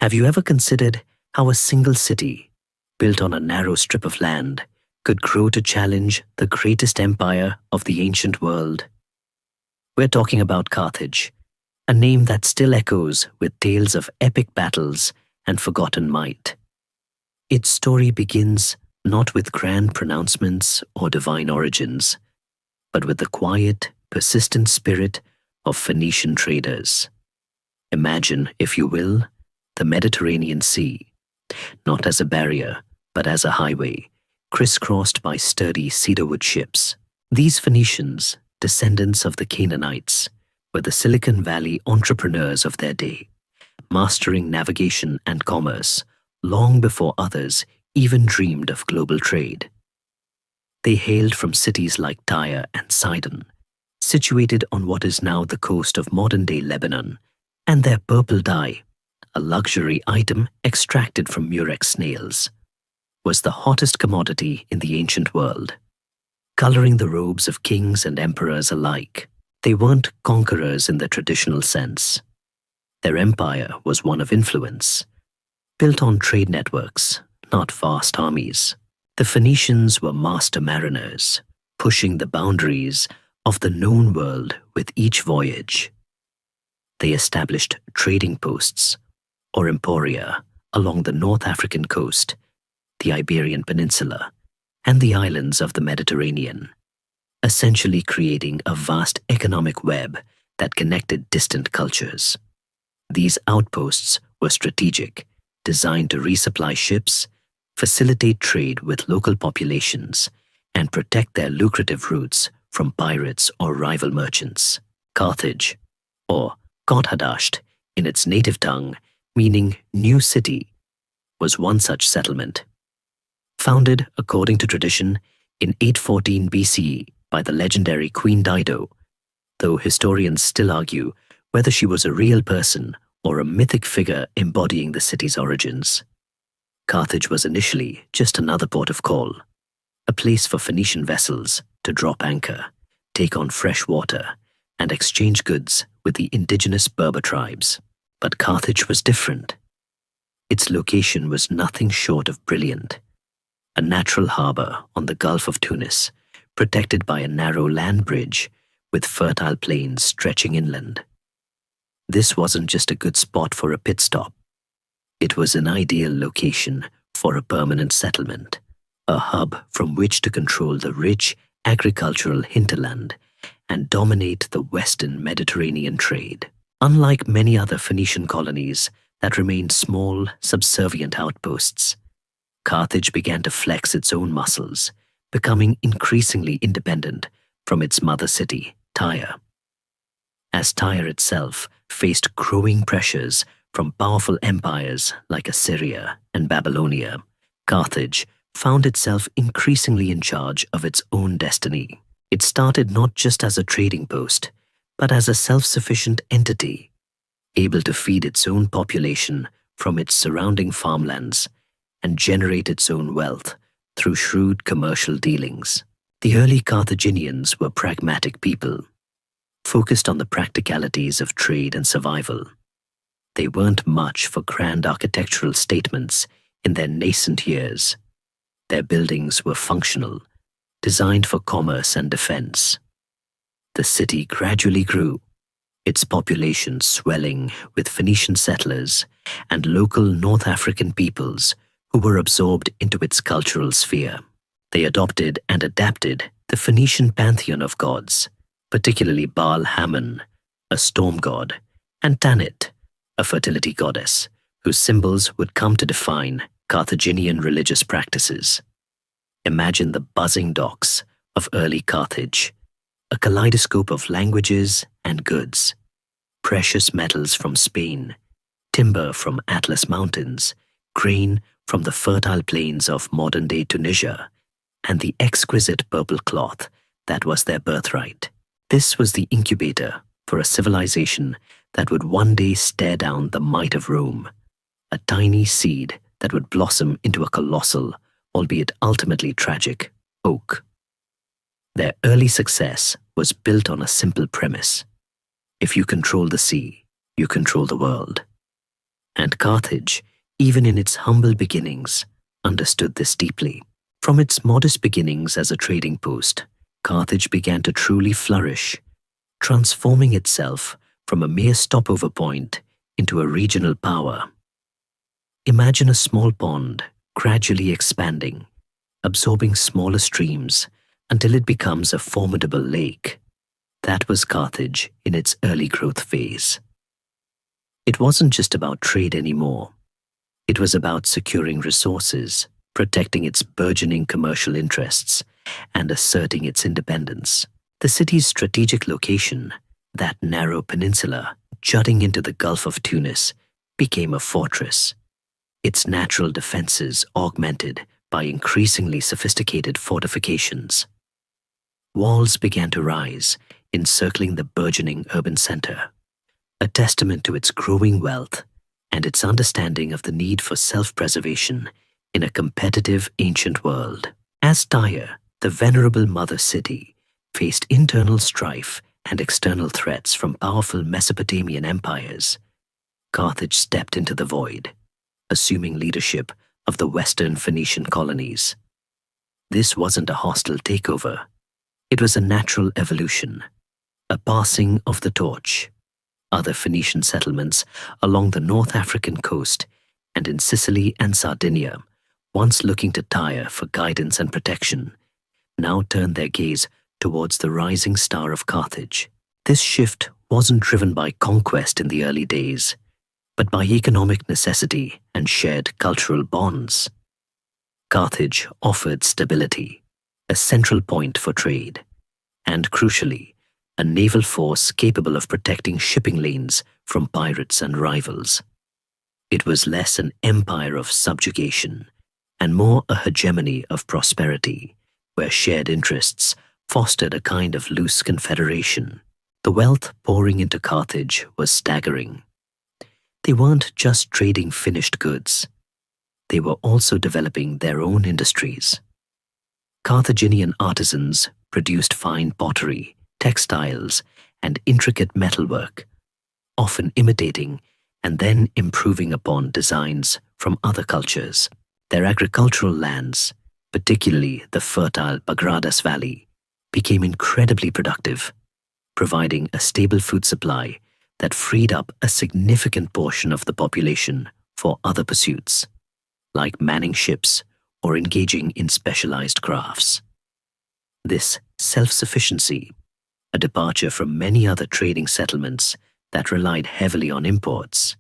Have you ever considered how a single city, built on a narrow strip of land, could grow to challenge the greatest empire of the ancient world? We're talking about Carthage, a name that still echoes with tales of epic battles and forgotten might. Its story begins not with grand pronouncements or divine origins, but with the quiet, persistent spirit of Phoenician traders. Imagine, if you will, the Mediterranean Sea, not as a barrier, but as a highway, crisscrossed by sturdy cedarwood ships. These Phoenicians, descendants of the Canaanites, were the Silicon Valley entrepreneurs of their day, mastering navigation and commerce long before others even dreamed of global trade. They hailed from cities like Tyre and Sidon, situated on what is now the coast of modern-day Lebanon, and their purple dye, a luxury item extracted from murex snails, was the hottest commodity in the ancient world. Coloring the robes of kings and emperors alike, they weren't conquerors in the traditional sense. Their empire was one of influence, built on trade networks, not vast armies. The Phoenicians were master mariners, pushing the boundaries of the known world with each voyage. They established trading posts, or emporia, along the North African coast, the Iberian Peninsula, and the islands of the Mediterranean, essentially creating a vast economic web that connected distant cultures. These outposts were strategic, designed to resupply ships, facilitate trade with local populations, and protect their lucrative routes from pirates or rival merchants. Carthage, or Carthage in its native tongue, meaning new city, was one such settlement. Founded, according to tradition, in 814 BCE by the legendary Queen Dido, though historians still argue whether she was a real person or a mythic figure embodying the city's origins. Carthage was initially just another port of call, a place for Phoenician vessels to drop anchor, take on fresh water, and exchange goods with the indigenous Berber tribes. But Carthage was different. Its location was nothing short of brilliant. A natural harbor on the Gulf of Tunis, protected by a narrow land bridge with fertile plains stretching inland. This wasn't just a good spot for a pit stop. It was an ideal location for a permanent settlement, a hub from which to control the rich agricultural hinterland and dominate the Western Mediterranean trade. Unlike many other Phoenician colonies that remained small, subservient outposts, Carthage began to flex its own muscles, becoming increasingly independent from its mother city, Tyre. As Tyre itself faced growing pressures from powerful empires like Assyria and Babylonia, Carthage found itself increasingly in charge of its own destiny. It started not just as a trading post, but as a self-sufficient entity, able to feed its own population from its surrounding farmlands and generate its own wealth through shrewd commercial dealings. The early Carthaginians were pragmatic people, focused on the practicalities of trade and survival. They weren't much for grand architectural statements in their nascent years. Their buildings were functional, designed for commerce and defense. The city gradually grew, its population swelling with Phoenician settlers and local North African peoples who were absorbed into its cultural sphere. They adopted and adapted the Phoenician pantheon of gods, particularly Baal Hammon, a storm god, and Tanit, a fertility goddess, whose symbols would come to define Carthaginian religious practices. Imagine the buzzing docks of early Carthage, a kaleidoscope of languages and goods, precious metals from Spain, timber from Atlas Mountains, grain from the fertile plains of modern-day Tunisia, and the exquisite purple cloth that was their birthright. This was the incubator for a civilization that would one day stare down the might of Rome, a tiny seed that would blossom into a colossal, albeit ultimately tragic, oak. Their early success was built on a simple premise. If you control the sea, you control the world. And Carthage, even in its humble beginnings, understood this deeply. From its modest beginnings as a trading post, Carthage began to truly flourish, transforming itself from a mere stopover point into a regional power. Imagine a small pond gradually expanding, absorbing smaller streams until it becomes a formidable lake. That was Carthage in its early growth phase. It wasn't just about trade anymore. It was about securing resources, protecting its burgeoning commercial interests, and asserting its independence. The city's strategic location, that narrow peninsula jutting into the Gulf of Tunis, became a fortress, its natural defenses augmented by increasingly sophisticated fortifications. Walls began to rise, encircling the burgeoning urban center, a testament to its growing wealth and its understanding of the need for self-preservation in a competitive ancient world. As Tyre, the venerable mother city, faced internal strife and external threats from powerful Mesopotamian empires, Carthage stepped into the void, assuming leadership of the Western Phoenician colonies. This wasn't a hostile takeover. It was a natural evolution, a passing of the torch. Other Phoenician settlements along the North African coast and in Sicily and Sardinia, once looking to Tyre for guidance and protection, now turned their gaze towards the rising star of Carthage. This shift wasn't driven by conquest in the early days, but by economic necessity and shared cultural bonds. Carthage offered stability, a central point for trade, and crucially, a naval force capable of protecting shipping lanes from pirates and rivals. It was less an empire of subjugation and more a hegemony of prosperity, where shared interests fostered a kind of loose confederation. The wealth pouring into Carthage was staggering. They weren't just trading finished goods. They were also developing their own industries. Carthaginian artisans produced fine pottery, textiles, and intricate metalwork, often imitating and then improving upon designs from other cultures. Their agricultural lands, particularly the fertile Bagradas Valley, became incredibly productive, providing a stable food supply that freed up a significant portion of the population for other pursuits, like manning ships or engaging in specialized crafts. This self-sufficiency, a departure from many other trading settlements that relied heavily on imports,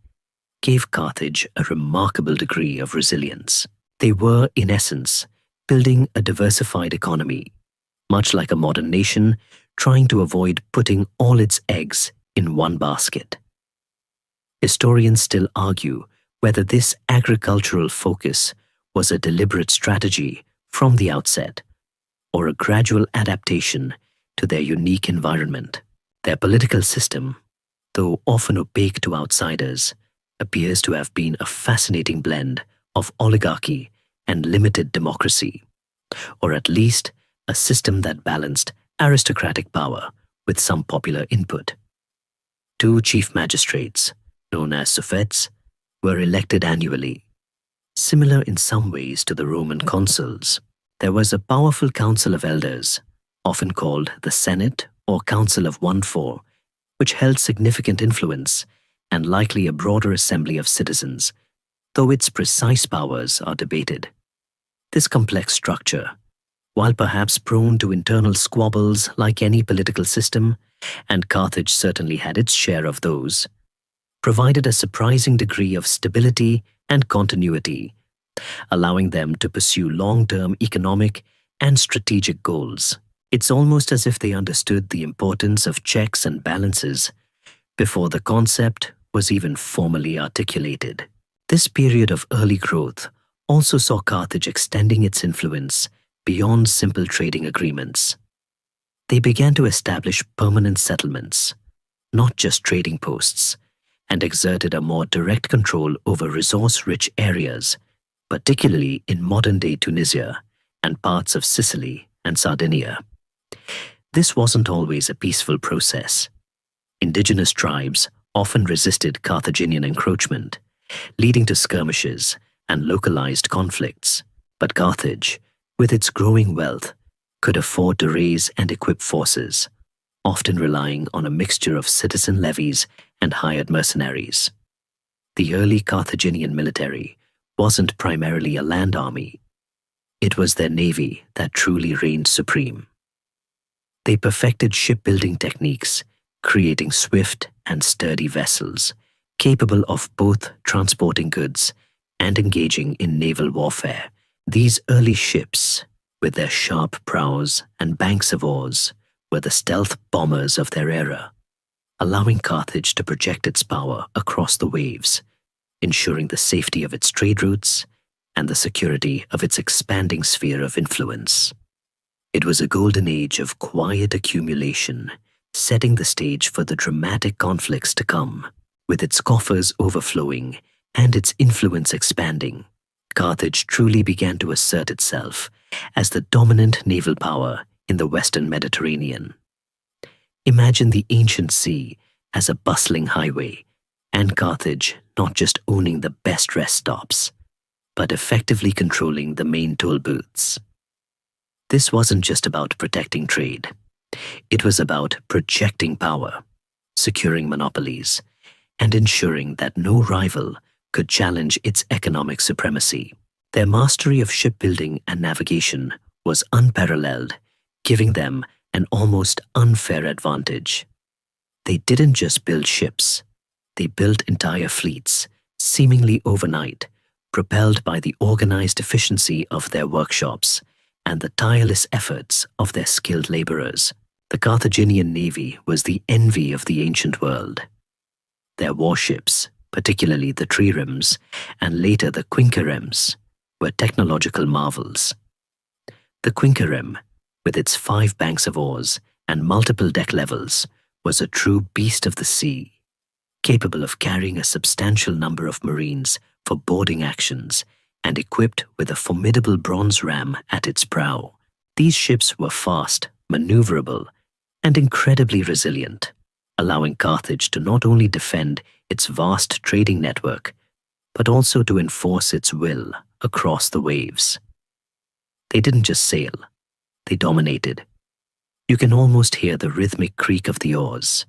gave Carthage a remarkable degree of resilience. They were, in essence, building a diversified economy, much like a modern nation trying to avoid putting all its eggs in one basket. Historians still argue whether this agricultural focus was a deliberate strategy from the outset or a gradual adaptation to their unique environment. Their political system, though often opaque to outsiders, appears to have been a fascinating blend of oligarchy and limited democracy, or at least a system that balanced aristocratic power with some popular input. Two chief magistrates, known as suffets, were elected annually. Similar in some ways to the Roman consuls, there was a powerful council of elders, often called the Senate or Council of 1-4, which held significant influence and likely a broader assembly of citizens, though its precise powers are debated. This complex structure, while perhaps prone to internal squabbles like any political system, and Carthage certainly had its share of those, provided a surprising degree of stability and continuity, allowing them to pursue long-term economic and strategic goals. It's almost as if they understood the importance of checks and balances before the concept was even formally articulated. This period of early growth also saw Carthage extending its influence beyond simple trading agreements. They began to establish permanent settlements, not just trading posts, and exerted a more direct control over resource-rich areas, particularly in modern-day Tunisia and parts of Sicily and Sardinia. This wasn't always a peaceful process. Indigenous tribes often resisted Carthaginian encroachment, leading to skirmishes and localized conflicts. But Carthage, with its growing wealth, could afford to raise and equip forces, often relying on a mixture of citizen levies and hired mercenaries. The early Carthaginian military wasn't primarily a land army. It was their navy that truly reigned supreme. They perfected shipbuilding techniques, creating swift and sturdy vessels, capable of both transporting goods and engaging in naval warfare. These early ships, with their sharp prows and banks of oars, were the stealth bombers of their era, allowing Carthage to project its power across the waves, ensuring the safety of its trade routes and the security of its expanding sphere of influence. It was a golden age of quiet accumulation, setting the stage for the dramatic conflicts to come. With its coffers overflowing and its influence expanding, Carthage truly began to assert itself as the dominant naval power in the Western Mediterranean. Imagine the ancient sea as a bustling highway, and Carthage not just owning the best rest stops, but effectively controlling the main toll booths. This wasn't just about protecting trade. It was about projecting power, securing monopolies, and ensuring that no rival could challenge its economic supremacy. Their mastery of shipbuilding and navigation was unparalleled, giving them an almost unfair advantage. They didn't just build ships, they built entire fleets, seemingly overnight, propelled by the organized efficiency of their workshops and the tireless efforts of their skilled laborers. The Carthaginian navy was the envy of the ancient world. Their warships, particularly the triremes and later the quinqueremes, were technological marvels. The quinquereme, with its 5 banks of oars and multiple deck levels, was a true beast of the sea, capable of carrying a substantial number of marines for boarding actions and equipped with a formidable bronze ram at its prow. These ships were fast, maneuverable, and incredibly resilient, allowing Carthage to not only defend its vast trading network, but also to enforce its will across the waves. They didn't just sail, they dominated. You can almost hear the rhythmic creak of the oars,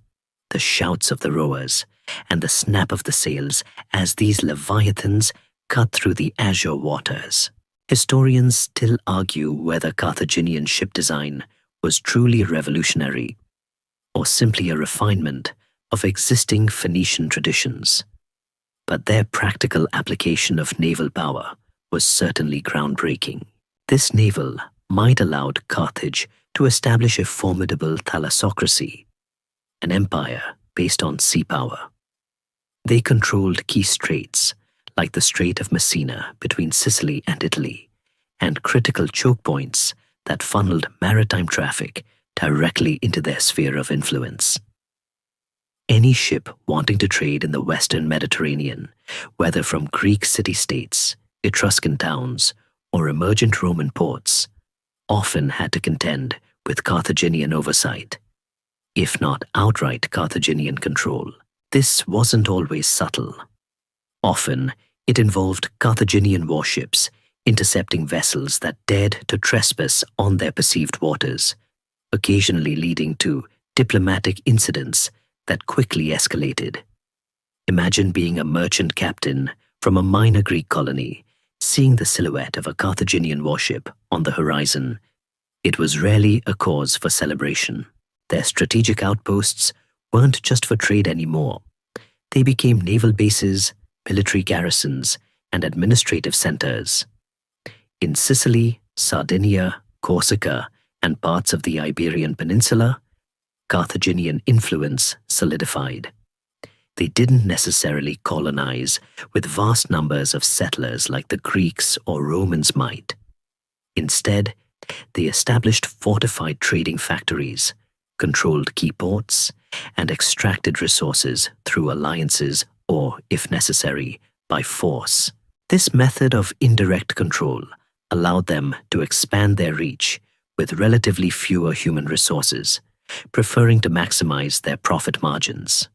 the shouts of the rowers, and the snap of the sails as these leviathans cut through the azure waters. Historians still argue whether Carthaginian ship design was truly revolutionary or simply a refinement of existing Phoenician traditions. But their practical application of naval power was certainly groundbreaking. This naval might allowed Carthage to establish a formidable thalassocracy, an empire based on sea power. They controlled key straits, like the Strait of Messina between Sicily and Italy, and critical choke points that funneled maritime traffic directly into their sphere of influence. Any ship wanting to trade in the Western Mediterranean, whether from Greek city-states, Etruscan towns, or emergent Roman ports, often had to contend with Carthaginian oversight, if not outright Carthaginian control. This wasn't always subtle. Often, it involved Carthaginian warships intercepting vessels that dared to trespass on their perceived waters, occasionally leading to diplomatic incidents that quickly escalated. Imagine being a merchant captain from a minor Greek colony, seeing the silhouette of a Carthaginian warship on the horizon. It was rarely a cause for celebration. Their strategic outposts weren't just for trade anymore. They became naval bases, military garrisons, and administrative centers. In Sicily, Sardinia, Corsica, and parts of the Iberian Peninsula, Carthaginian influence solidified. They didn't necessarily colonize with vast numbers of settlers like the Greeks or Romans might. Instead, they established fortified trading factories, controlled key ports, and extracted resources through alliances or, if necessary, by force. This method of indirect control allowed them to expand their reach with relatively fewer human resources, preferring to maximize their profit margins.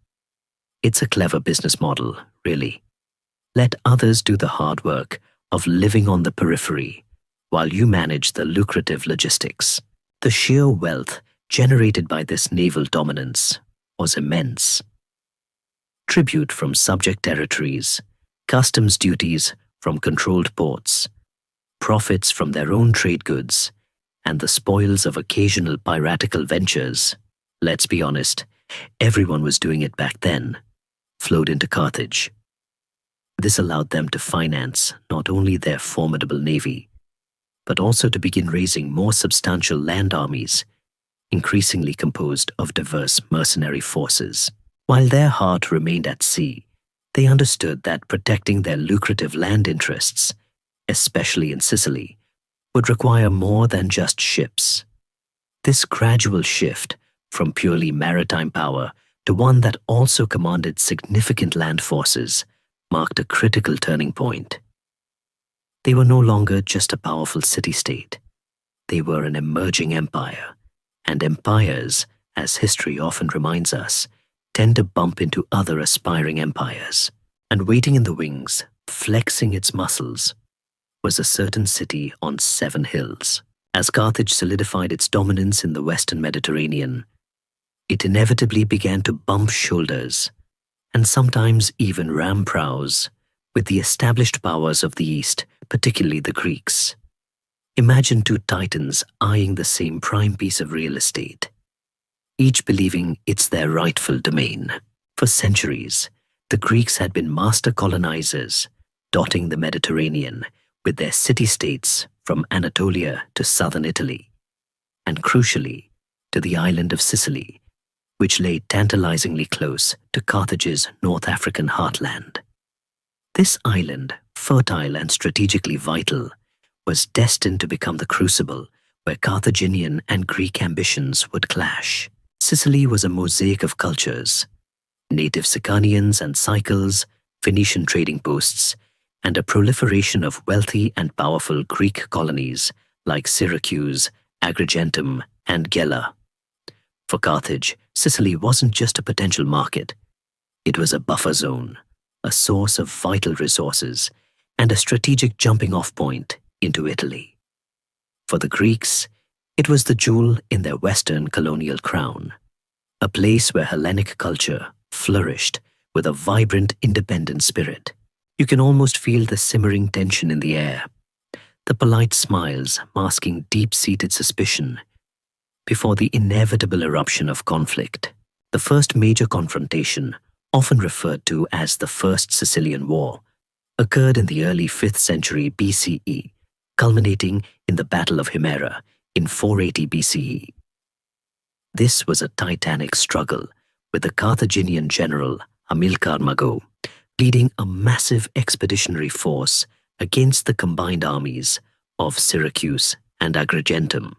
It's a clever business model, really. Let others do the hard work of living on the periphery while you manage the lucrative logistics. The sheer wealth generated by this naval dominance was immense. Tribute from subject territories, customs duties from controlled ports, profits from their own trade goods, and the spoils of occasional piratical ventures, let's be honest, everyone was doing it back then, flowed into Carthage. This allowed them to finance not only their formidable navy, but also to begin raising more substantial land armies, increasingly composed of diverse mercenary forces. While their heart remained at sea, they understood that protecting their lucrative land interests, especially in Sicily, would require more than just ships. This gradual shift from purely maritime power to one that also commanded significant land forces marked a critical turning point. They were no longer just a powerful city-state. They were an emerging empire, and empires, as history often reminds us, tend to bump into other aspiring empires. And waiting in the wings, flexing its muscles, was a certain city on 7 hills. As Carthage solidified its dominance in the Western Mediterranean, it inevitably began to bump shoulders, and sometimes even ram prows, with the established powers of the East, particularly the Greeks. Imagine two titans eyeing the same prime piece of real estate, each believing it's their rightful domain. For centuries, the Greeks had been master colonizers, dotting the Mediterranean with their city-states from Anatolia to southern Italy, and crucially, to the island of Sicily, which lay tantalizingly close to Carthage's North African heartland. This island, fertile and strategically vital, was destined to become the crucible where Carthaginian and Greek ambitions would clash. Sicily was a mosaic of cultures: native Sicanians and Cycles, Phoenician trading posts, and a proliferation of wealthy and powerful Greek colonies like Syracuse, Agrigentum, and Gela. For Carthage, Sicily wasn't just a potential market. It was a buffer zone, a source of vital resources, and a strategic jumping-off point into Italy. For the Greeks, it was the jewel in their Western colonial crown, a place where Hellenic culture flourished with a vibrant, independent spirit. You can almost feel the simmering tension in the air, the polite smiles masking deep-seated suspicion before the inevitable eruption of conflict. The first major confrontation, often referred to as the First Sicilian War, occurred in the early 5th century BCE, culminating in the Battle of Himera in 480 BCE. This was a titanic struggle, with the Carthaginian general Hamilcar Mago leading a massive expeditionary force against the combined armies of Syracuse and Agrigentum,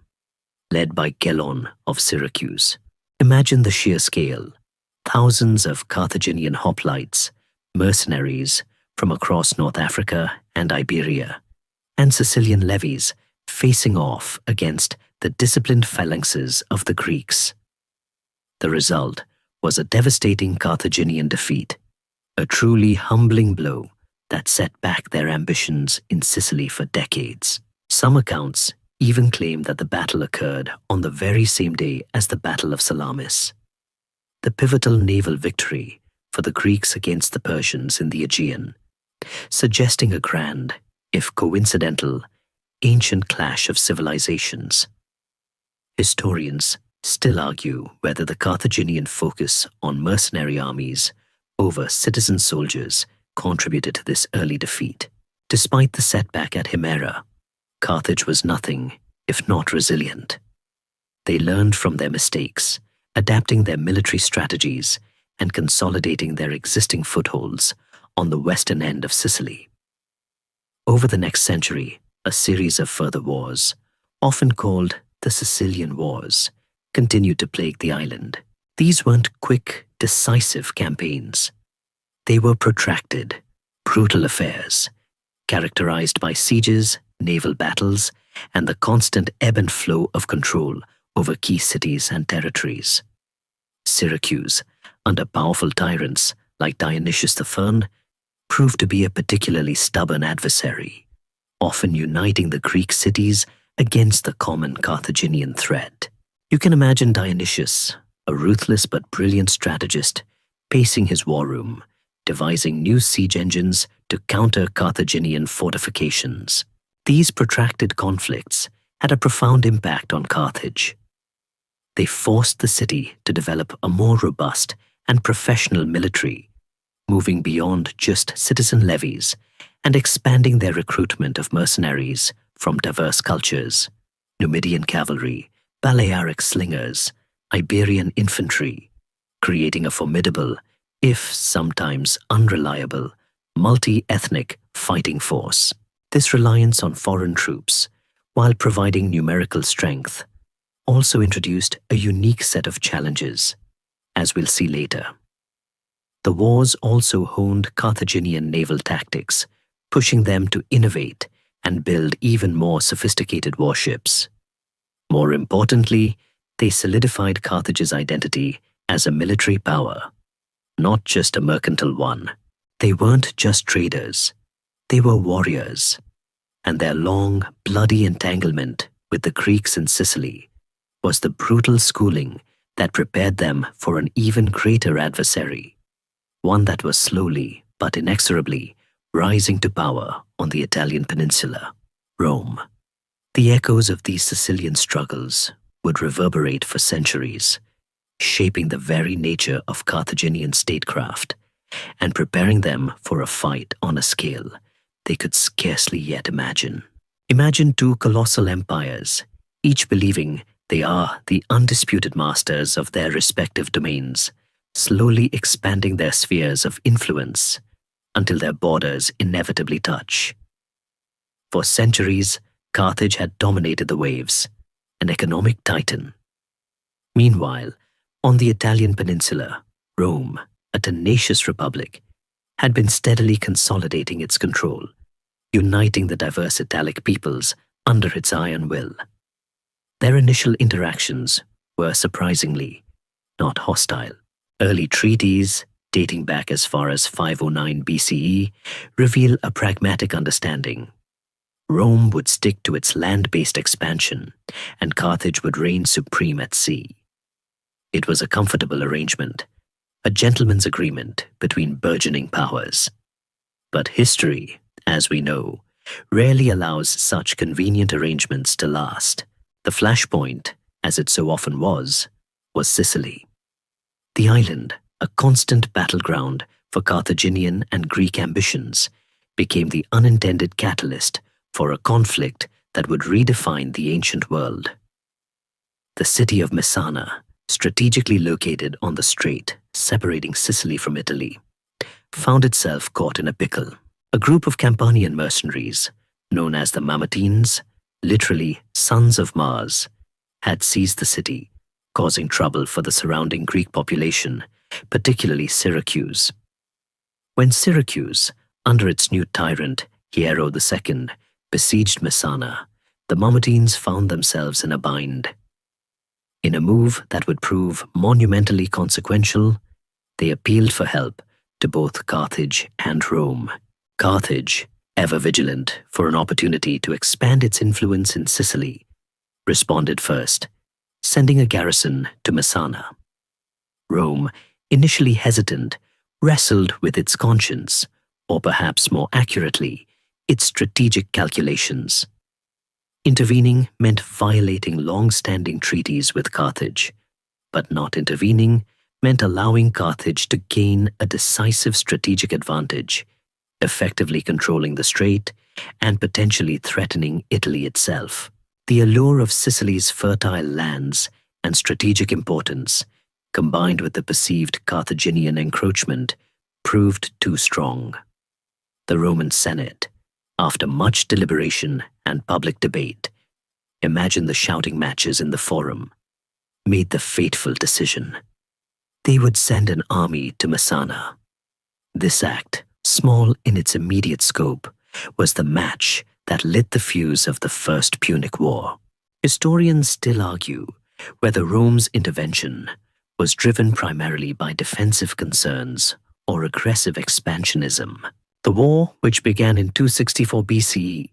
led by Gelon of Syracuse. Imagine the sheer scale: thousands of Carthaginian hoplites, mercenaries from across North Africa and Iberia, and Sicilian levies facing off against the disciplined phalanxes of the Greeks. The result was a devastating Carthaginian defeat, a truly humbling blow that set back their ambitions in Sicily for decades. Some accounts even claim that the battle occurred on the very same day as the Battle of Salamis, the pivotal naval victory for the Greeks against the Persians in the Aegean, suggesting a grand, if coincidental, ancient clash of civilizations. Historians still argue whether the Carthaginian focus on mercenary armies over citizen soldiers contributed to this early defeat. Despite the setback at Himera, Carthage was nothing if not resilient. They learned from their mistakes, adapting their military strategies and consolidating their existing footholds on the western end of Sicily. Over the next century, a series of further wars, often called the Sicilian Wars, continued to plague the island. These weren't quick, decisive campaigns. They were protracted, brutal affairs, characterized by sieges, naval battles, and the constant ebb and flow of control over key cities and territories. Syracuse, under powerful tyrants like Dionysius the Fern, proved to be a particularly stubborn adversary, often uniting the Greek cities against the common Carthaginian threat. You can imagine Dionysius, a ruthless but brilliant strategist, pacing his war room, devising new siege engines to counter Carthaginian fortifications. These protracted conflicts had a profound impact on Carthage. They forced the city to develop a more robust and professional military, moving beyond just citizen levies and expanding their recruitment of mercenaries from diverse cultures: Numidian cavalry, Balearic slingers, Iberian infantry, creating a formidable, if sometimes unreliable, multi-ethnic fighting force. This reliance on foreign troops, while providing numerical strength, also introduced a unique set of challenges, as we'll see later. The wars also honed Carthaginian naval tactics, pushing them to innovate and build even more sophisticated warships. More importantly, they solidified Carthage's identity as a military power, not just a mercantile one. They weren't just traders, they were warriors, and their long, bloody entanglement with the Greeks in Sicily was the brutal schooling that prepared them for an even greater adversary, one that was slowly but inexorably rising to power on the Italian peninsula: Rome. The echoes of these Sicilian struggles would reverberate for centuries, shaping the very nature of Carthaginian statecraft and preparing them for a fight on a scale they could scarcely yet imagine. Imagine two colossal empires, each believing they are the undisputed masters of their respective domains, slowly expanding their spheres of influence until their borders inevitably touch. For centuries, Carthage had dominated the waves, an economic titan. Meanwhile, on the Italian peninsula, Rome, a tenacious republic, had been steadily consolidating its control, uniting the diverse Italic peoples under its iron will. Their initial interactions were surprisingly not hostile. Early treaties, dating back as far as 509 BCE, reveal a pragmatic understanding. Rome would stick to its land-based expansion, and Carthage would reign supreme at sea. It was a comfortable arrangement, a gentleman's agreement between burgeoning powers. But history, as we know, rarely allows such convenient arrangements to last. The flashpoint, as it so often was Sicily. The island, a constant battleground for Carthaginian and Greek ambitions, became the unintended catalyst for a conflict that would redefine the ancient world. The city of Messana, strategically located on the strait separating Sicily from Italy, found itself caught in a pickle. A group of Campanian mercenaries, known as the Mamertines, literally sons of Mars, had seized the city, causing trouble for the surrounding Greek population, particularly Syracuse. When Syracuse, under its new tyrant Hiero II, besieged Messana, the Mamertines found themselves in a bind. In a move that would prove monumentally consequential, they appealed for help to both Carthage and Rome. Carthage, ever vigilant for an opportunity to expand its influence in Sicily, responded first, sending a garrison to Messana. Rome, initially hesitant, wrestled with its conscience, or perhaps more accurately, its strategic calculations. Intervening meant violating long-standing treaties with Carthage, but not intervening meant allowing Carthage to gain a decisive strategic advantage, effectively controlling the strait and potentially threatening Italy itself. The allure of Sicily's fertile lands and strategic importance, combined with the perceived Carthaginian encroachment, proved too strong. The Roman Senate, after much deliberation and public debate, imagine the shouting matches in the forum, made the fateful decision. They would send an army to Messana. This act, small in its immediate scope, was the match that lit the fuse of the First Punic War. Historians still argue whether Rome's intervention was driven primarily by defensive concerns or aggressive expansionism. The war, which began in 264 BCE,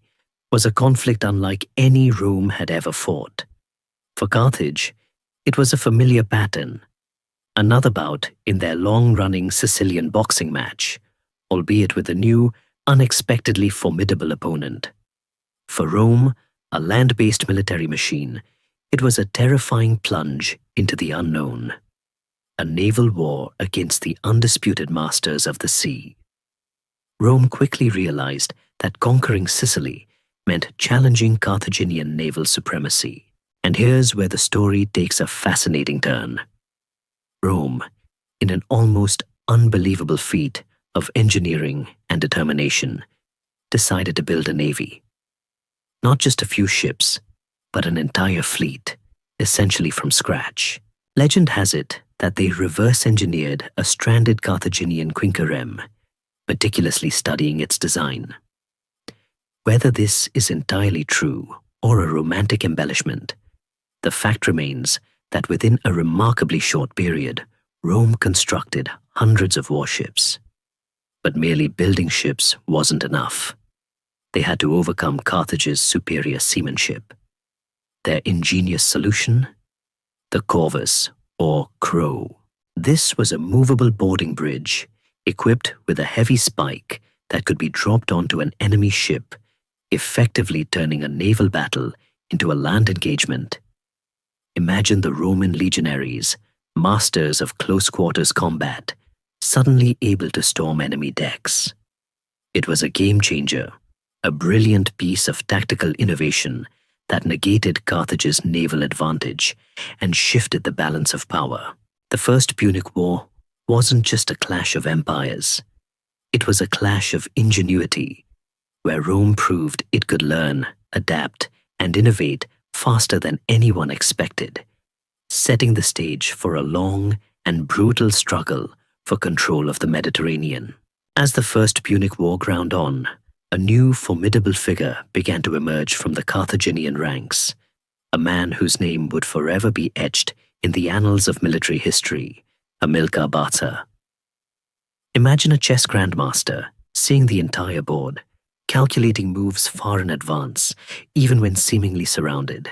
was a conflict unlike any Rome had ever fought. For Carthage, it was a familiar pattern, another bout in their long-running Sicilian boxing match, albeit with a new, unexpectedly formidable opponent. For Rome, a land-based military machine, it was a terrifying plunge into the unknown, a naval war against the undisputed masters of the sea. Rome quickly realized that conquering Sicily meant challenging Carthaginian naval supremacy. And here's where the story takes a fascinating turn. Rome, in an almost unbelievable feat of engineering and determination, decided to build a navy. Not just a few ships, but an entire fleet, essentially from scratch. Legend has it that they reverse-engineered a stranded Carthaginian quinquereme, meticulously studying its design. Whether this is entirely true or a romantic embellishment, the fact remains that within a remarkably short period, Rome constructed hundreds of warships. But merely building ships wasn't enough. They had to overcome Carthage's superior seamanship. Their ingenious solution? The corvus, or crow. This was a movable boarding bridge, equipped with a heavy spike that could be dropped onto an enemy ship, effectively turning a naval battle into a land engagement. Imagine the Roman legionaries, masters of close-quarters combat, suddenly able to storm enemy decks. It was a game-changer, a brilliant piece of tactical innovation that negated Carthage's naval advantage and shifted the balance of power. The First Punic War wasn't just a clash of empires. It was a clash of ingenuity, where Rome proved it could learn, adapt, and innovate faster than anyone expected, setting the stage for a long and brutal struggle for control of the Mediterranean. As the First Punic War ground on, a new formidable figure began to emerge from the Carthaginian ranks, a man whose name would forever be etched in the annals of military history, Hamilcar Barca. Imagine a chess grandmaster seeing the entire board, calculating moves far in advance, even when seemingly surrounded.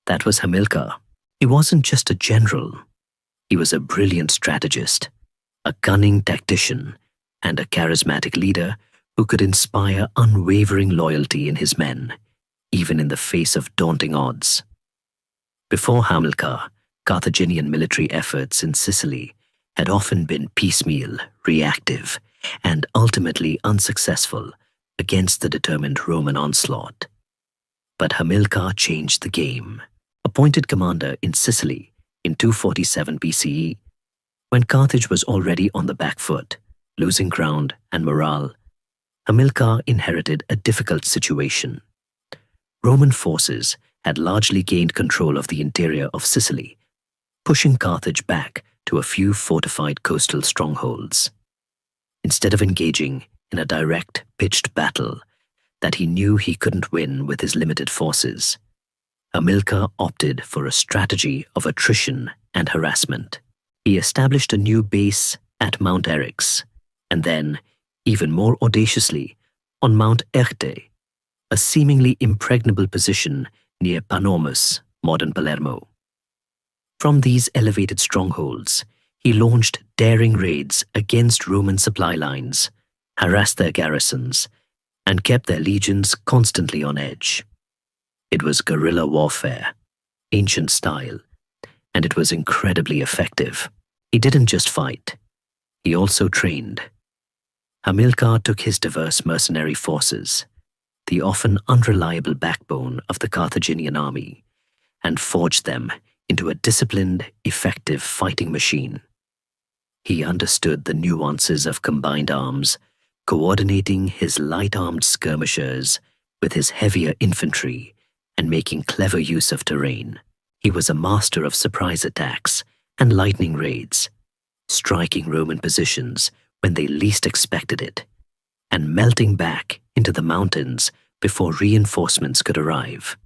That was Hamilcar. He wasn't just a general. He was a brilliant strategist, a cunning tactician, and a charismatic leader who could inspire unwavering loyalty in his men, even in the face of daunting odds. Before Hamilcar, Carthaginian military efforts in Sicily had often been piecemeal, reactive, and ultimately unsuccessful against the determined Roman onslaught. But Hamilcar changed the game. Appointed commander in Sicily in 247 BCE, when Carthage was already on the back foot, losing ground and morale, Hamilcar inherited a difficult situation. Roman forces had largely gained control of the interior of Sicily, pushing Carthage back to a few fortified coastal strongholds. Instead of engaging in a direct, pitched battle that he knew he couldn't win with his limited forces, Hamilcar opted for a strategy of attrition and harassment. He established a new base at Mount Eryx, and then, even more audaciously, on Mount Erte, a seemingly impregnable position near Panormus, modern Palermo. From these elevated strongholds, he launched daring raids against Roman supply lines, harassed their garrisons, and kept their legions constantly on edge. It was guerrilla warfare, ancient style, and it was incredibly effective. He didn't just fight, he also trained. Hamilcar took his diverse mercenary forces, the often unreliable backbone of the Carthaginian army, and forged them into a disciplined, effective fighting machine. He understood the nuances of combined arms, coordinating his light-armed skirmishers with his heavier infantry and making clever use of terrain. He was a master of surprise attacks and lightning raids, striking Roman positions when they least expected it, and melting back into the mountains before reinforcements could arrive.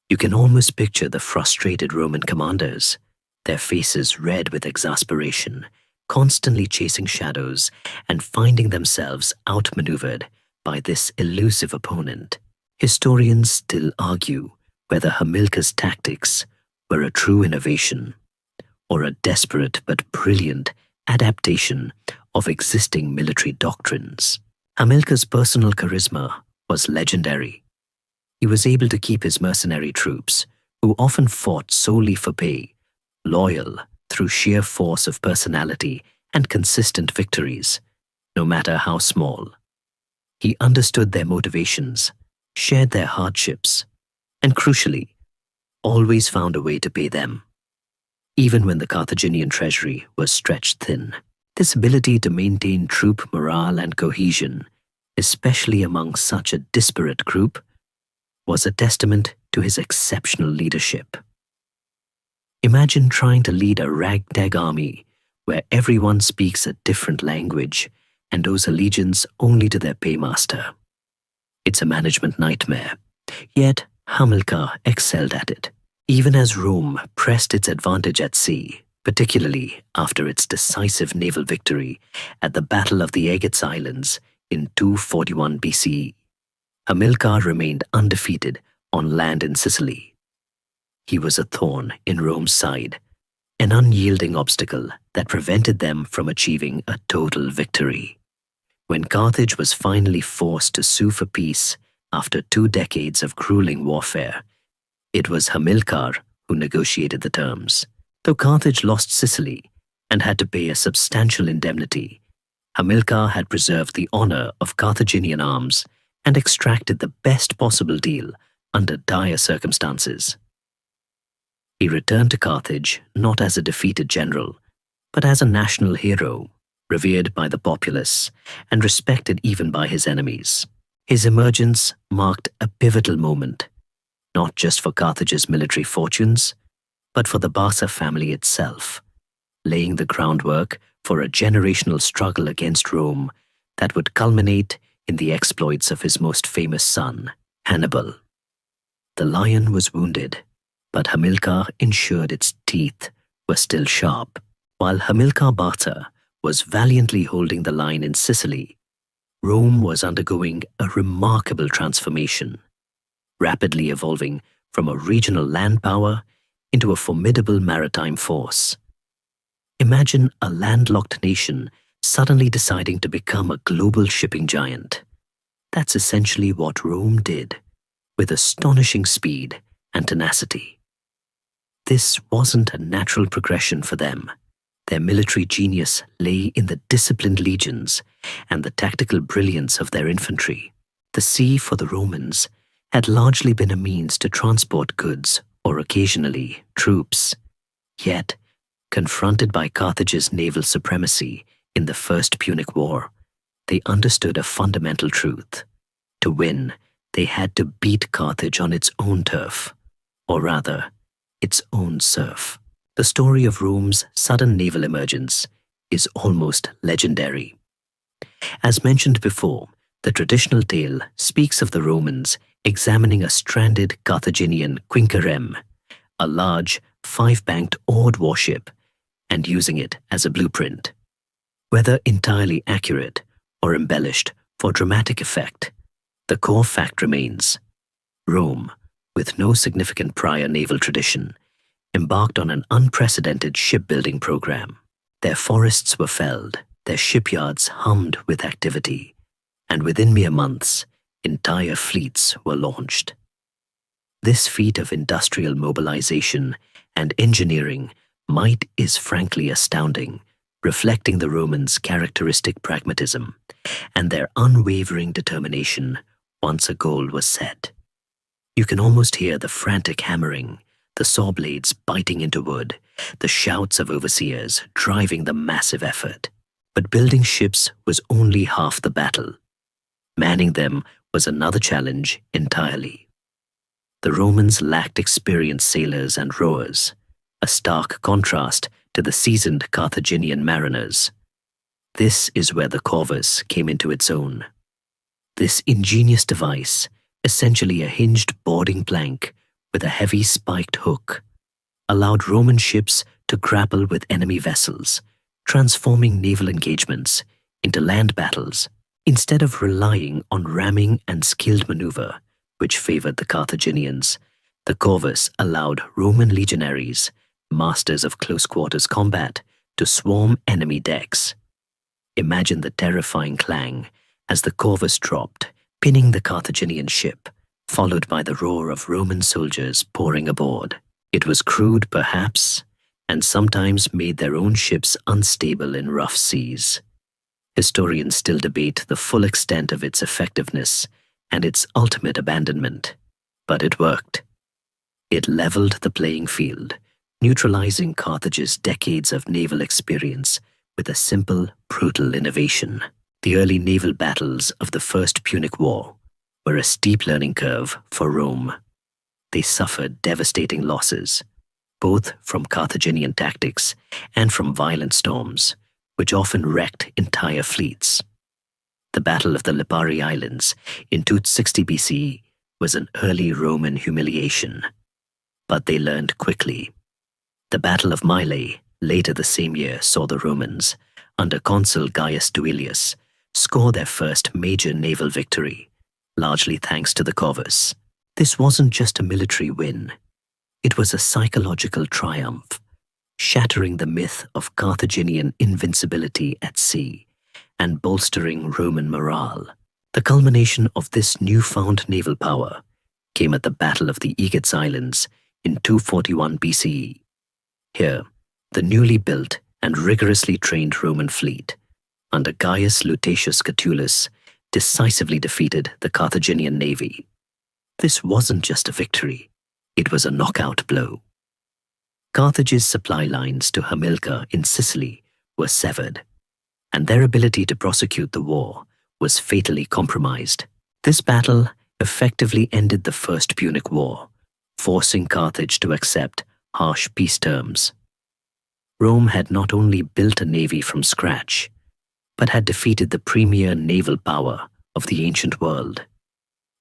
You can almost picture the frustrated Roman commanders, their faces red with exasperation, constantly chasing shadows and finding themselves outmaneuvered by this elusive opponent. Historians still argue whether Hamilcar's tactics were a true innovation or a desperate but brilliant adaptation of existing military doctrines. Hamilcar's personal charisma was legendary. He was able to keep his mercenary troops, who often fought solely for pay, loyal through sheer force of personality and consistent victories, no matter how small. He understood their motivations, shared their hardships, and crucially, always found a way to pay them, even when the Carthaginian treasury was stretched thin. This ability to maintain troop morale and cohesion, especially among such a disparate group, was a testament to his exceptional leadership. Imagine trying to lead a ragtag army where everyone speaks a different language and owes allegiance only to their paymaster. It's a management nightmare, yet Hamilcar excelled at it, even as Rome pressed its advantage at sea, particularly after its decisive naval victory at the Battle of the Aegates Islands in 241 BCE. Hamilcar remained undefeated on land in Sicily. He was a thorn in Rome's side, an unyielding obstacle that prevented them from achieving a total victory. When Carthage was finally forced to sue for peace after 2 decades of grueling warfare, it was Hamilcar who negotiated the terms. Though Carthage lost Sicily and had to pay a substantial indemnity, Hamilcar had preserved the honor of Carthaginian arms and extracted the best possible deal under dire circumstances. He returned to Carthage not as a defeated general, but as a national hero, revered by the populace and respected even by his enemies. His emergence marked a pivotal moment, not just for Carthage's military fortunes, but for the Bassa family itself, laying the groundwork for a generational struggle against Rome that would culminate in the exploits of his most famous son, Hannibal. The lion was wounded, but Hamilcar ensured its teeth were still sharp. While Hamilcar Barca was valiantly holding the line in Sicily, Rome was undergoing a remarkable transformation, rapidly evolving from a regional land power into a formidable maritime force. Imagine a landlocked nation suddenly deciding to become a global shipping giant. That's essentially what Rome did, with astonishing speed and tenacity. This wasn't a natural progression for them. Their military genius lay in the disciplined legions and the tactical brilliance of their infantry. The sea for the Romans had largely been a means to transport goods or occasionally troops. Yet, confronted by Carthage's naval supremacy in the First Punic War, they understood a fundamental truth. To win, they had to beat Carthage on its own turf, or rather, its own surf. The story of Rome's sudden naval emergence is almost legendary. As mentioned before, the traditional tale speaks of the Romans examining a stranded Carthaginian quinquereme, a large, 5-banked oared warship, and using it as a blueprint. Whether entirely accurate or embellished for dramatic effect, the core fact remains: Rome, with no significant prior naval tradition, embarked on an unprecedented shipbuilding program. Their forests were felled, their shipyards hummed with activity, and within mere months, entire fleets were launched. This feat of industrial mobilization and engineering might is frankly astounding, reflecting the Romans' characteristic pragmatism and their unwavering determination once a goal was set. You can almost hear the frantic hammering, the saw blades biting into wood, the shouts of overseers driving the massive effort. But building ships was only half the battle. Manning them was another challenge entirely. The Romans lacked experienced sailors and rowers, a stark contrast to the seasoned Carthaginian mariners. This is where the corvus came into its own. This ingenious device, essentially a hinged boarding plank with a heavy spiked hook, allowed Roman ships to grapple with enemy vessels, transforming naval engagements into land battles instead of relying on ramming and skilled maneuver, which favored the Carthaginians. The Corvus allowed Roman legionaries, masters of close-quarters combat, to swarm enemy decks. Imagine the terrifying clang as the Corvus dropped, pinning the Carthaginian ship, followed by the roar of Roman soldiers pouring aboard. It was crude, perhaps, and sometimes made their own ships unstable in rough seas. Historians still debate the full extent of its effectiveness and its ultimate abandonment, but it worked. It leveled the playing field, neutralizing Carthage's decades of naval experience with a simple, brutal innovation. The early naval battles of the First Punic War were a steep learning curve for Rome. They suffered devastating losses, both from Carthaginian tactics and from violent storms, which often wrecked entire fleets. The Battle of the Lipari Islands in 260 BCE was an early Roman humiliation, but they learned quickly. The Battle of Mylae later the same year saw the Romans, under consul Gaius Duilius, score their first major naval victory, largely thanks to the Corvus. This wasn't just a military win. It was a psychological triumph, shattering the myth of Carthaginian invincibility at sea and bolstering Roman morale. The culmination of this newfound naval power came at the Battle of the Aegates Islands in 241 BCE. Here, the newly built and rigorously trained Roman fleet, under Gaius Lutatius Catulus, decisively defeated the Carthaginian navy. This wasn't just a victory, it was a knockout blow. Carthage's supply lines to Hamilcar in Sicily were severed, and their ability to prosecute the war was fatally compromised. This battle effectively ended the First Punic War, forcing Carthage to accept harsh peace terms. Rome had not only built a navy from scratch, but had defeated the premier naval power of the ancient world.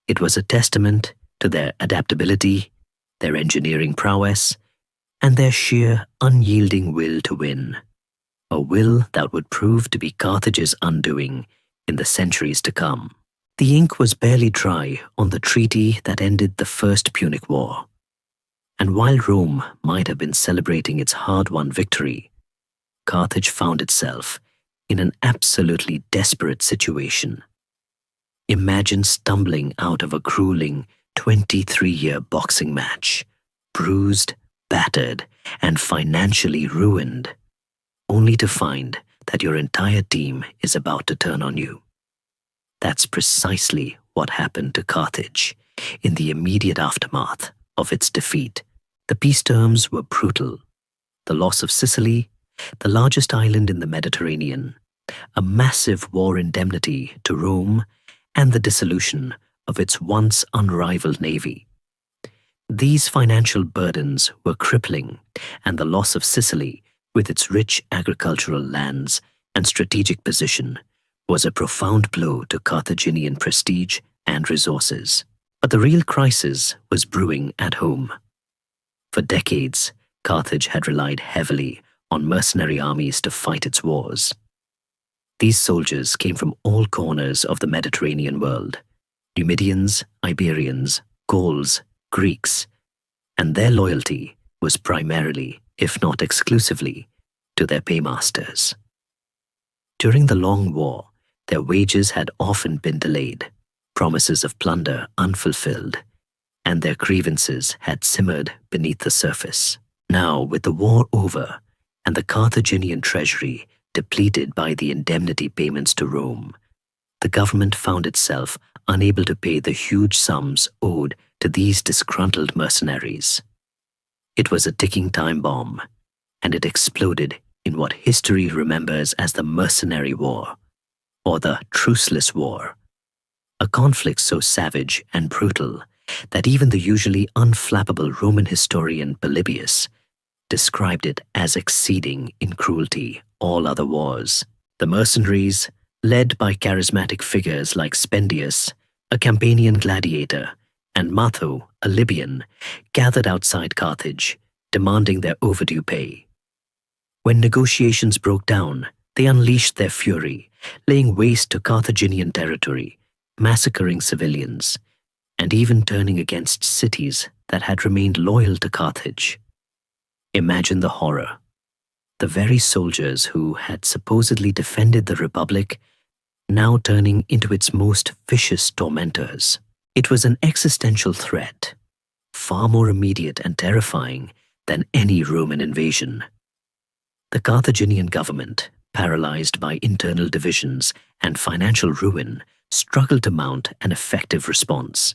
It was a testament to their adaptability, their engineering prowess, and their sheer, unyielding will to win. A will that would prove to be Carthage's undoing in the centuries to come. The ink was barely dry on the treaty that ended the First Punic War. And while Rome might have been celebrating its hard-won victory, Carthage found itself in an absolutely desperate situation. Imagine stumbling out of a grueling 23-year boxing match, bruised, battered, and financially ruined, only to find that your entire team is about to turn on you. That's precisely what happened to Carthage in the immediate aftermath of its defeat. The peace terms were brutal. The loss of Sicily, the largest island in the Mediterranean, a massive war indemnity to Rome, and the dissolution of its once unrivaled navy. These financial burdens were crippling, and the loss of Sicily, with its rich agricultural lands and strategic position, was a profound blow to Carthaginian prestige and resources. But the real crisis was brewing at home. For decades, Carthage had relied heavily on mercenary armies to fight its wars. These soldiers came from all corners of the Mediterranean world: Numidians, Iberians, Gauls, Greeks, and their loyalty was primarily, if not exclusively, to their paymasters. During the long war, their wages had often been delayed, promises of plunder unfulfilled, and their grievances had simmered beneath the surface. Now, with the war over and the Carthaginian treasury depleted by the indemnity payments to Rome, the government found itself unable to pay the huge sums owed to these disgruntled mercenaries. It was a ticking time bomb, and it exploded in what history remembers as the Mercenary War, or the Truceless War, a conflict so savage and brutal that even the usually unflappable Roman historian Polybius described it as exceeding in cruelty all other wars. The mercenaries, led by charismatic figures like Spendius, a Campanian gladiator, and Matho, a Libyan, gathered outside Carthage, demanding their overdue pay. When negotiations broke down, they unleashed their fury, laying waste to Carthaginian territory, massacring civilians, and even turning against cities that had remained loyal to Carthage. Imagine the horror. The very soldiers who had supposedly defended the Republic now turning into its most vicious tormentors. It was an existential threat, far more immediate and terrifying than any Roman invasion. The Carthaginian government, paralyzed by internal divisions and financial ruin, struggled to mount an effective response.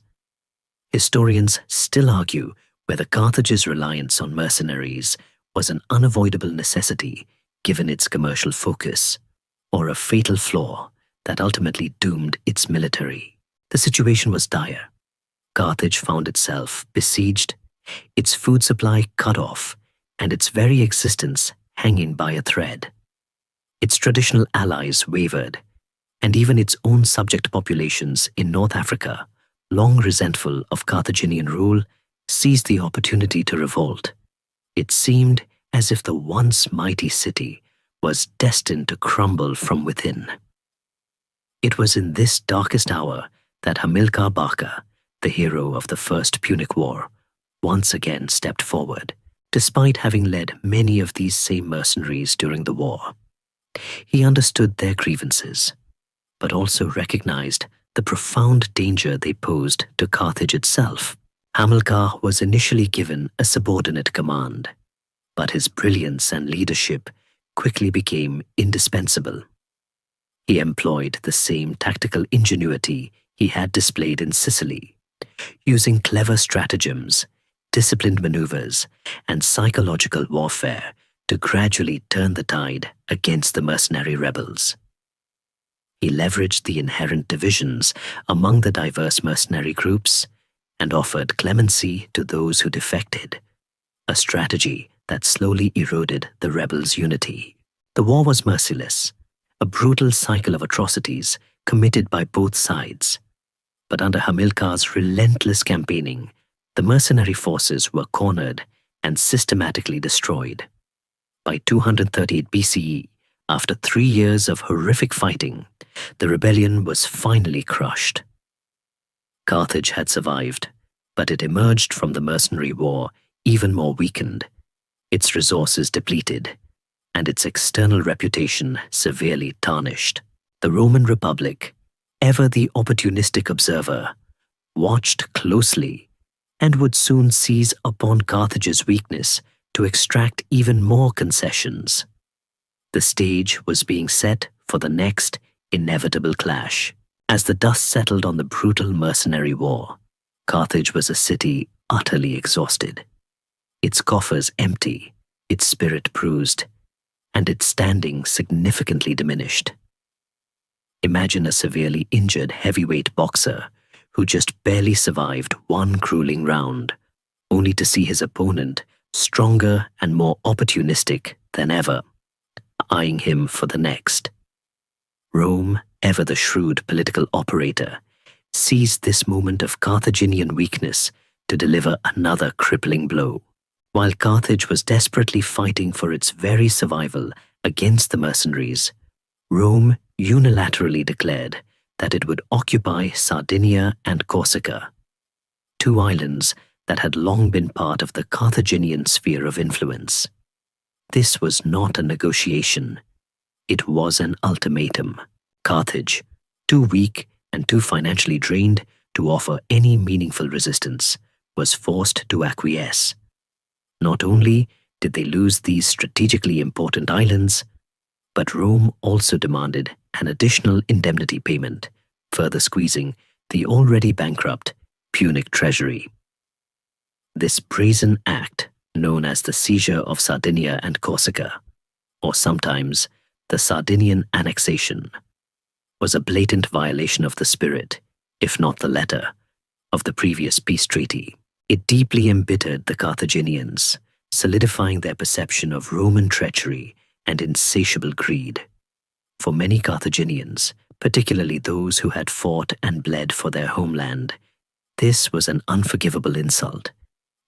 Historians still argue whether Carthage's reliance on mercenaries was an unavoidable necessity given its commercial focus, or a fatal flaw that ultimately doomed its military. The situation was dire. Carthage found itself besieged, its food supply cut off, and its very existence hanging by a thread. Its traditional allies wavered, and even its own subject populations in North Africa, long resentful of Carthaginian rule, seized the opportunity to revolt. It seemed as if the once mighty city was destined to crumble from within. It was in this darkest hour that Hamilcar Barca, the hero of the First Punic War, once again stepped forward, despite having led many of these same mercenaries during the war. He understood their grievances, but also recognized the profound danger they posed to Carthage itself. Hamilcar was initially given a subordinate command, but his brilliance and leadership quickly became indispensable. He employed the same tactical ingenuity he had displayed in Sicily, using clever stratagems, disciplined maneuvers, and psychological warfare to gradually turn the tide against the mercenary rebels. He leveraged the inherent divisions among the diverse mercenary groups and offered clemency to those who defected, a strategy that slowly eroded the rebels' unity. The war was merciless, a brutal cycle of atrocities committed by both sides. But under Hamilcar's relentless campaigning, the mercenary forces were cornered and systematically destroyed. By 238 BCE, after 3 years of horrific fighting, the rebellion was finally crushed. Carthage had survived, but it emerged from the mercenary war even more weakened, its resources depleted, and its external reputation severely tarnished. The Roman Republic, ever the opportunistic observer, watched closely and would soon seize upon Carthage's weakness to extract even more concessions. The stage was being set for the next inevitable clash. As the dust settled on the brutal mercenary war, Carthage was a city utterly exhausted, its coffers empty, its spirit bruised, and its standing significantly diminished. Imagine a severely injured heavyweight boxer who just barely survived one grueling round, only to see his opponent stronger and more opportunistic than ever, eyeing him for the next. Rome, ever the shrewd political operator, seized this moment of Carthaginian weakness to deliver another crippling blow. While Carthage was desperately fighting for its very survival against the mercenaries, Rome unilaterally declared that it would occupy Sardinia and Corsica, 2 islands that had long been part of the Carthaginian sphere of influence. This was not a negotiation. It was an ultimatum. Carthage, too weak and too financially drained to offer any meaningful resistance, was forced to acquiesce. Not only did they lose these strategically important islands, but Rome also demanded an additional indemnity payment, further squeezing the already bankrupt Punic treasury. This brazen act, known as the seizure of Sardinia and Corsica, or sometimes the Sardinian annexation, was a blatant violation of the spirit, if not the letter, of the previous peace treaty. It deeply embittered the Carthaginians, solidifying their perception of Roman treachery and insatiable greed. For many Carthaginians, particularly those who had fought and bled for their homeland, this was an unforgivable insult,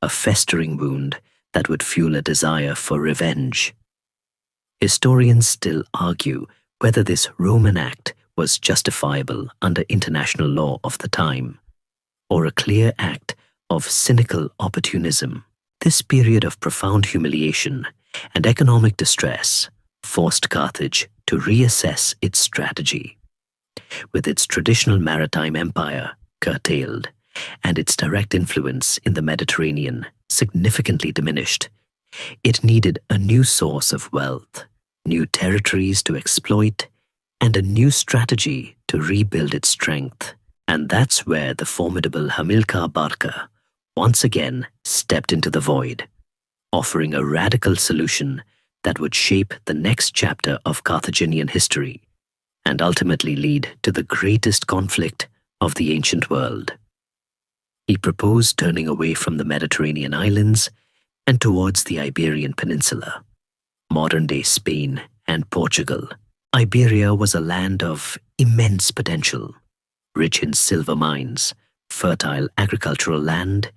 a festering wound that would fuel a desire for revenge. Historians still argue whether this Roman act was justifiable under international law of the time, or a clear act of cynical opportunism. This period of profound humiliation and economic distress forced Carthage to reassess its strategy. With its traditional maritime empire curtailed and its direct influence in the Mediterranean significantly diminished, it needed a new source of wealth, new territories to exploit, and a new strategy to rebuild its strength. And that's where the formidable Hamilcar Barca once again stepped into the void, offering a radical solution that would shape the next chapter of Carthaginian history and ultimately lead to the greatest conflict of the ancient world. He proposed turning away from the Mediterranean islands and towards the Iberian Peninsula, modern-day Spain and Portugal. Iberia was a land of immense potential, rich in silver mines, fertile agricultural land,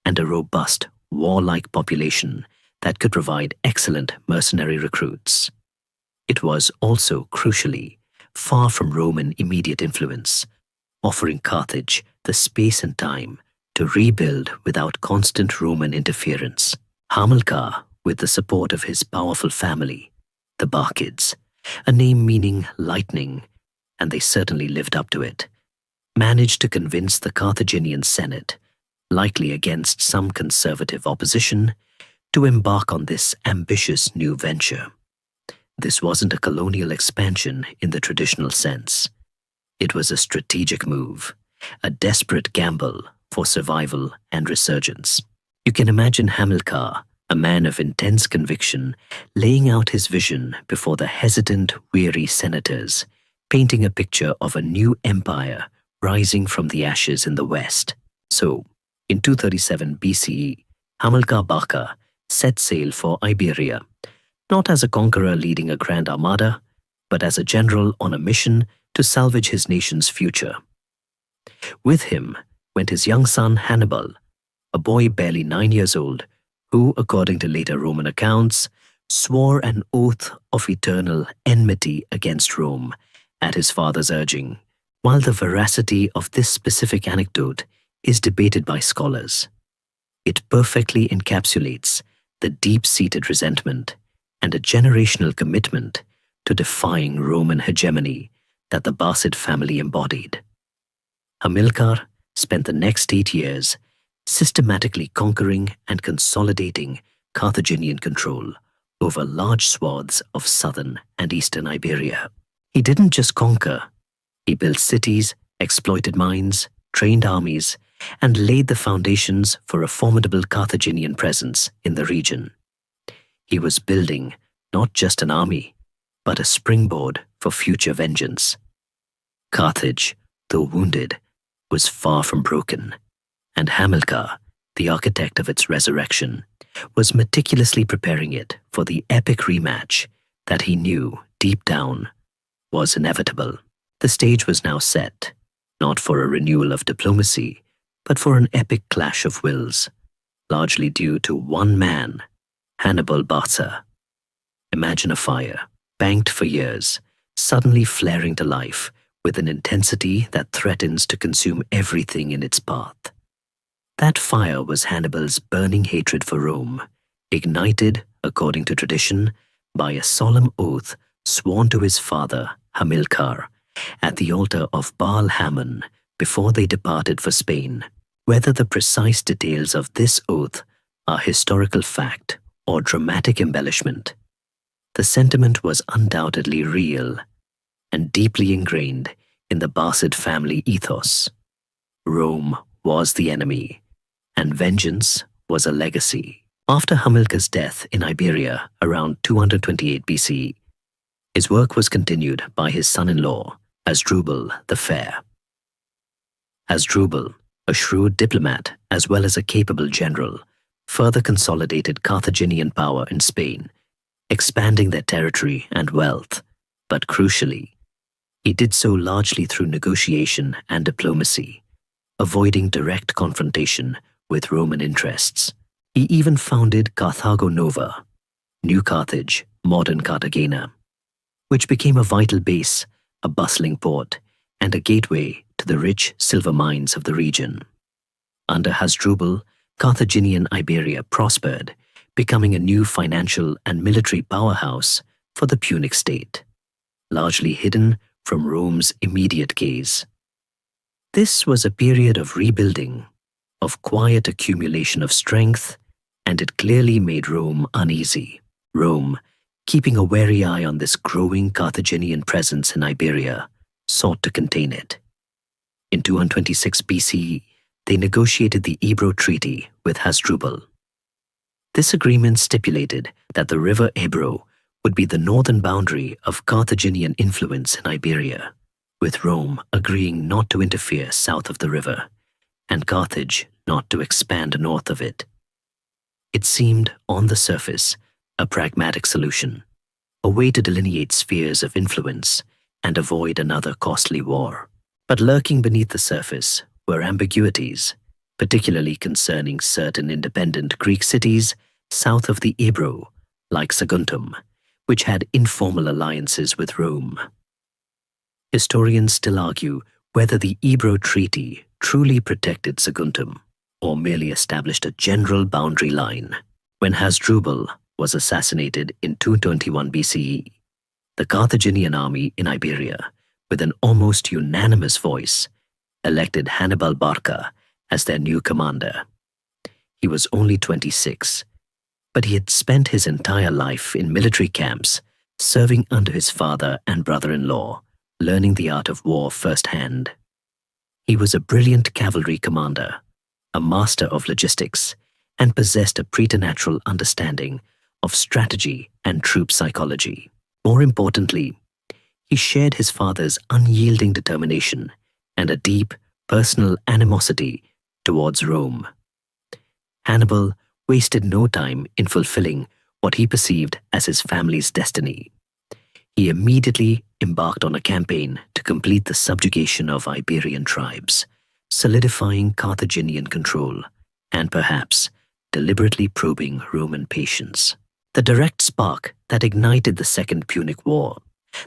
and a robust, warlike population that could provide excellent mercenary recruits. It was also, crucially, far from Roman immediate influence, offering Carthage the space and time to rebuild without constant Roman interference. Hamilcar, with the support of his powerful family, the Barcids, a name meaning lightning, and they certainly lived up to it, managed to convince the Carthaginian Senate, likely against some conservative opposition, to embark on this ambitious new venture. This wasn't a colonial expansion in the traditional sense. It was a strategic move, a desperate gamble for survival and resurgence. You can imagine Hamilcar, a man of intense conviction, laying out his vision before the hesitant, weary senators, painting a picture of a new empire rising from the ashes in the west. So, in 237 BCE, Hamilcar Barca set sail for Iberia, not as a conqueror leading a grand armada, but as a general on a mission to salvage his nation's future. With him went his young son Hannibal, a boy barely 9 years old, who, according to later Roman accounts, swore an oath of eternal enmity against Rome at his father's urging. While the veracity of this specific anecdote is debated by scholars, it perfectly encapsulates the deep-seated resentment and a generational commitment to defying Roman hegemony that the Barcid family embodied. Hamilcar spent the next 8 years systematically conquering and consolidating Carthaginian control over large swaths of southern and eastern Iberia. He didn't just conquer, he built cities, exploited mines, trained armies, and laid the foundations for a formidable Carthaginian presence in the region. He was building not just an army, but a springboard for future vengeance. Carthage, though wounded, was far from broken, and Hamilcar, the architect of its resurrection, was meticulously preparing it for the epic rematch that he knew, deep down, was inevitable. The stage was now set, not for a renewal of diplomacy, but for an epic clash of wills, largely due to one man, Hannibal Barca. Imagine a fire, banked for years, suddenly flaring to life with an intensity that threatens to consume everything in its path. That fire was Hannibal's burning hatred for Rome, ignited, according to tradition, by a solemn oath sworn to his father, Hamilcar, at the altar of Baal Hammon before they departed for Spain. Whether the precise details of this oath are historical fact or dramatic embellishment, the sentiment was undoubtedly real and deeply ingrained in the Barcid family ethos. Rome was the enemy, and vengeance was a legacy. After Hamilcar's death in Iberia around 228 BCE, his work was continued by his son-in-law, Asdrubal the Fair. Asdrubal, a shrewd diplomat as well as a capable general, further consolidated Carthaginian power in Spain, expanding their territory and wealth, but crucially, he did so largely through negotiation and diplomacy, avoiding direct confrontation with Roman interests. He even founded Carthago Nova, New Carthage, modern Cartagena, which became a vital base, a bustling port, and a gateway to the rich silver mines of the region. Under Hasdrubal, Carthaginian Iberia prospered, becoming a new financial and military powerhouse for the Punic state, largely hidden from Rome's immediate gaze. This was a period of rebuilding, of quiet accumulation of strength, and it clearly made Rome uneasy. Rome, keeping a wary eye on this growing Carthaginian presence in Iberia, sought to contain it. In 226 BCE, they negotiated the Ebro Treaty with Hasdrubal. This agreement stipulated that the river Ebro would be the northern boundary of Carthaginian influence in Iberia, with Rome agreeing not to interfere south of the river, and Carthage not to expand north of it. It seemed, on the surface, a pragmatic solution, a way to delineate spheres of influence and avoid another costly war. But lurking beneath the surface were ambiguities, particularly concerning certain independent Greek cities south of the Ebro, like Saguntum, which had informal alliances with Rome. Historians still argue whether the Ebro Treaty truly protected Saguntum or merely established a general boundary line. When Hasdrubal was assassinated in 221 BCE, the Carthaginian army in Iberia, with an almost unanimous voice, elected Hannibal Barca as their new commander. He was only 26, but he had spent his entire life in military camps, serving under his father and brother-in-law, learning the art of war firsthand. He was a brilliant cavalry commander, a master of logistics, and possessed a preternatural understanding of strategy and troop psychology. More importantly, he shared his father's unyielding determination and a deep personal animosity towards Rome. Hannibal wasted no time in fulfilling what he perceived as his family's destiny. He immediately embarked on a campaign to complete the subjugation of Iberian tribes, solidifying Carthaginian control, and perhaps deliberately probing Roman patience. The direct spark that ignited the Second Punic War,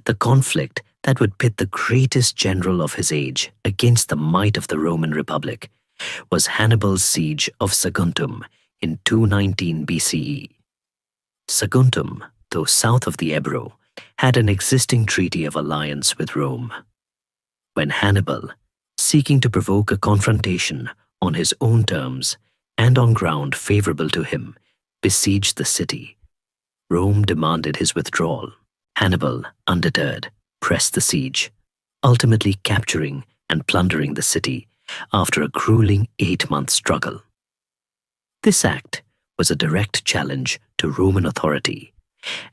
the conflict that would pit the greatest general of his age against the might of the Roman Republic, was Hannibal's siege of Saguntum in 219 BCE. Saguntum, though south of the Ebro, had an existing treaty of alliance with Rome. When Hannibal, seeking to provoke a confrontation on his own terms and on ground favorable to him, besieged the city, Rome demanded his withdrawal. Hannibal, undeterred, pressed the siege, ultimately capturing and plundering the city after a grueling 8-month struggle. This act was a direct challenge to Roman authority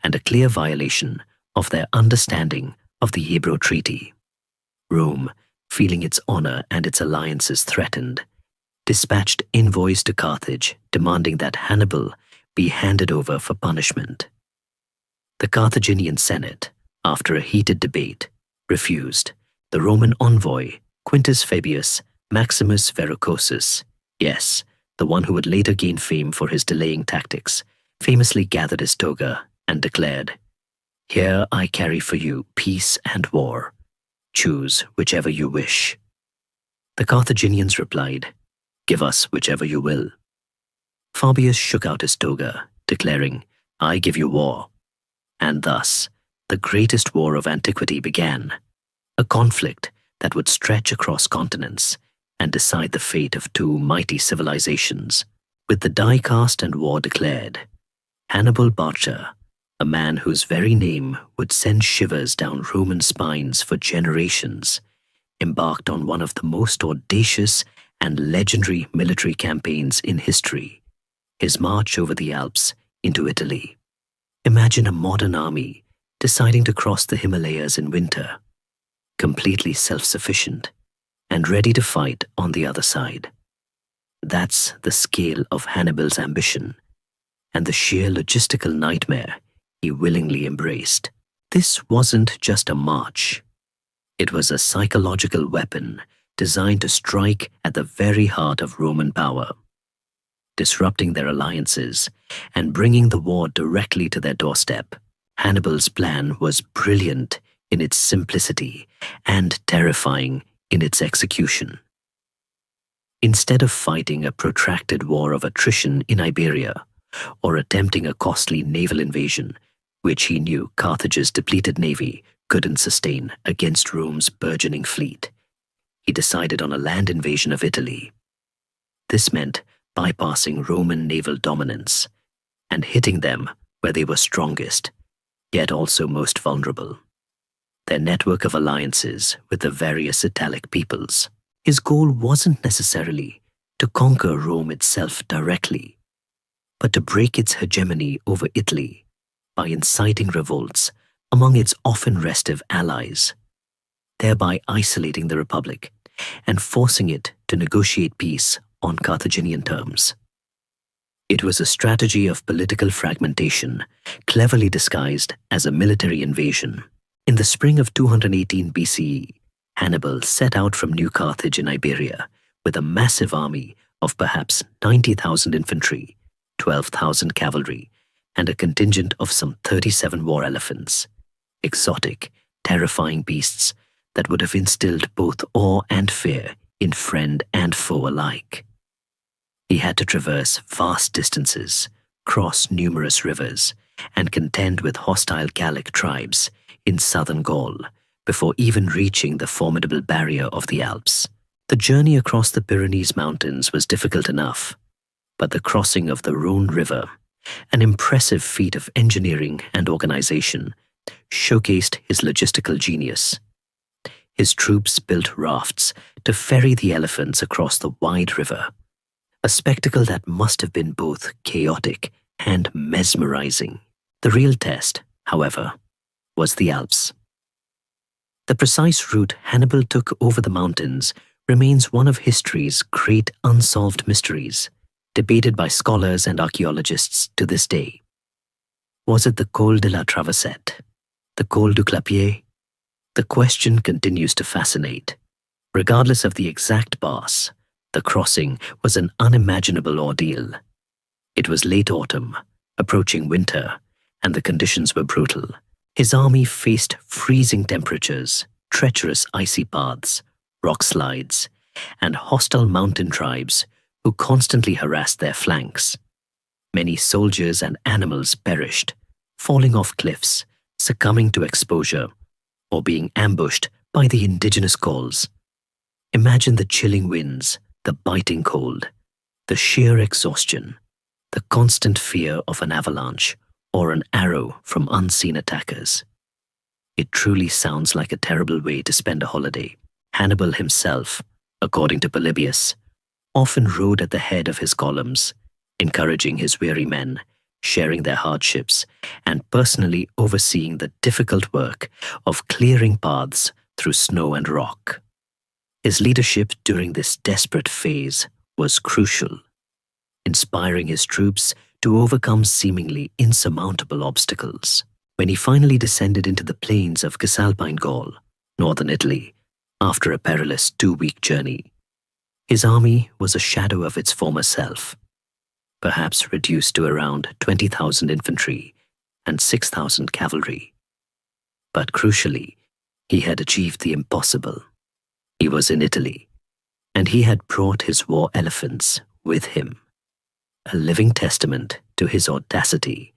and a clear violation of their understanding of the Ebro Treaty. Rome, feeling its honor and its alliances threatened, dispatched envoys to Carthage demanding that Hannibal be handed over for punishment. The Carthaginian Senate, after a heated debate, refused. The Roman envoy, Quintus Fabius Maximus Verrucosus, yes, the one who would later gain fame for his delaying tactics, famously gathered his toga and declared, "Here I carry for you peace and war. Choose whichever you wish." The Carthaginians replied, "Give us whichever you will." Fabius shook out his toga, declaring, "I give you war." And thus, the greatest war of antiquity began, a conflict that would stretch across continents and decide the fate of two mighty civilizations. With the die cast and war declared, Hannibal Barca, a man whose very name would send shivers down Roman spines for generations, embarked on one of the most audacious and legendary military campaigns in history, his march over the Alps into Italy. Imagine a modern army deciding to cross the Himalayas in winter, completely self-sufficient and ready to fight on the other side. That's the scale of Hannibal's ambition and the sheer logistical nightmare he willingly embraced. This wasn't just a march. It was a psychological weapon designed to strike at the very heart of Roman power, disrupting their alliances and bringing the war directly to their doorstep. Hannibal's plan was brilliant in its simplicity and terrifying in its execution. Instead of fighting a protracted war of attrition in Iberia, or attempting a costly naval invasion, which he knew Carthage's depleted navy couldn't sustain against Rome's burgeoning fleet, he decided on a land invasion of Italy. This meant bypassing Roman naval dominance and hitting them where they were strongest, yet also most vulnerable: their network of alliances with the various Italic peoples. His goal wasn't necessarily to conquer Rome itself directly, but to break its hegemony over Italy by inciting revolts among its often restive allies, thereby isolating the Republic and forcing it to negotiate peace on Carthaginian terms. It was a strategy of political fragmentation, cleverly disguised as a military invasion. In the spring of 218 BCE, Hannibal set out from New Carthage in Iberia with a massive army of perhaps 90,000 infantry, 12,000 cavalry, and a contingent of some 37 war elephants, exotic, terrifying beasts that would have instilled both awe and fear in friend and foe alike. He had to traverse vast distances, cross numerous rivers, and contend with hostile Gallic tribes in southern Gaul before even reaching the formidable barrier of the Alps. The journey across the Pyrenees Mountains was difficult enough, but the crossing of the Rhone River, an impressive feat of engineering and organization, showcased his logistical genius. His troops built rafts to ferry the elephants across the wide river, a spectacle that must have been both chaotic and mesmerizing. The real test, however, was the Alps. The precise route Hannibal took over the mountains remains one of history's great unsolved mysteries, debated by scholars and archaeologists to this day. Was it the Col de la Traversette? The Col du Clapier? The question continues to fascinate. Regardless of the exact pass, the crossing was an unimaginable ordeal. It was late autumn, approaching winter, and the conditions were brutal. His army faced freezing temperatures, treacherous icy paths, rock slides, and hostile mountain tribes who constantly harassed their flanks. Many soldiers and animals perished, falling off cliffs, succumbing to exposure, or being ambushed by the indigenous Gauls. Imagine the chilling winds, the biting cold, the sheer exhaustion, the constant fear of an avalanche or an arrow from unseen attackers. It truly sounds like a terrible way to spend a holiday. Hannibal himself, according to Polybius, often rode at the head of his columns, encouraging his weary men, sharing their hardships, and personally overseeing the difficult work of clearing paths through snow and rock. His leadership during this desperate phase was crucial, inspiring his troops to overcome seemingly insurmountable obstacles. When he finally descended into the plains of Cisalpine Gaul, northern Italy, after a perilous 2-week journey, his army was a shadow of its former self, perhaps reduced to around 20,000 infantry and 6,000 cavalry. But crucially, he had achieved the impossible. He was in Italy, and he had brought his war elephants with him, a living testament to his audacity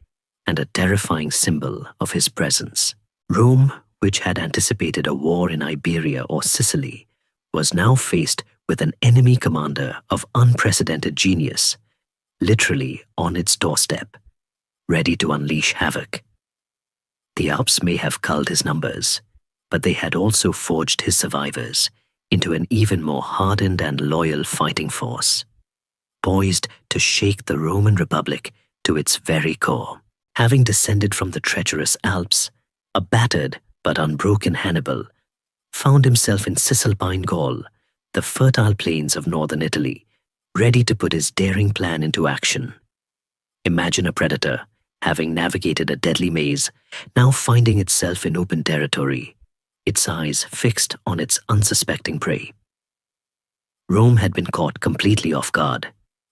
and a terrifying symbol of his presence. Rome, which had anticipated a war in Iberia or Sicily, was now faced with an enemy commander of unprecedented genius, literally on its doorstep, ready to unleash havoc. The Alps may have culled his numbers, but they had also forged his survivors into an even more hardened and loyal fighting force, poised to shake the Roman Republic to its very core. Having descended from the treacherous Alps, a battered but unbroken Hannibal found himself in Cisalpine Gaul, the fertile plains of northern Italy, ready to put his daring plan into action. Imagine a predator, having navigated a deadly maze, now finding itself in open territory, its eyes fixed on its unsuspecting prey. Rome had been caught completely off guard.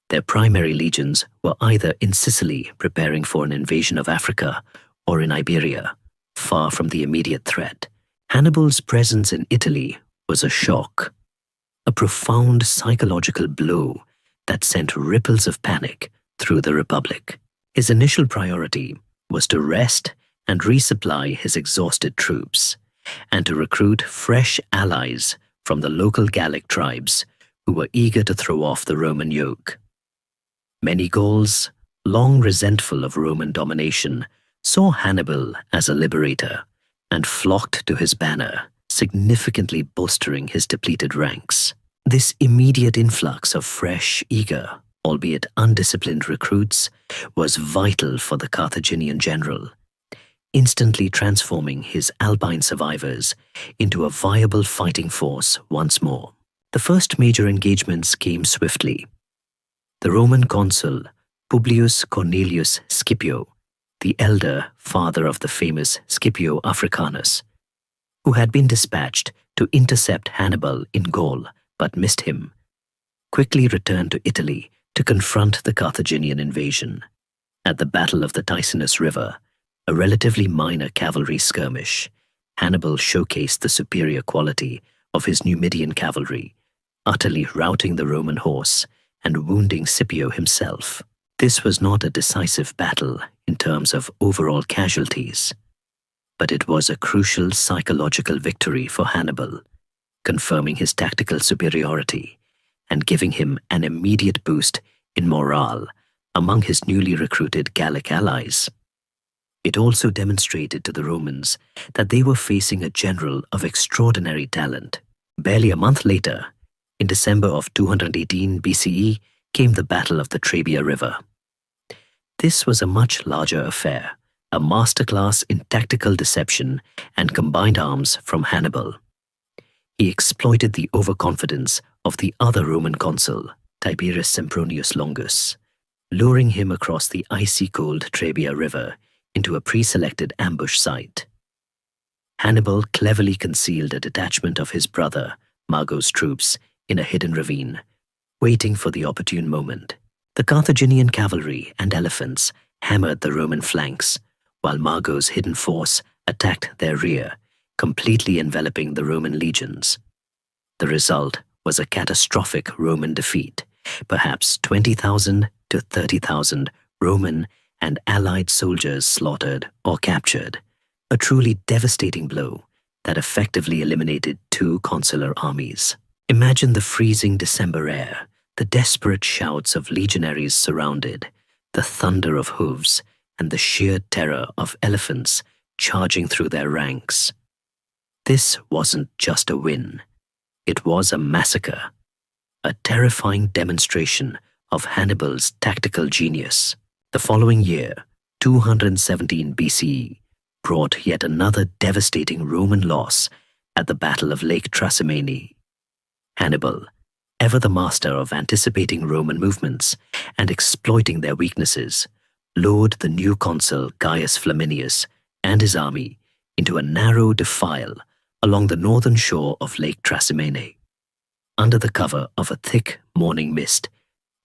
Their primary legions were either in Sicily preparing for an invasion of Africa or in Iberia, far from the immediate threat. Hannibal's presence in Italy was a shock, a profound psychological blow that sent ripples of panic through the Republic. His initial priority was to rest and resupply his exhausted troops, and to recruit fresh allies from the local Gallic tribes who were eager to throw off the Roman yoke. Many Gauls, long resentful of Roman domination, saw Hannibal as a liberator and flocked to his banner, significantly bolstering his depleted ranks. This immediate influx of fresh, eager, albeit undisciplined recruits was vital for the Carthaginian general, instantly transforming his Alpine survivors into a viable fighting force once more. The first major engagements came swiftly. The Roman consul Publius Cornelius Scipio, the elder father of the famous Scipio Africanus, who had been dispatched to intercept Hannibal in Gaul but missed him, quickly returned to Italy to confront the Carthaginian invasion. At the Battle of the Ticinus River, a relatively minor cavalry skirmish, Hannibal showcased the superior quality of his Numidian cavalry, utterly routing the Roman horse and wounding Scipio himself. This was not a decisive battle in terms of overall casualties, but it was a crucial psychological victory for Hannibal, confirming his tactical superiority and giving him an immediate boost in morale among his newly recruited Gallic allies. It also demonstrated to the Romans that they were facing a general of extraordinary talent. Barely a month later, in December of 218 BCE, came the Battle of the Trebia River. This was a much larger affair, a masterclass in tactical deception and combined arms from Hannibal. He exploited the overconfidence of the other Roman consul, Tiberius Sempronius Longus, luring him across the icy cold Trebia River into a pre-selected ambush site. Hannibal cleverly concealed a detachment of his brother, Mago's troops, in a hidden ravine, waiting for the opportune moment. The Carthaginian cavalry and elephants hammered the Roman flanks, while Mago's hidden force attacked their rear, completely enveloping the Roman legions. The result was a catastrophic Roman defeat, perhaps 20,000 to 30,000 Roman and allied soldiers slaughtered or captured, a truly devastating blow that effectively eliminated two consular armies. Imagine the freezing December air, the desperate shouts of legionaries surrounded, the thunder of hooves, and the sheer terror of elephants charging through their ranks. This wasn't just a win. It was a massacre, a terrifying demonstration of Hannibal's tactical genius. The following year, 217 BCE, brought yet another devastating Roman loss at the Battle of Lake Trasimene. Hannibal, ever the master of anticipating Roman movements and exploiting their weaknesses, lured the new consul Gaius Flaminius and his army into a narrow defile along the northern shore of Lake Trasimene. Under the cover of a thick morning mist,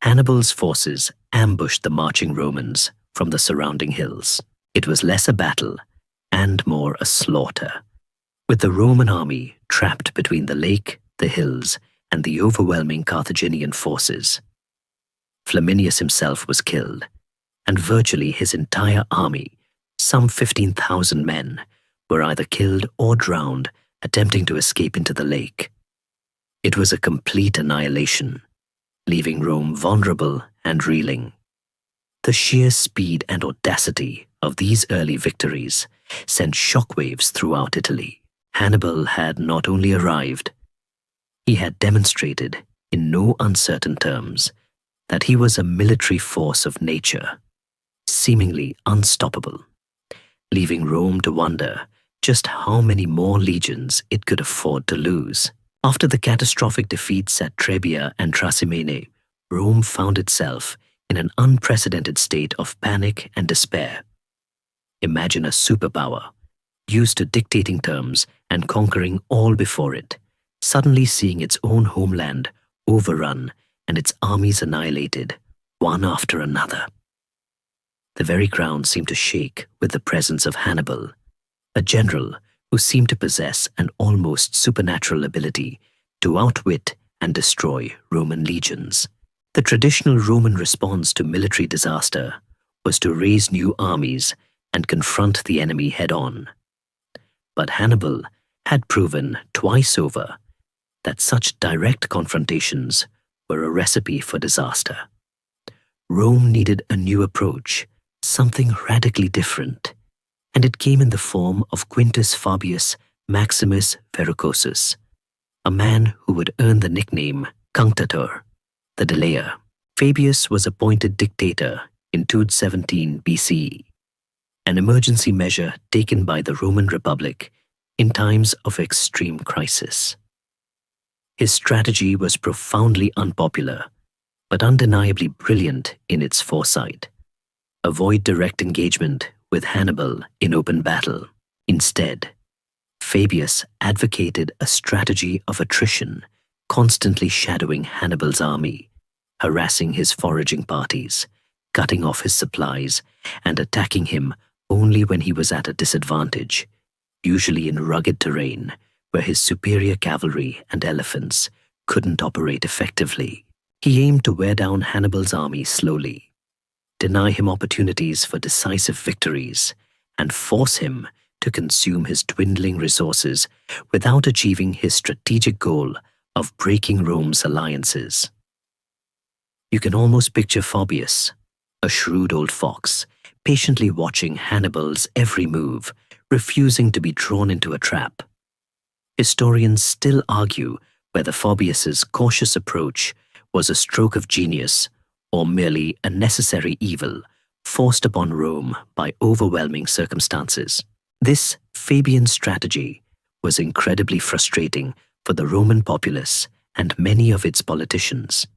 Hannibal's forces ambushed the marching Romans from the surrounding hills. It was less a battle and more a slaughter, with the Roman army trapped between the lake, the hills, and the overwhelming Carthaginian forces. Flaminius himself was killed, and virtually his entire army, some 15,000 men, were either killed or drowned attempting to escape into the lake. It was a complete annihilation, leaving Rome vulnerable and reeling. The sheer speed and audacity of these early victories sent shockwaves throughout Italy. Hannibal had not only arrived, he had demonstrated, in no uncertain terms, that he was a military force of nature, seemingly unstoppable, leaving Rome to wonder just how many more legions it could afford to lose. After the catastrophic defeats at Trebia and Trasimene, Rome found itself in an unprecedented state of panic and despair. Imagine a superpower, used to dictating terms and conquering all before it, suddenly seeing its own homeland overrun and its armies annihilated, one after another. The very ground seemed to shake with the presence of Hannibal, a general who seemed to possess an almost supernatural ability to outwit and destroy Roman legions. The traditional Roman response to military disaster was to raise new armies and confront the enemy head-on. But Hannibal had proven twice over that such direct confrontations were a recipe for disaster. Rome needed a new approach, something radically different, and it came in the form of Quintus Fabius Maximus Verrucosus, a man who would earn the nickname Cunctator, the Delayer. Fabius was appointed dictator in 217 BCE, an emergency measure taken by the Roman Republic in times of extreme crisis. His strategy was profoundly unpopular, but undeniably brilliant in its foresight. Avoid direct engagement with Hannibal in open battle. Instead, Fabius advocated a strategy of attrition, constantly shadowing Hannibal's army, harassing his foraging parties, cutting off his supplies, and attacking him only when he was at a disadvantage, usually in rugged terrain where his superior cavalry and elephants couldn't operate effectively. He aimed to wear down Hannibal's army slowly, deny him opportunities for decisive victories, and force him to consume his dwindling resources without achieving his strategic goal of breaking Rome's alliances. You can almost picture Fabius, a shrewd old fox, patiently watching Hannibal's every move, refusing to be drawn into a trap. Historians still argue whether Fabius's cautious approach was a stroke of genius or merely a necessary evil forced upon Rome by overwhelming circumstances. This Fabian strategy was incredibly frustrating for the Roman populace and many of its politicians.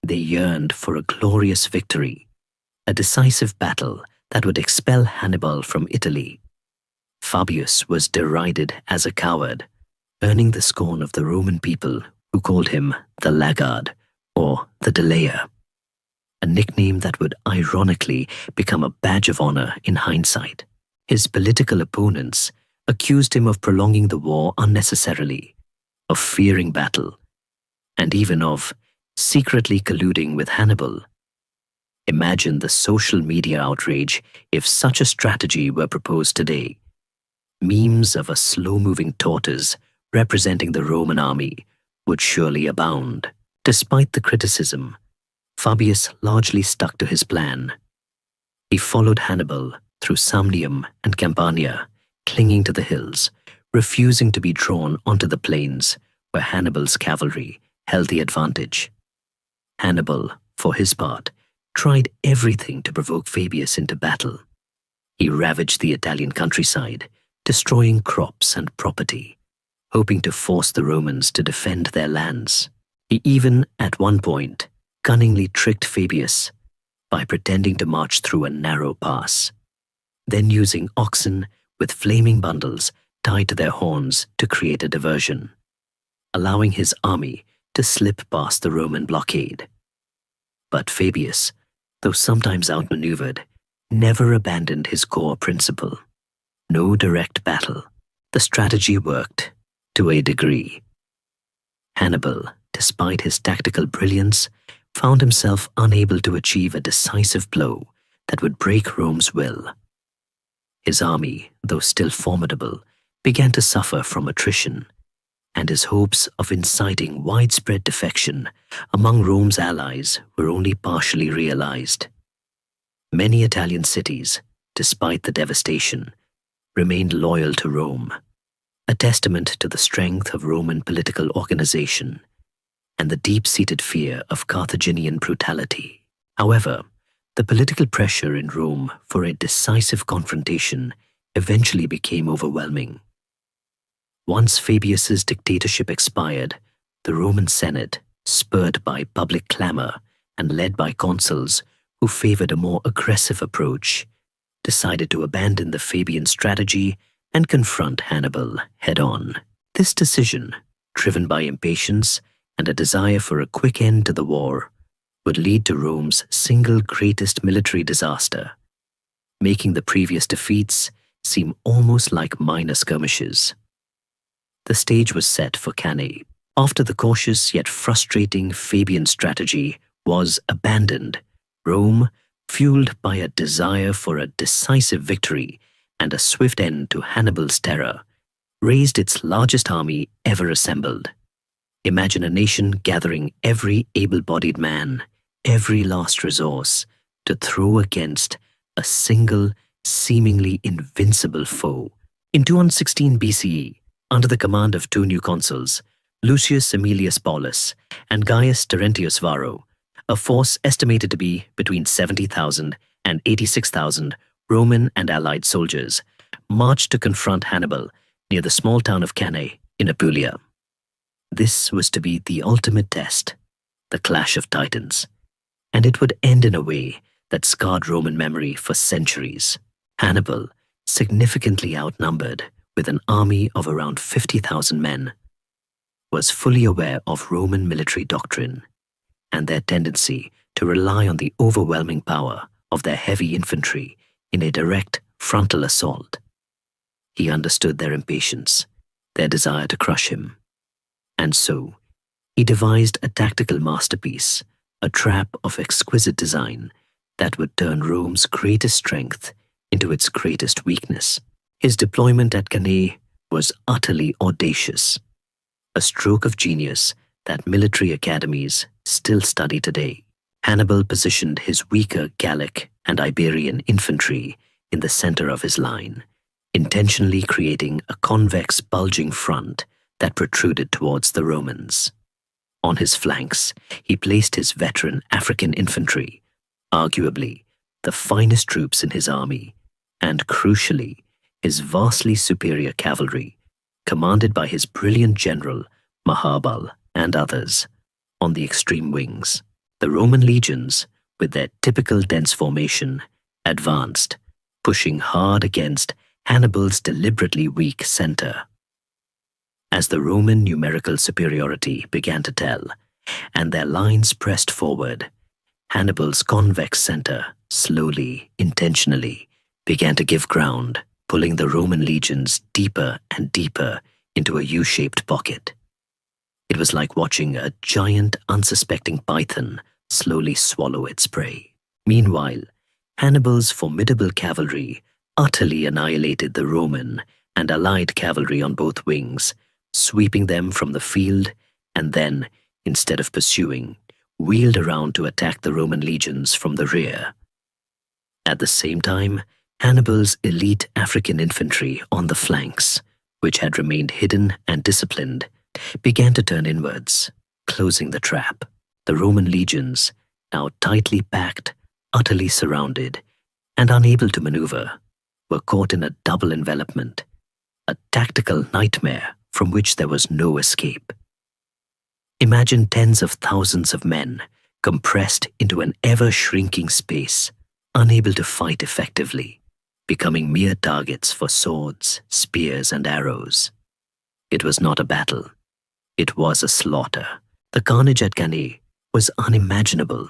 They yearned for a glorious victory, a decisive battle that would expel Hannibal from Italy. Fabius was derided as a coward, earning the scorn of the Roman people who called him the laggard or the delayer, a nickname that would ironically become a badge of honor in hindsight. His political opponents accused him of prolonging the war unnecessarily, of fearing battle, and even of secretly colluding with Hannibal. Imagine the social media outrage if such a strategy were proposed today. Memes of a slow-moving tortoise representing the Roman army would surely abound. Despite the criticism, Fabius largely stuck to his plan. He followed Hannibal through Samnium and Campania, clinging to the hills, refusing to be drawn onto the plains where Hannibal's cavalry held the advantage. Hannibal, for his part, tried everything to provoke Fabius into battle. He ravaged the Italian countryside, destroying crops and property, hoping to force the Romans to defend their lands. He even, at one point, cunningly tricked Fabius by pretending to march through a narrow pass, then using oxen with flaming bundles tied to their horns to create a diversion, allowing his army to slip past the Roman blockade. But Fabius, though sometimes outmaneuvered, never abandoned his core principle. No direct battle. The strategy worked, to a degree. Hannibal, despite his tactical brilliance, found himself unable to achieve a decisive blow that would break Rome's will. His army, though still formidable, began to suffer from attrition, and his hopes of inciting widespread defection among Rome's allies were only partially realized. Many Italian cities, despite the devastation, remained loyal to Rome, a testament to the strength of Roman political organization and the deep-seated fear of Carthaginian brutality. However, the political pressure in Rome for a decisive confrontation eventually became overwhelming. Once Fabius's dictatorship expired, the Roman Senate, spurred by public clamor and led by consuls who favored a more aggressive approach, decided to abandon the Fabian strategy and confront Hannibal head-on. This decision, driven by impatience and a desire for a quick end to the war, would lead to Rome's single greatest military disaster making the previous defeats seem almost like minor skirmishes. The stage was set for Cannae. After the cautious yet frustrating Fabian strategy was abandoned, Rome, fueled by a desire for a decisive victory and a swift end to Hannibal's terror, raised its largest army ever assembled. Imagine a nation gathering every able-bodied man, every last resource, to throw against a single, seemingly invincible foe. In 216 BCE, under the command of two new consuls, Lucius Aemilius Paulus and Gaius Terentius Varro, a force estimated to be between 70,000 and 86,000 Roman and allied soldiers, marched to confront Hannibal near the small town of Cannae in Apulia. This was to be the ultimate test, the clash of titans, and it would end in a way that scarred Roman memory for centuries. Hannibal, significantly outnumbered with an army of around 50,000 men, was fully aware of Roman military doctrine and their tendency to rely on the overwhelming power of their heavy infantry in a direct frontal assault. He understood their impatience, their desire to crush him. And so, he devised a tactical masterpiece, a trap of exquisite design that would turn Rome's greatest strength into its greatest weakness. His deployment at Cannae was utterly audacious, a stroke of genius that military academies still study today. Hannibal positioned his weaker Gallic and Iberian infantry in the center of his line, intentionally creating a convex, bulging front that protruded towards the Romans. On his flanks, he placed his veteran African infantry, arguably the finest troops in his army, and crucially, his vastly superior cavalry, commanded by his brilliant general Hannibal and others, on the extreme wings. The Roman legions, with their typical dense formation, advanced, pushing hard against Hannibal's deliberately weak center. As the Roman numerical superiority began to tell, and their lines pressed forward, Hannibal's convex center slowly, intentionally, began to give ground, pulling the Roman legions deeper and deeper into a U-shaped pocket. It was like watching a giant, unsuspecting python slowly swallow its prey. Meanwhile, Hannibal's formidable cavalry utterly annihilated the Roman and allied cavalry on both wings, sweeping them from the field, and then, instead of pursuing, wheeled around to attack the Roman legions from the rear. At the same time, Hannibal's elite African infantry on the flanks, which had remained hidden and disciplined, began to turn inwards, closing the trap. The Roman legions, now tightly packed, utterly surrounded, and unable to maneuver, were caught in a double envelopment, a tactical nightmare from which there was no escape. Imagine tens of thousands of men compressed into an ever-shrinking space, unable to fight effectively, becoming mere targets for swords, spears, and arrows. It was not a battle. It was a slaughter. The carnage at Cannae was unimaginable.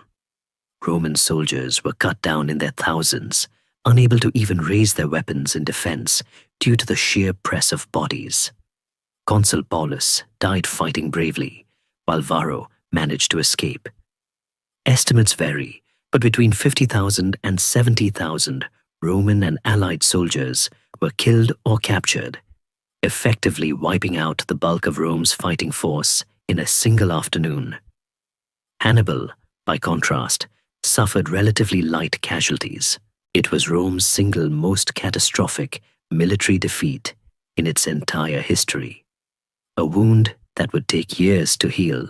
Roman soldiers were cut down in their thousands, unable to even raise their weapons in defense due to the sheer press of bodies. Consul Paulus died fighting bravely, while Varro managed to escape. Estimates vary, but between 50,000 and 70,000 Roman and allied soldiers were killed or captured, effectively wiping out the bulk of Rome's fighting force in a single afternoon. Hannibal, by contrast, suffered relatively light casualties. It was Rome's single most catastrophic military defeat in its entire history, a wound that would take years to heal.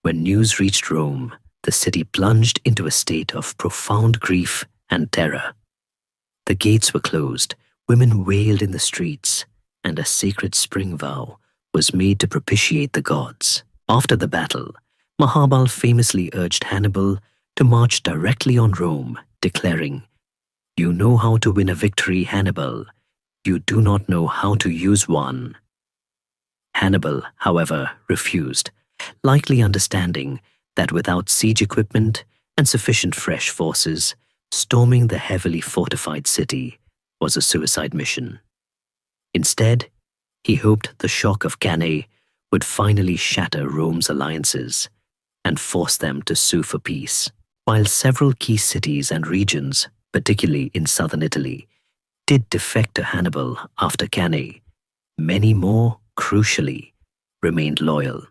When news reached Rome, the city plunged into a state of profound grief and terror. The gates were closed, women wailed in the streets, and a sacred spring vow was made to propitiate the gods. After the battle, Hannibal famously urged Hannibal to march directly on Rome, declaring, "You know how to win a victory, Hannibal. You do not know how to use one." Hannibal, however, refused, likely understanding that without siege equipment and sufficient fresh forces, Storming the heavily fortified city was a suicide mission. Instead, he hoped the shock of Cannae would finally shatter Rome's alliances and force them to sue for peace. While several key cities and regions, particularly in southern Italy, did defect to Hannibal after Cannae, many more, crucially, remained loyal.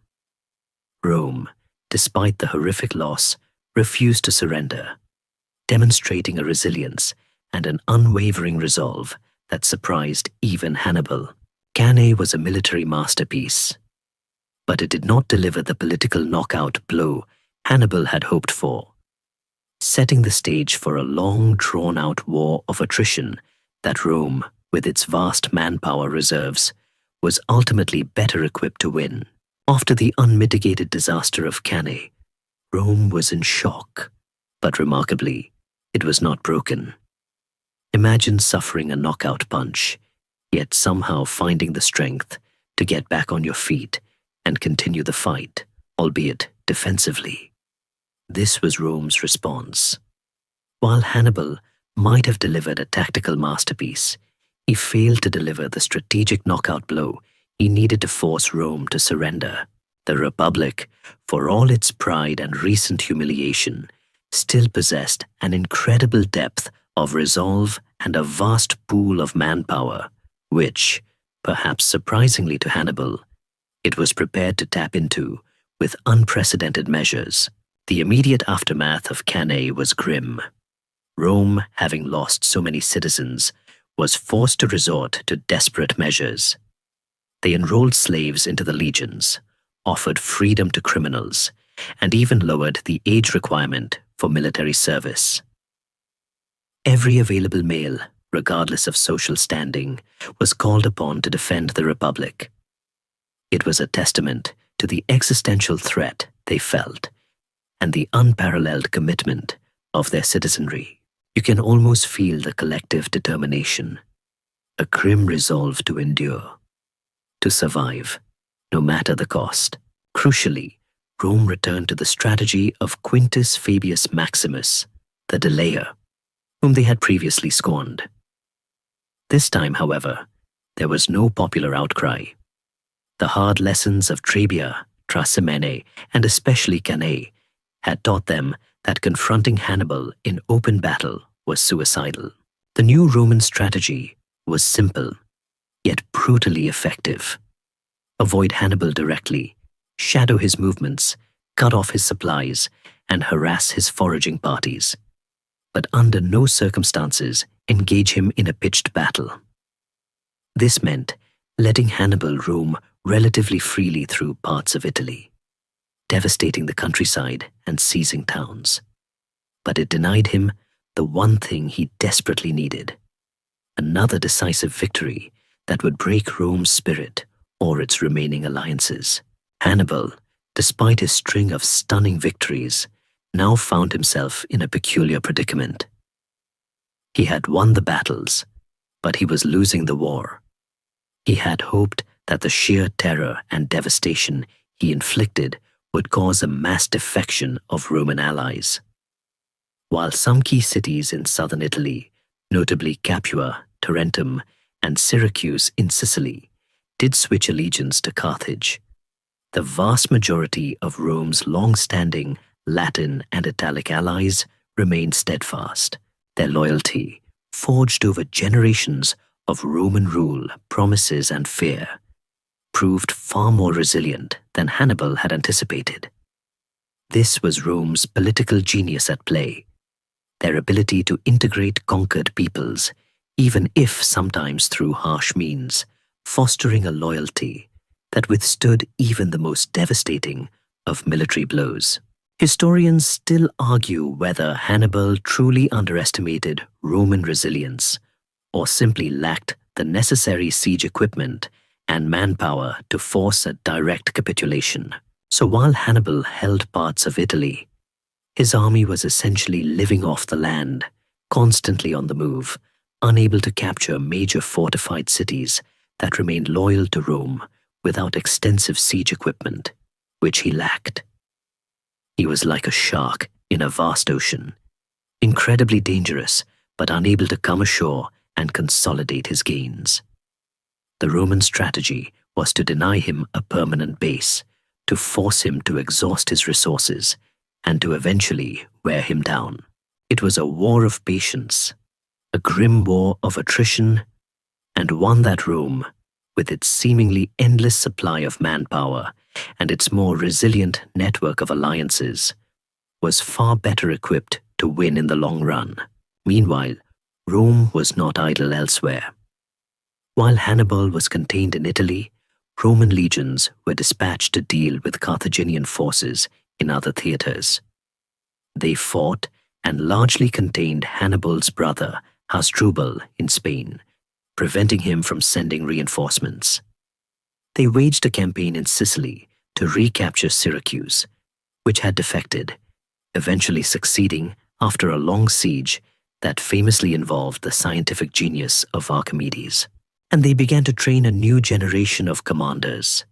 Rome, despite the horrific loss, refused to surrender, demonstrating a resilience and an unwavering resolve that surprised even Hannibal. Cannae was a military masterpiece, but it did not deliver the political knockout blow Hannibal had hoped for, setting the stage for a long, drawn-out war of attrition that Rome, with its vast manpower reserves, was ultimately better equipped to win. After the unmitigated disaster of Cannae, Rome was in shock, but remarkably, it was not broken. Imagine suffering a knockout punch, yet somehow finding the strength to get back on your feet and continue the fight, albeit defensively. This was Rome's response. While Hannibal might have delivered a tactical masterpiece, he failed to deliver the strategic knockout blow he needed to force Rome to surrender. The Republic, for all its pride and recent humiliation, still possessed an incredible depth of resolve and a vast pool of manpower, which, perhaps surprisingly to Hannibal, it was prepared to tap into with unprecedented measures. The immediate aftermath of Cannae was grim. Rome, having lost so many citizens, was forced to resort to desperate measures. They enrolled slaves into the legions, offered freedom to criminals, and even lowered the age requirement for military service. Every available male, regardless of social standing, was called upon to defend the Republic. It was a testament to the existential threat they felt and the unparalleled commitment of their citizenry. You can almost feel the collective determination, a grim resolve to endure, to survive, no matter the cost. Crucially, Rome returned to the strategy of Quintus Fabius Maximus, the delayer, whom they had previously scorned. This time, however, there was no popular outcry. The hard lessons of Trebia, Trasimene, and especially Cannae had taught them that confronting Hannibal in open battle was suicidal. The new Roman strategy was simple, yet brutally effective. Avoid Hannibal directly, shadow his movements, cut off his supplies, and harass his foraging parties. But under no circumstances engage him in a pitched battle. This meant letting Hannibal roam relatively freely through parts of Italy, devastating the countryside and seizing towns. But it denied him the one thing he desperately needed: another decisive victory that would break Rome's spirit or its remaining alliances. Hannibal, despite his string of stunning victories, now found himself in a peculiar predicament. He had won the battles, but he was losing the war. He had hoped that the sheer terror and devastation he inflicted would cause a mass defection of Roman allies. While some key cities in southern Italy, notably Capua, Tarentum, and Syracuse in Sicily, did switch allegiance to Carthage, the vast majority of Rome's long-standing Latin and Italic allies remained steadfast. Their loyalty, forged over generations of Roman rule, promises, and fear, proved far more resilient than Hannibal had anticipated. This was Rome's political genius at play, their ability to integrate conquered peoples, even if sometimes through harsh means, fostering a loyalty that withstood even the most devastating of military blows. Historians still argue whether Hannibal truly underestimated Roman resilience or simply lacked the necessary siege equipment and manpower to force a direct capitulation. So while Hannibal held parts of Italy, his army was essentially living off the land, constantly on the move, unable to capture major fortified cities that remained loyal to Rome without extensive siege equipment, which he lacked. He was like a shark in a vast ocean, incredibly dangerous, but unable to come ashore and consolidate his gains. The Roman strategy was to deny him a permanent base, to force him to exhaust his resources, and to eventually wear him down. It was a war of patience, a grim war of attrition, and one that Rome, with its seemingly endless supply of manpower and its more resilient network of alliances, was far better equipped to win in the long run. Meanwhile, Rome was not idle elsewhere. While Hannibal was contained in Italy, Roman legions were dispatched to deal with Carthaginian forces in other theaters. They fought and largely contained Hannibal's brother, Hasdrubal, in Spain, preventing him from sending reinforcements. They waged a campaign in Sicily to recapture Syracuse, which had defected, eventually succeeding after a long siege that famously involved the scientific genius of Archimedes. And they began to train a new generation of commanders,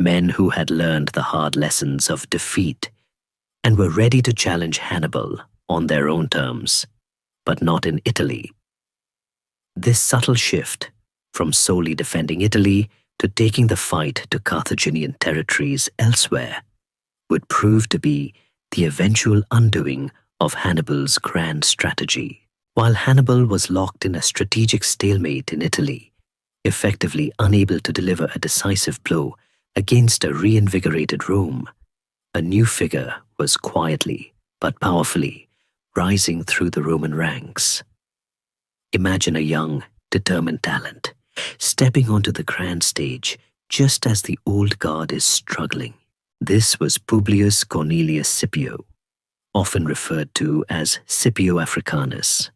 men who had learned the hard lessons of defeat and were ready to challenge Hannibal on their own terms, but not in Italy. This subtle shift, from solely defending Italy to taking the fight to Carthaginian territories elsewhere, would prove to be the eventual undoing of Hannibal's grand strategy. While Hannibal was locked in a strategic stalemate in Italy, effectively unable to deliver a decisive blow against a reinvigorated Rome, a new figure was quietly but powerfully rising through the Roman ranks. Imagine a young, determined talent stepping onto the grand stage just as the old guard is struggling. This was Publius Cornelius Scipio, often referred to as Scipio Africanus,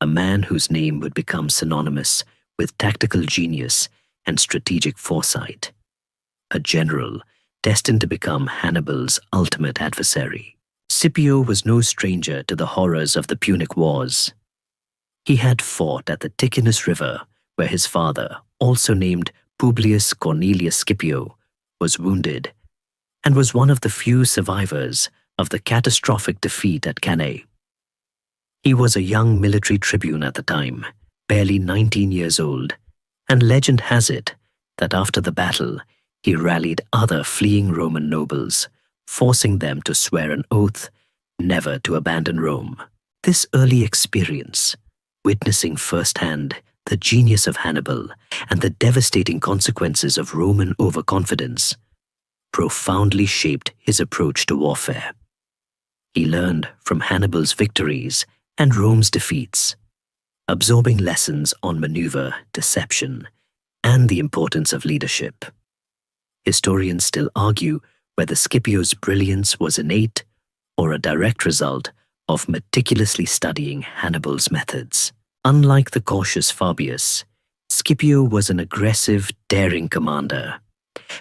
a man whose name would become synonymous with tactical genius and strategic foresight, a general destined to become Hannibal's ultimate adversary. Scipio was no stranger to the horrors of the Punic Wars. He had fought at the Ticinus River, where his father, also named Publius Cornelius Scipio, was wounded, and was one of the few survivors of the catastrophic defeat at Cannae. He was a young military tribune at the time, barely 19 years old, and legend has it that after the battle, he rallied other fleeing Roman nobles, forcing them to swear an oath never to abandon Rome. This early experience, witnessing firsthand the genius of Hannibal and the devastating consequences of Roman overconfidence, profoundly shaped his approach to warfare. He learned from Hannibal's victories and Rome's defeats, absorbing lessons on maneuver, deception, and the importance of leadership. Historians still argue whether Scipio's brilliance was innate or a direct result of meticulously studying Hannibal's methods. Unlike the cautious Fabius, Scipio was an aggressive, daring commander,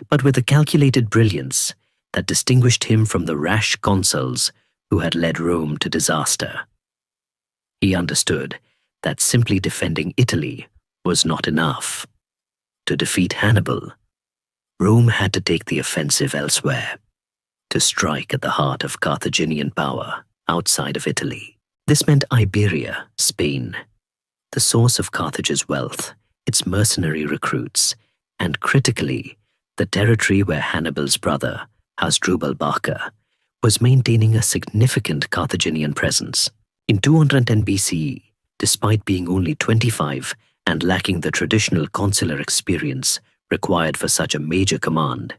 but with a calculated brilliance that distinguished him from the rash consuls who had led Rome to disaster. He understood that simply defending Italy was not enough. To defeat Hannibal, Rome had to take the offensive elsewhere, to strike at the heart of Carthaginian power outside of Italy. This meant Iberia, Spain, the source of Carthage's wealth, its mercenary recruits, and critically, the territory where Hannibal's brother, Hasdrubal Barca, was maintaining a significant Carthaginian presence. In 210 BCE, despite being only 25 and lacking the traditional consular experience required for such a major command,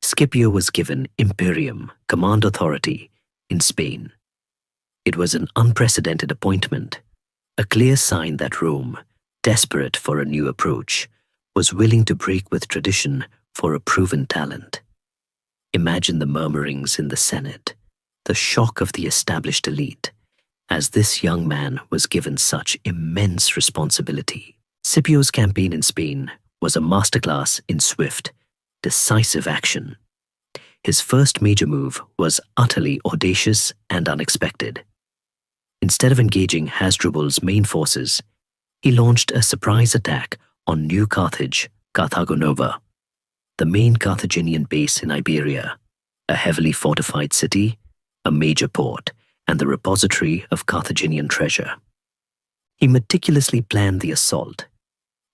Scipio was given imperium, command authority, in Spain. It was an unprecedented appointment, a clear sign that Rome, desperate for a new approach, was willing to break with tradition for a proven talent. Imagine the murmurings in the Senate, the shock of the established elite, as this young man was given such immense responsibility. Scipio's campaign in Spain was a masterclass in swift, decisive action. His first major move was utterly audacious and unexpected. Instead of engaging Hasdrubal's main forces, he launched a surprise attack on New Carthage, Carthago Nova, the main Carthaginian base in Iberia, a heavily fortified city, a major port, and the repository of Carthaginian treasure. He meticulously planned the assault,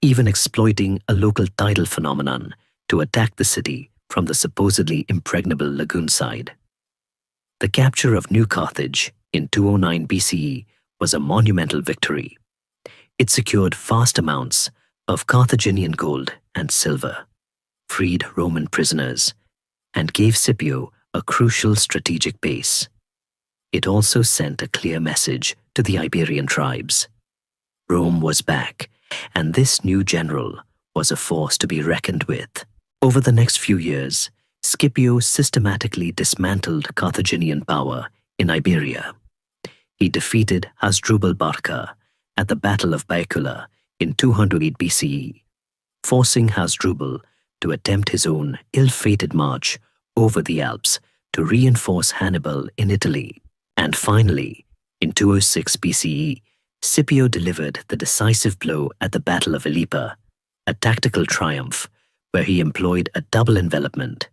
even exploiting a local tidal phenomenon to attack the city from the supposedly impregnable lagoon side. The capture of New Carthage in 209 BCE was a monumental victory. It secured vast amounts of Carthaginian gold and silver, freed Roman prisoners, and gave Scipio a crucial strategic base. It also sent a clear message to the Iberian tribes. Rome was back, and this new general was a force to be reckoned with. Over the next few years, Scipio systematically dismantled Carthaginian power in Iberia. He defeated Hasdrubal Barca at the Battle of Baecula in 208 BCE, forcing Hasdrubal to attempt his own ill-fated march over the Alps to reinforce Hannibal in Italy. And finally, in 206 BCE, Scipio delivered the decisive blow at the Battle of Ilipa, a tactical triumph where he employed a double envelopment,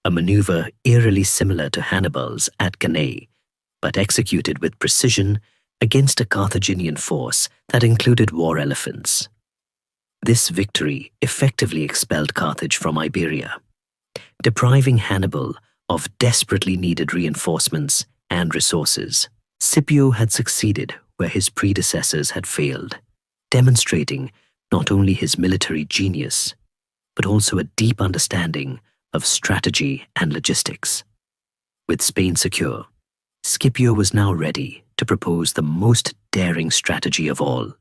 a maneuver eerily similar to Hannibal's at Cannae, but executed with precision against a Carthaginian force that included war elephants. This victory effectively expelled Carthage from Iberia, depriving Hannibal of desperately needed reinforcements and resources. Scipio had succeeded where his predecessors had failed, demonstrating not only his military genius, but also a deep understanding of strategy and logistics. With Spain secure, Scipio was now ready to propose the most daring strategy of all,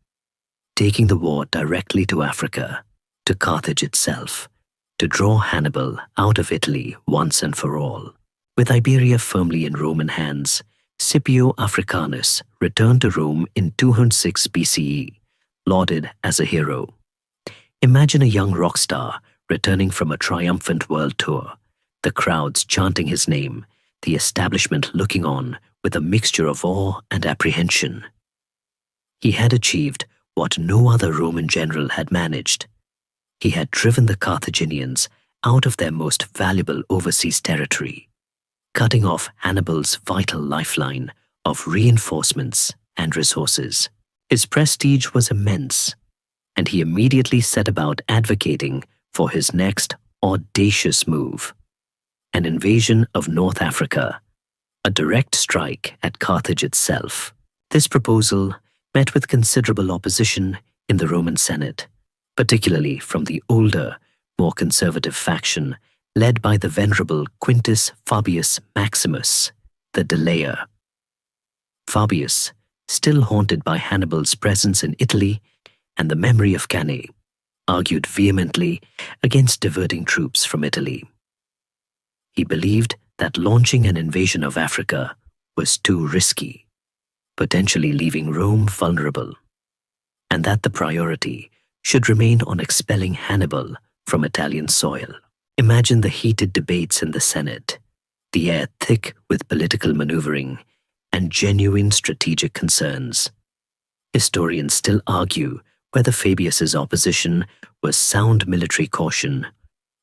taking the war directly to Africa, to Carthage itself, to draw Hannibal out of Italy once and for all. With Iberia firmly in Roman hands, Scipio Africanus returned to Rome in 206 BCE, lauded as a hero. Imagine a young rock star returning from a triumphant world tour, the crowds chanting his name, the establishment looking on with a mixture of awe and apprehension. He had achieved what no other Roman general had managed. He had driven the Carthaginians out of their most valuable overseas territory, cutting off Hannibal's vital lifeline of reinforcements and resources. His prestige was immense, and he immediately set about advocating for his next audacious move, an invasion of North Africa, a direct strike at Carthage itself. This proposal met with considerable opposition in the Roman Senate, particularly from the older, more conservative faction led by the venerable Quintus Fabius Maximus, the Delayer. Fabius, still haunted by Hannibal's presence in Italy and the memory of Cannae, argued vehemently against diverting troops from Italy. He believed that launching an invasion of Africa was too risky, potentially leaving Rome vulnerable, and that the priority should remain on expelling Hannibal from Italian soil. Imagine the heated debates in the Senate, the air thick with political maneuvering and genuine strategic concerns. Historians still argue whether Fabius's opposition was sound military caution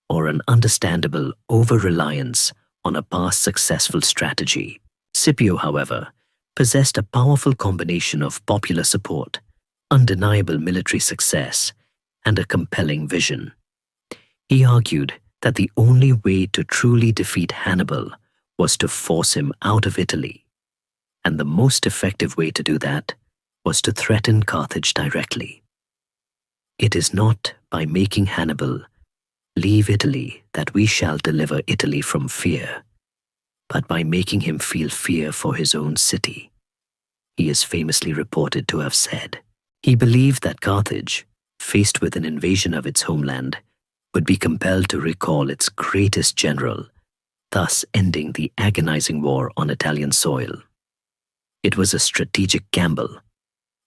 or an understandable over-reliance on a past successful strategy. Scipio, however, possessed a powerful combination of popular support, undeniable military success, and a compelling vision. He argued that the only way to truly defeat Hannibal was to force him out of Italy, and the most effective way to do that was to threaten Carthage directly. It is not by making Hannibal leave Italy that we shall deliver Italy from fear, but by making him feel fear for his own city, he is famously reported to have said. He believed that Carthage, faced with an invasion of its homeland, would be compelled to recall its greatest general, thus ending the agonizing war on Italian soil. It was a strategic gamble,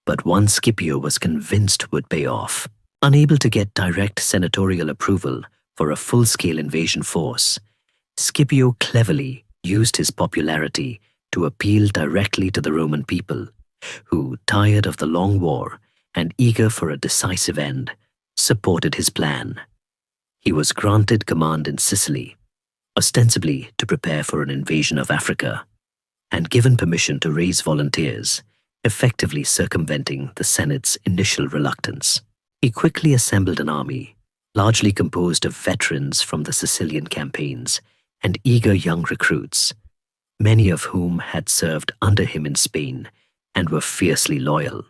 but one Scipio was convinced would pay off. Unable to get direct senatorial approval for a full-scale invasion force, Scipio cleverly used his popularity to appeal directly to the Roman people, who, tired of the long war and eager for a decisive end, supported his plan. He was granted command in Sicily, ostensibly to prepare for an invasion of Africa, and given permission to raise volunteers, effectively circumventing the Senate's initial reluctance. He quickly assembled an army, largely composed of veterans from the Sicilian campaigns and eager young recruits, many of whom had served under him in Spain and were fiercely loyal.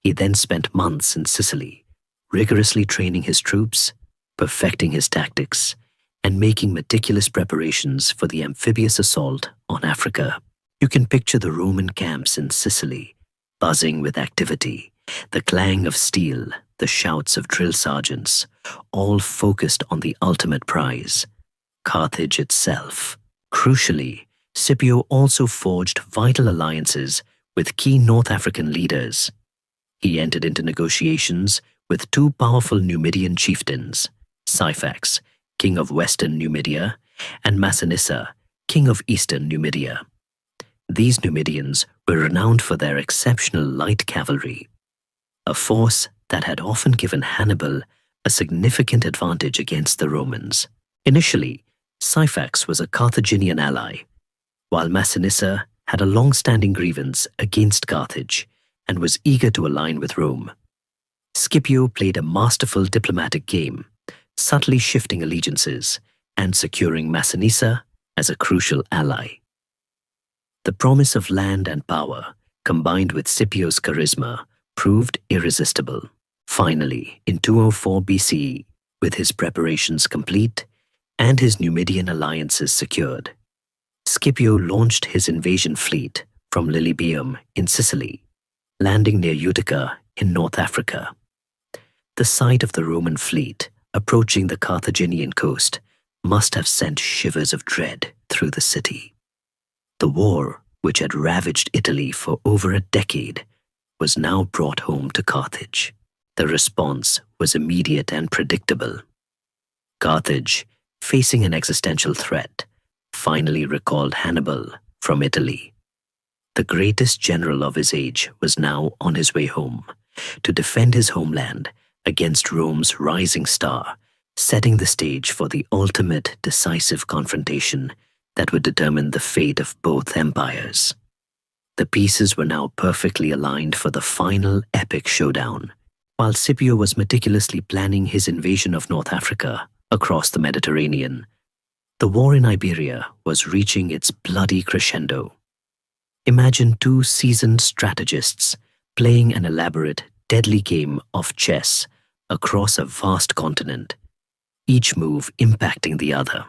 He then spent months in Sicily, rigorously training his troops, perfecting his tactics, and making meticulous preparations for the amphibious assault on Africa. You can picture the Roman camps in Sicily, buzzing with activity, the clang of steel, the shouts of drill sergeants, all focused on the ultimate prize, Carthage itself. Crucially, Scipio also forged vital alliances with key North African leaders. He entered into negotiations with two powerful Numidian chieftains, Syphax, king of western Numidia, and Massinissa, king of eastern Numidia. These Numidians were renowned for their exceptional light cavalry, a force that had often given Hannibal a significant advantage against the Romans. Initially, Syphax was a Carthaginian ally, while Massinissa had a long-standing grievance against Carthage and was eager to align with Rome. Scipio played a masterful diplomatic game, subtly shifting allegiances and securing Massinissa as a crucial ally. The promise of land and power, combined with Scipio's charisma, proved irresistible. Finally, in 204 BCE, with his preparations complete and his Numidian alliances secured, Scipio launched his invasion fleet from Lilybaeum in Sicily, landing near Utica in North Africa. The sight of the Roman fleet approaching the Carthaginian coast must have sent shivers of dread through the city. The war, which had ravaged Italy for over a decade, was now brought home to Carthage. The response was immediate and predictable. Carthage, facing an existential threat, finally recalled Hannibal from Italy. The greatest general of his age was now on his way home to defend his homeland against Rome's rising star, setting the stage for the ultimate decisive confrontation that would determine the fate of both empires. The pieces were now perfectly aligned for the final epic showdown. While Scipio was meticulously planning his invasion of North Africa across the Mediterranean, the war in Iberia was reaching its bloody crescendo. Imagine two seasoned strategists playing an elaborate, deadly game of chess across a vast continent, each move impacting the other.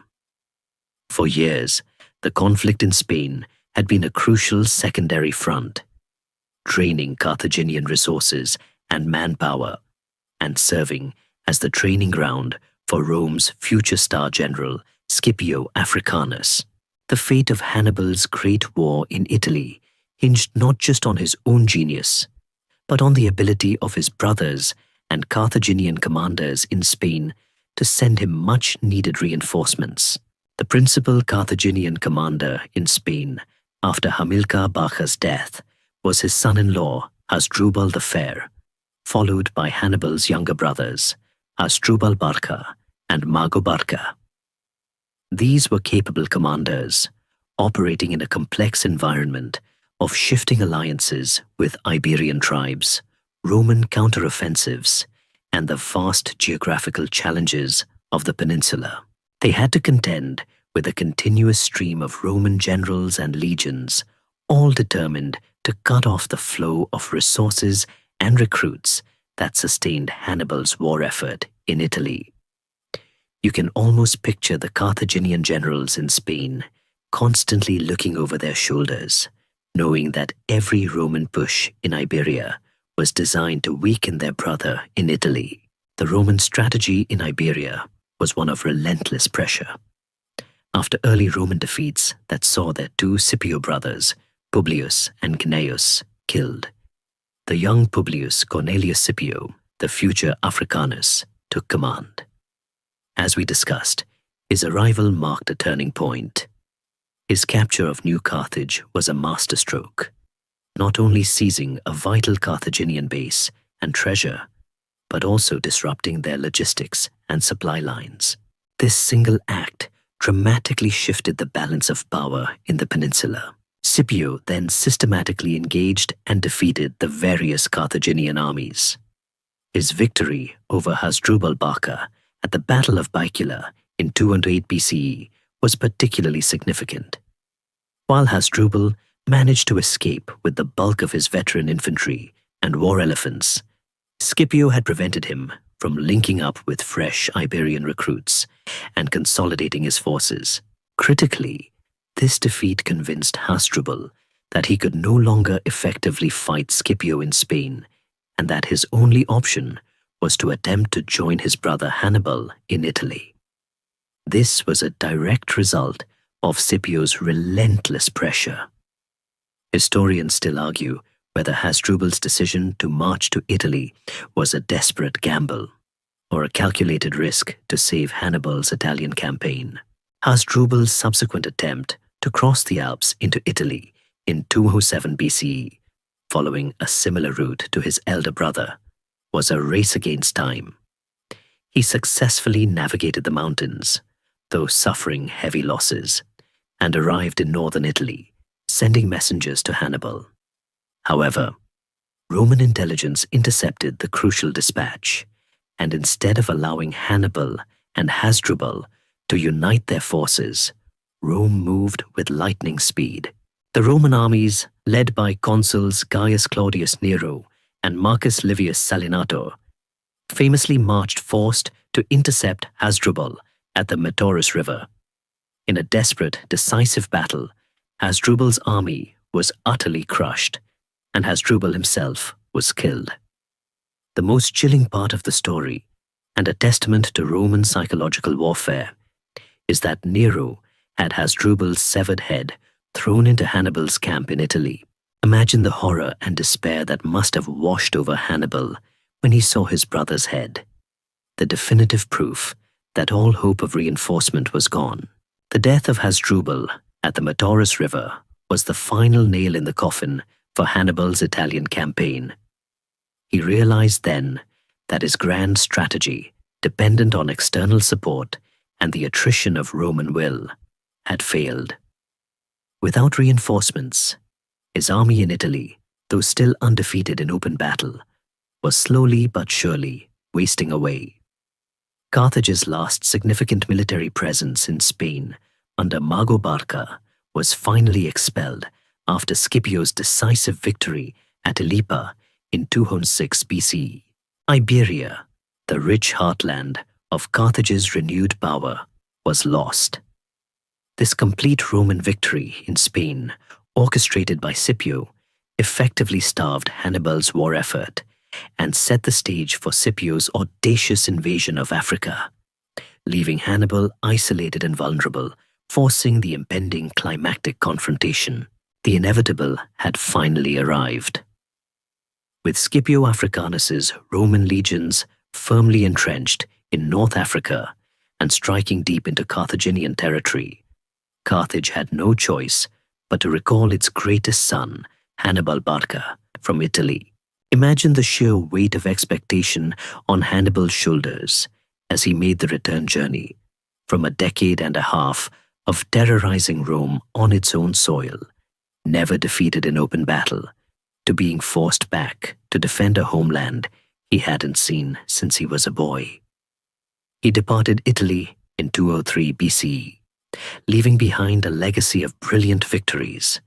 For years, the conflict in Spain had been a crucial secondary front, draining Carthaginian resources and manpower, and serving as the training ground for Rome's future star general, Scipio Africanus. The fate of Hannibal's great war in Italy hinged not just on his own genius, but on the ability of his brothers and Carthaginian commanders in Spain to send him much-needed reinforcements. The principal Carthaginian commander in Spain after Hamilcar Barca's death was his son-in-law, Hasdrubal the Fair, followed by Hannibal's younger brothers, Hasdrubal Barca and Mago Barca. These were capable commanders, operating in a complex environment of shifting alliances with Iberian tribes, Roman counteroffensives, and the vast geographical challenges of the peninsula. They had to contend with a continuous stream of Roman generals and legions, all determined to cut off the flow of resources and recruits that sustained Hannibal's war effort in Italy. You can almost picture the Carthaginian generals in Spain constantly looking over their shoulders, knowing that every Roman push in Iberia was designed to weaken their brother in Italy. The Roman strategy in Iberia was one of relentless pressure. After early Roman defeats that saw their two Scipio brothers, Publius and Gnaeus, killed, the young Publius Cornelius Scipio, the future Africanus, took command. As we discussed, his arrival marked a turning point. His capture of New Carthage was a masterstroke, not only seizing a vital Carthaginian base and treasure, but also disrupting their logistics and supply lines. This single act dramatically shifted the balance of power in the peninsula. Scipio then systematically engaged and defeated the various Carthaginian armies. His victory over Hasdrubal Barca at the Battle of Baecula in 208 BCE was particularly significant. While Hasdrubal managed to escape with the bulk of his veteran infantry and war elephants, Scipio had prevented him from linking up with fresh Iberian recruits and consolidating his forces. Critically, this defeat convinced Hasdrubal that he could no longer effectively fight Scipio in Spain, and that his only option was to attempt to join his brother Hannibal in Italy. This was a direct result of Scipio's relentless pressure. Historians still argue whether Hasdrubal's decision to march to Italy was a desperate gamble or a calculated risk to save Hannibal's Italian campaign. Hasdrubal's subsequent attempt to cross the Alps into Italy in 207 BCE, following a similar route to his elder brother, was a race against time. He successfully navigated the mountains, though suffering heavy losses, and arrived in northern Italy, sending messengers to Hannibal. However, Roman intelligence intercepted the crucial dispatch, and instead of allowing Hannibal and Hasdrubal to unite their forces, Rome moved with lightning speed. The Roman armies, led by consuls Gaius Claudius Nero and Marcus Livius Salinator, famously marched forced to intercept Hasdrubal at the Metaurus River. In a desperate, decisive battle, Hasdrubal's army was utterly crushed, and Hasdrubal himself was killed. The most chilling part of the story, and a testament to Roman psychological warfare, is that Nero had Hasdrubal's severed head thrown into Hannibal's camp in Italy. Imagine the horror and despair that must have washed over Hannibal when he saw his brother's head. The definitive proof that all hope of reinforcement was gone. The death of Hasdrubal at the Metaurus River was the final nail in the coffin for Hannibal's Italian campaign. He realized then that his grand strategy, dependent on external support and the attrition of Roman will, had failed. Without reinforcements, his army in Italy, though still undefeated in open battle, was slowly but surely wasting away. Carthage's last significant military presence in Spain under Mago Barca was finally expelled after Scipio's decisive victory at Ilipa in 206 BCE. Iberia, the rich heartland of Carthage's renewed power, was lost. This complete Roman victory in Spain, orchestrated by Scipio, effectively starved Hannibal's war effort and set the stage for Scipio's audacious invasion of Africa, leaving Hannibal isolated and vulnerable, forcing the impending climactic confrontation. The inevitable had finally arrived. With Scipio Africanus's Roman legions firmly entrenched in North Africa and striking deep into Carthaginian territory, Carthage had no choice but to recall its greatest son, Hannibal Barca, from Italy. Imagine the sheer weight of expectation on Hannibal's shoulders as he made the return journey from a decade and a half of terrorizing Rome on its own soil, never defeated in open battle, to being forced back to defend a homeland he hadn't seen since he was a boy. He departed Italy in 203 BCE, leaving behind a legacy of brilliant victories,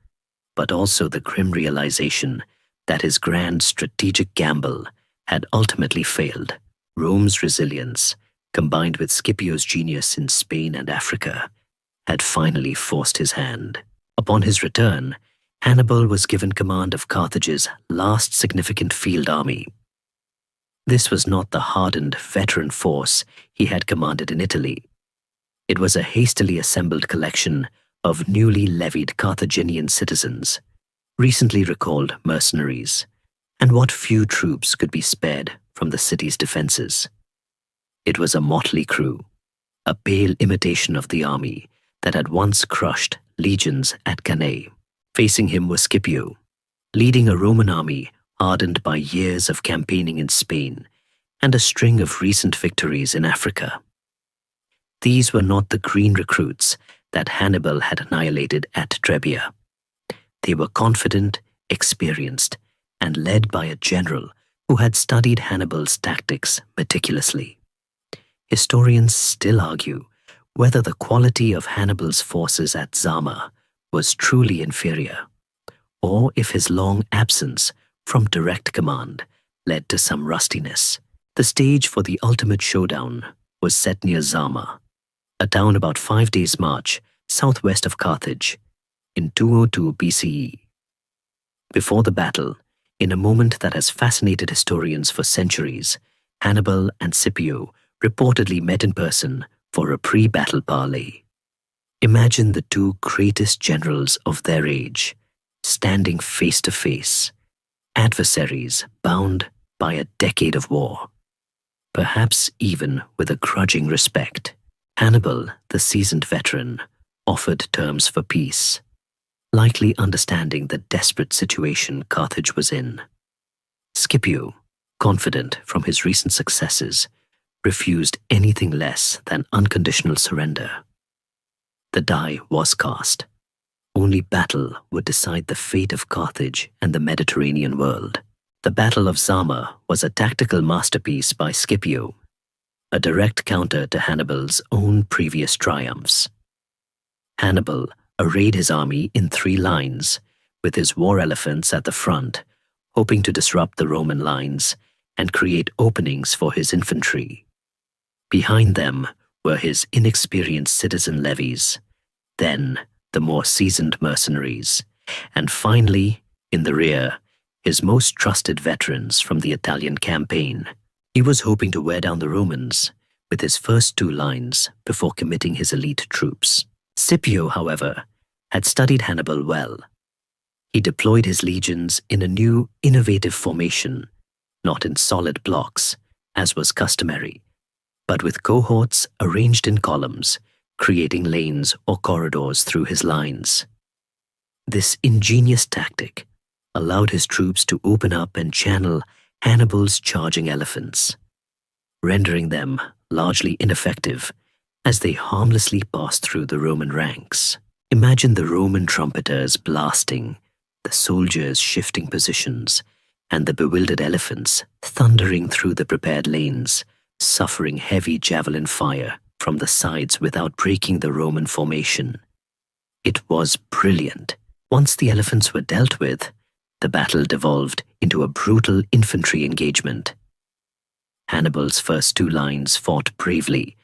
but also the grim realization that his grand strategic gamble had ultimately failed. Rome's resilience, combined with Scipio's genius in Spain and Africa, had finally forced his hand. Upon his return, Hannibal was given command of Carthage's last significant field army. This was not the hardened veteran force he had commanded in Italy. It was a hastily assembled collection of newly levied Carthaginian citizens, recently recalled mercenaries, and what few troops could be spared from the city's defenses. It was a motley crew, a pale imitation of the army that had once crushed legions at Cannae. Facing him was Scipio, leading a Roman army hardened by years of campaigning in Spain and a string of recent victories in Africa. These were not the green recruits that Hannibal had annihilated at Trebia. They were confident, experienced, and led by a general who had studied Hannibal's tactics meticulously. Historians still argue whether the quality of Hannibal's forces at Zama was truly inferior, or if his long absence from direct command led to some rustiness. The stage for the ultimate showdown was set near Zama, a town about 5 days' march southwest of Carthage, in 202 BCE. Before the battle, in a moment that has fascinated historians for centuries, Hannibal and Scipio reportedly met in person for a pre-battle parley. Imagine the two greatest generals of their age, standing face to face, adversaries bound by a decade of war. Perhaps even with a grudging respect, Hannibal, the seasoned veteran, offered terms for peace, likely understanding the desperate situation Carthage was in. Scipio, confident from his recent successes, refused anything less than unconditional surrender. The die was cast. Only battle would decide the fate of Carthage and the Mediterranean world. The Battle of Zama was a tactical masterpiece by Scipio, a direct counter to Hannibal's own previous triumphs. Hannibal arrayed his army in 3 lines, with his war elephants at the front, hoping to disrupt the Roman lines and create openings for his infantry. Behind them were his inexperienced citizen levies, then the more seasoned mercenaries, and finally, in the rear, his most trusted veterans from the Italian campaign. He was hoping to wear down the Romans with his first 2 lines before committing his elite troops. Scipio, however, had studied Hannibal well. He deployed his legions in a new, innovative formation, not in solid blocks, as was customary, but with cohorts arranged in columns, creating lanes or corridors through his lines. This ingenious tactic allowed his troops to open up and channel Hannibal's charging elephants, rendering them largely ineffective as they harmlessly passed through the Roman ranks. Imagine the Roman trumpeters blasting, the soldiers shifting positions, and the bewildered elephants thundering through the prepared lanes, suffering heavy javelin fire from the sides without breaking the Roman formation. It was brilliant. Once the elephants were dealt with, the battle devolved into a brutal infantry engagement. Hannibal's first 2 lines fought bravely,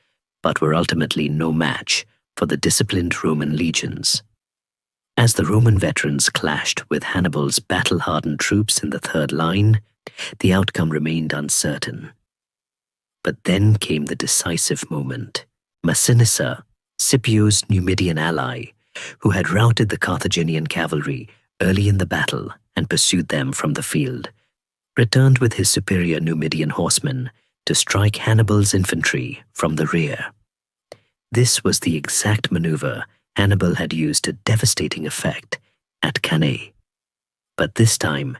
but were ultimately no match for the disciplined Roman legions. As the Roman veterans clashed with Hannibal's battle-hardened troops in the 3rd line, the outcome remained uncertain. But then came the decisive moment. Massinissa, Scipio's Numidian ally, who had routed the Carthaginian cavalry early in the battle and pursued them from the field, returned with his superior Numidian horsemen to strike Hannibal's infantry from the rear. This was the exact maneuver Hannibal had used to devastating effect at Cannae. But this time,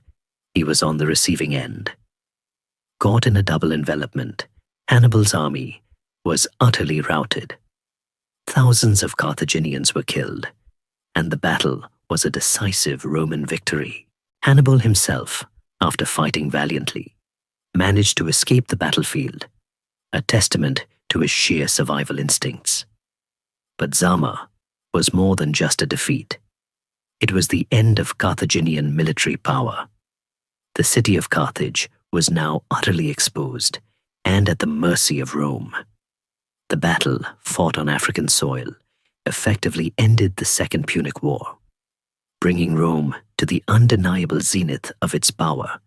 he was on the receiving end. Caught in a double envelopment, Hannibal's army was utterly routed. Thousands of Carthaginians were killed, and the battle was a decisive Roman victory. Hannibal himself, after fighting valiantly, managed to escape the battlefield, a testament to his sheer survival instincts. But Zama was more than just a defeat. It was the end of Carthaginian military power. The city of Carthage was now utterly exposed and at the mercy of Rome. The battle, fought on African soil, effectively ended the Second Punic War, bringing Rome to the undeniable zenith of its power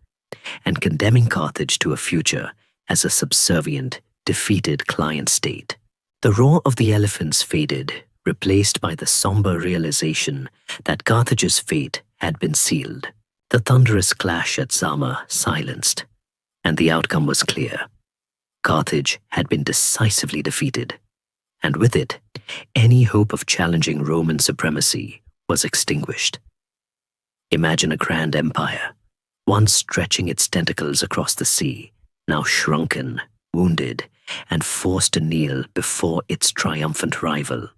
and condemning Carthage to a future as a subservient, defeated client state. The roar of the elephants faded, replaced by the somber realization that Carthage's fate had been sealed. The thunderous clash at Zama silenced, and the outcome was clear. Carthage had been decisively defeated, and with it, any hope of challenging Roman supremacy was extinguished. Imagine a grand empire, once stretching its tentacles across the sea, now shrunken, wounded, and forced to kneel before its triumphant rival.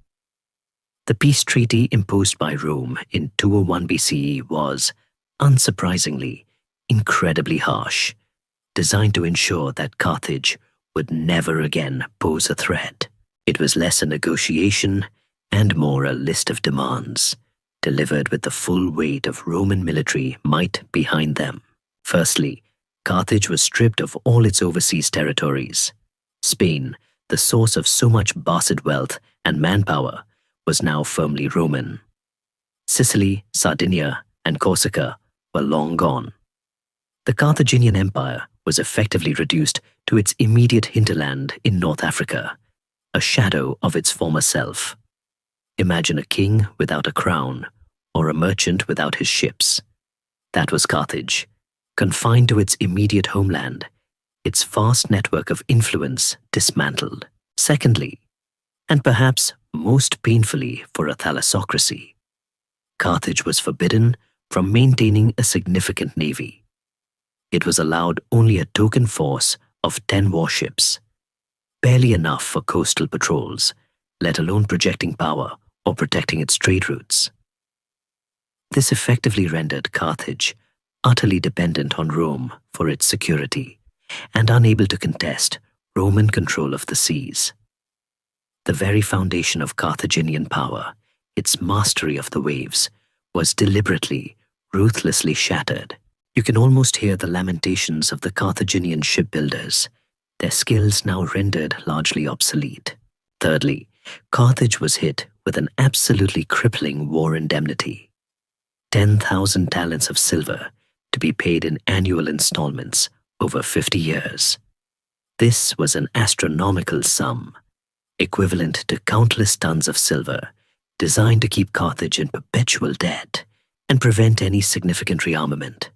The peace treaty imposed by Rome in 201 BCE was, unsurprisingly, incredibly harsh, designed to ensure that Carthage would never again pose a threat. It was less a negotiation and more a list of demands, delivered with the full weight of Roman military might behind them. Firstly, Carthage was stripped of all its overseas territories. Spain, the source of so much bastard wealth and manpower, was now firmly Roman. Sicily, Sardinia, and Corsica were long gone. The Carthaginian Empire was effectively reduced to its immediate hinterland in North Africa, a shadow of its former self. Imagine a king without a crown, or a merchant without his ships. That was Carthage, confined to its immediate homeland, its vast network of influence dismantled. Secondly, and perhaps most painfully for a thalassocracy, Carthage was forbidden from maintaining a significant navy. It was allowed only a token force of 10 warships, barely enough for coastal patrols, let alone projecting power or protecting its trade routes. This effectively rendered Carthage utterly dependent on Rome for its security and unable to contest Roman control of the seas. The very foundation of Carthaginian power, its mastery of the waves, was deliberately, ruthlessly shattered. You can almost hear the lamentations of the Carthaginian shipbuilders, their skills now rendered largely obsolete. Thirdly, Carthage was hit with an absolutely crippling war indemnity. 10,000 talents of silver to be paid in annual installments over 50 years. This was an astronomical sum, equivalent to countless tons of silver, designed to keep Carthage in perpetual debt and prevent any significant rearmament.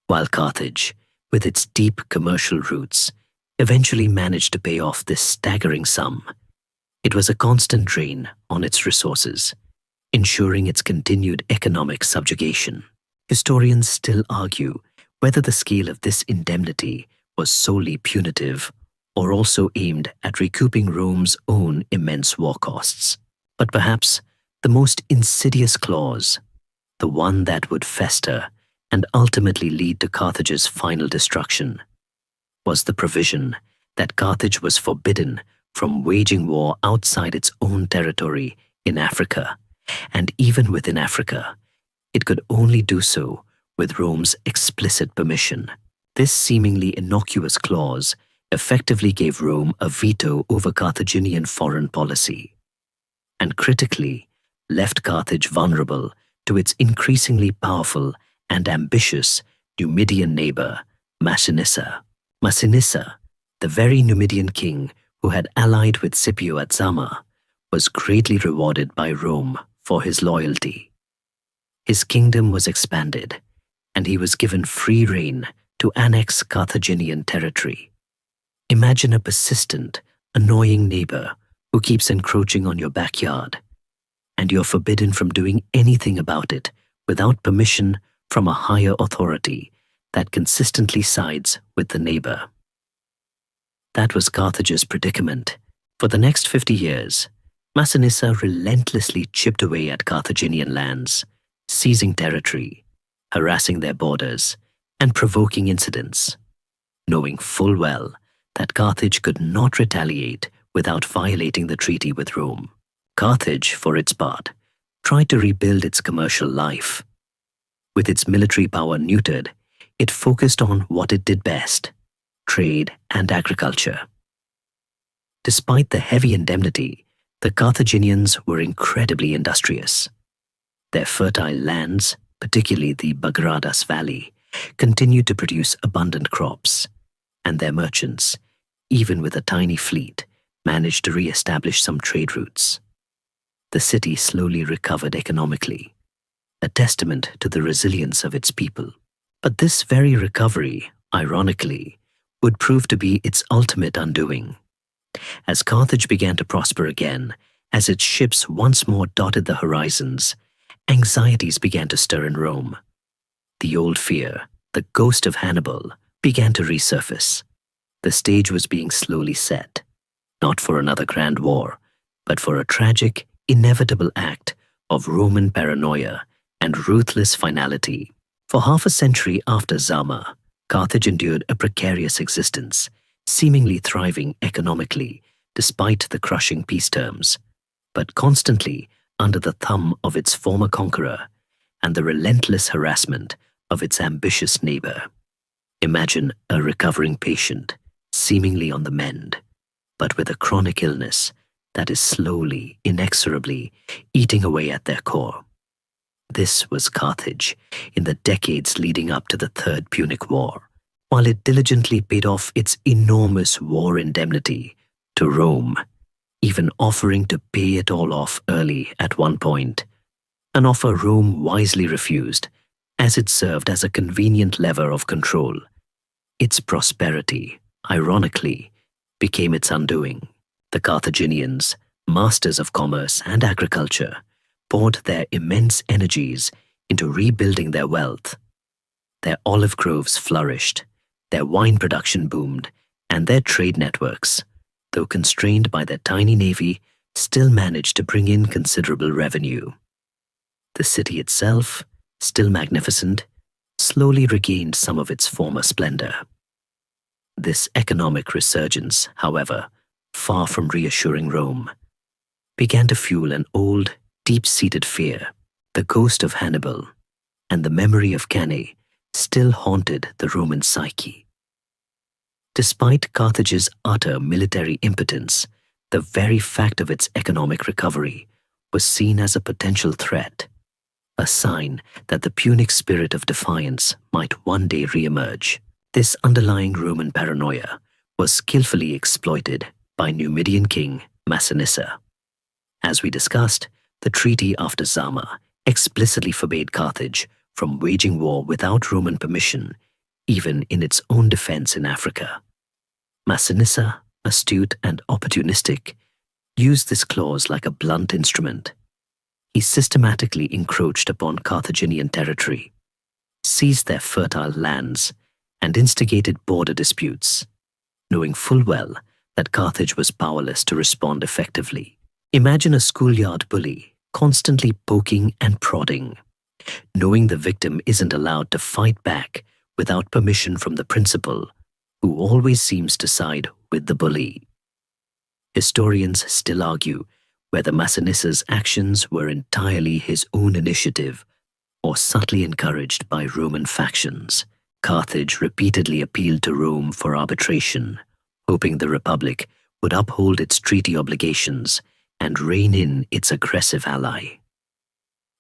While Carthage, with its deep commercial roots, eventually managed to pay off this staggering sum, it was a constant drain on its resources, ensuring its continued economic subjugation. Historians still argue whether the scale of this indemnity was solely punitive or also aimed at recouping Rome's own immense war costs. But perhaps the most insidious clause, the one that would fester and ultimately lead to Carthage's final destruction, was the provision that Carthage was forbidden from waging war outside its own territory in Africa, and even within Africa, it could only do so with Rome's explicit permission. This seemingly innocuous clause effectively gave Rome a veto over Carthaginian foreign policy, and critically left Carthage vulnerable to its increasingly powerful and ambitious Numidian neighbor, Massinissa. Massinissa, the very Numidian king who had allied with Scipio at Zama, was greatly rewarded by Rome for his loyalty. His kingdom was expanded, and he was given free rein to annex Carthaginian territory. Imagine a persistent, annoying neighbor who keeps encroaching on your backyard, and you're forbidden from doing anything about it without permission from a higher authority that consistently sides with the neighbor. That was Carthage's predicament. For the next 50 years, Massinissa relentlessly chipped away at Carthaginian lands, seizing territory, harassing their borders, and provoking incidents, knowing full well that Carthage could not retaliate without violating the treaty with Rome. Carthage, for its part, tried to rebuild its commercial life. With its military power neutered, it focused on what it did best: trade and agriculture. Despite the heavy indemnity, the Carthaginians were incredibly industrious. Their fertile lands, particularly the Bagradas Valley, continued to produce abundant crops, and their merchants, even with a tiny fleet, managed to re-establish some trade routes. The city slowly recovered economically, a testament to the resilience of its people. But this very recovery, ironically, would prove to be its ultimate undoing. As Carthage began to prosper again, as its ships once more dotted the horizons, anxieties began to stir in Rome. The old fear, the ghost of Hannibal, began to resurface. The stage was being slowly set, not for another grand war, but for a tragic, inevitable act of Roman paranoia and ruthless finality. For half a century after Zama, Carthage endured a precarious existence, seemingly thriving economically despite the crushing peace terms, but constantly under the thumb of its former conqueror and the relentless harassment of its ambitious neighbor. Imagine a recovering patient, seemingly on the mend, but with a chronic illness that is slowly, inexorably eating away at their core. This was Carthage in the decades leading up to the Third Punic War, while it diligently paid off its enormous war indemnity to Rome, even offering to pay it all off early at one point, an offer Rome wisely refused, as it served as a convenient lever of control. Its prosperity, ironically, became its undoing. The Carthaginians, masters of commerce and agriculture, poured their immense energies into rebuilding their wealth. Their olive groves flourished, their wine production boomed, and their trade networks, though constrained by their tiny navy, still managed to bring in considerable revenue. The city itself, still magnificent, slowly regained some of its former splendor. This economic resurgence, however, far from reassuring Rome, began to fuel an old, deep-seated fear. The ghost of Hannibal and the memory of Cannae still haunted the Roman psyche. Despite Carthage's utter military impotence, the very fact of its economic recovery was seen as a potential threat, a sign that the Punic spirit of defiance might one day re-emerge. This underlying Roman paranoia was skillfully exploited by Numidian king Massinissa. As we discussed, the treaty after Zama explicitly forbade Carthage from waging war without Roman permission, even in its own defense in Africa. Massinissa, astute and opportunistic, used this clause like a blunt instrument. He systematically encroached upon Carthaginian territory, seized their fertile lands, and instigated border disputes, knowing full well that Carthage was powerless to respond effectively. Imagine a schoolyard bully constantly poking and prodding, knowing the victim isn't allowed to fight back without permission from the principal, who always seems to side with the bully. Historians still argue whether Massinissa's actions were entirely his own initiative or subtly encouraged by Roman factions. Carthage repeatedly appealed to Rome for arbitration, hoping the Republic would uphold its treaty obligations and rein in its aggressive ally.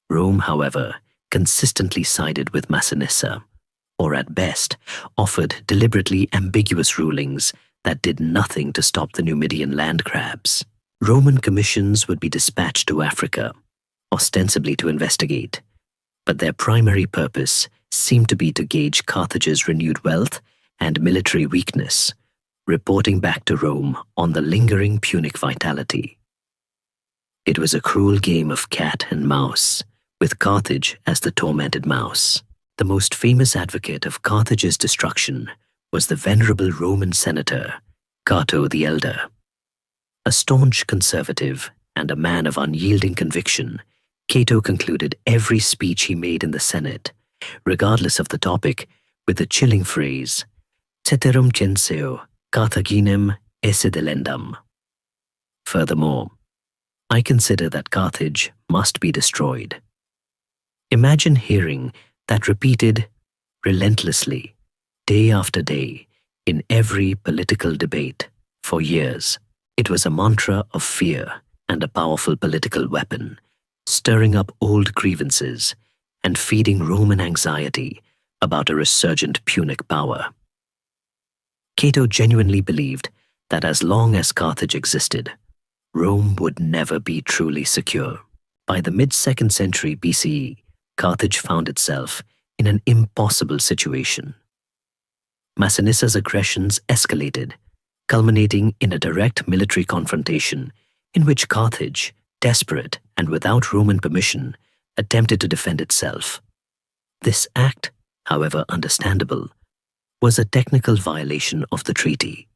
Rome, however, consistently sided with Massinissa, or at best, offered deliberately ambiguous rulings that did nothing to stop the Numidian land grabs. Roman commissions would be dispatched to Africa, ostensibly to investigate, but their primary purpose seemed to be to gauge Carthage's renewed wealth and military weakness, reporting back to Rome on the lingering Punic vitality. It was a cruel game of cat and mouse, with Carthage as the tormented mouse. The most famous advocate of Carthage's destruction was the venerable Roman senator, Cato the Elder. A staunch conservative and a man of unyielding conviction, Cato concluded every speech he made in the Senate, regardless of the topic, with the chilling phrase, Ceterum censeo Carthaginem esse delendam. Furthermore, I consider that Carthage must be destroyed. Imagine hearing that repeated relentlessly, day after day, in every political debate for years. It was a mantra of fear and a powerful political weapon, stirring up old grievances and feeding Roman anxiety about a resurgent Punic power. Cato genuinely believed that as long as Carthage existed, Rome would never be truly secure. By the mid-2nd century BCE, Carthage found itself in an impossible situation. Massinissa's aggressions escalated, culminating in a direct military confrontation in which Carthage, desperate and without Roman permission, attempted to defend itself. This act, however understandable, was a technical violation of the treaty.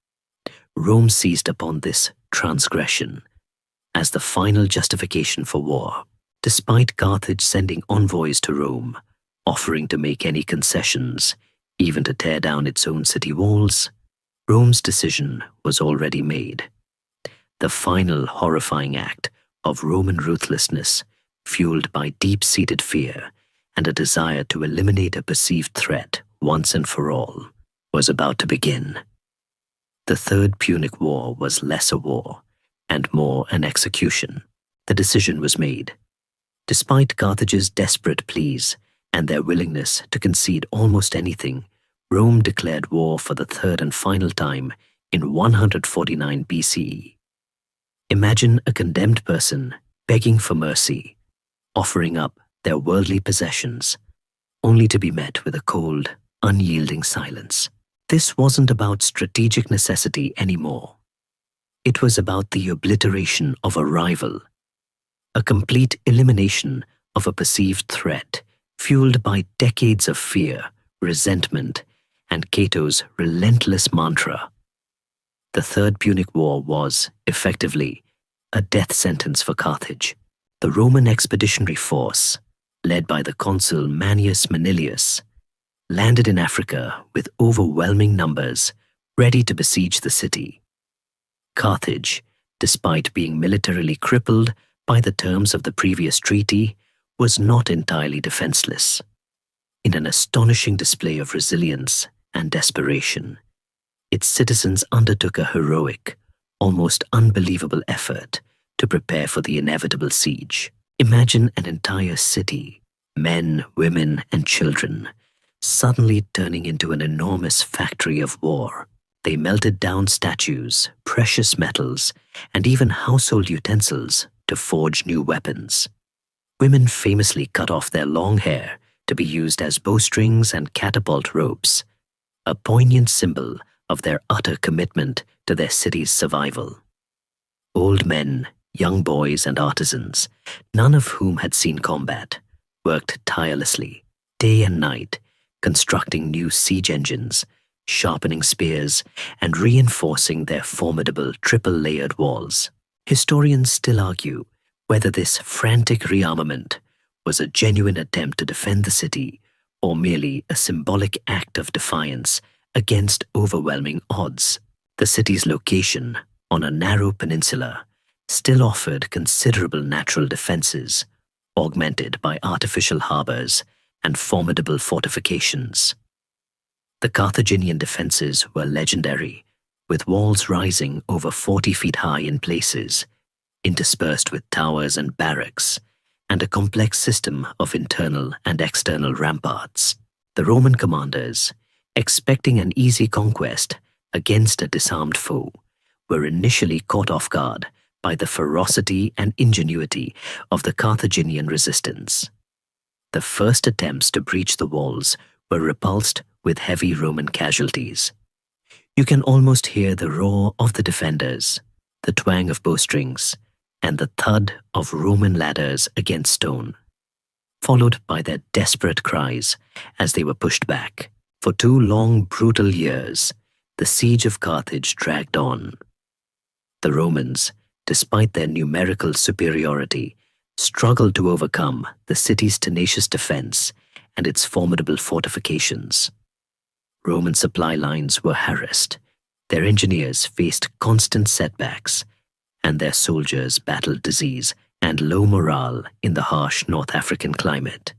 Rome seized upon this transgression, as the final justification for war. Despite Carthage sending envoys to Rome, offering to make any concessions, even to tear down its own city walls, Rome's decision was already made. The final horrifying act of Roman ruthlessness, fueled by deep-seated fear and a desire to eliminate a perceived threat once and for all, was about to begin. The Third Punic War was less a war and more an execution. The decision was made. Despite Carthage's desperate pleas and their willingness to concede almost anything, Rome declared war for the third and final time in 149 BCE. Imagine a condemned person begging for mercy, offering up their worldly possessions, only to be met with a cold, unyielding silence. This wasn't about strategic necessity anymore. It was about the obliteration of a rival, a complete elimination of a perceived threat fueled by decades of fear, resentment, and Cato's relentless mantra. The Third Punic War was, effectively, a death sentence for Carthage. The Roman expeditionary force, led by the consul Manius Manilius, landed in Africa with overwhelming numbers, ready to besiege the city. Carthage, despite being militarily crippled by the terms of the previous treaty, was not entirely defenseless. In an astonishing display of resilience and desperation, its citizens undertook a heroic, almost unbelievable effort to prepare for the inevitable siege. Imagine an entire city, men, women, and children, suddenly turning into an enormous factory of war. They melted down statues, precious metals, and even household utensils to forge new weapons. Women famously cut off their long hair to be used as bowstrings and catapult ropes, a poignant symbol of their utter commitment to their city's survival. Old men, young boys, and artisans, none of whom had seen combat, worked tirelessly, day and night, constructing new siege engines, sharpening spears, and reinforcing their formidable triple-layered walls. Historians still argue whether this frantic rearmament was a genuine attempt to defend the city or merely a symbolic act of defiance against overwhelming odds. The city's location, on a narrow peninsula, still offered considerable natural defenses, augmented by artificial harbors and formidable fortifications. The Carthaginian defenses were legendary, with walls rising over 40 feet high in places, interspersed with towers and barracks, and a complex system of internal and external ramparts. The Roman commanders, expecting an easy conquest against a disarmed foe, were initially caught off guard by the ferocity and ingenuity of the Carthaginian resistance. The first attempts to breach the walls were repulsed with heavy Roman casualties. You can almost hear the roar of the defenders, the twang of bowstrings, and the thud of Roman ladders against stone, followed by their desperate cries as they were pushed back. For 2 long, brutal years, the siege of Carthage dragged on. The Romans, despite their numerical superiority, struggled to overcome the city's tenacious defense and its formidable fortifications. Roman supply lines were harassed, their engineers faced constant setbacks, and their soldiers battled disease and low morale in the harsh North African climate.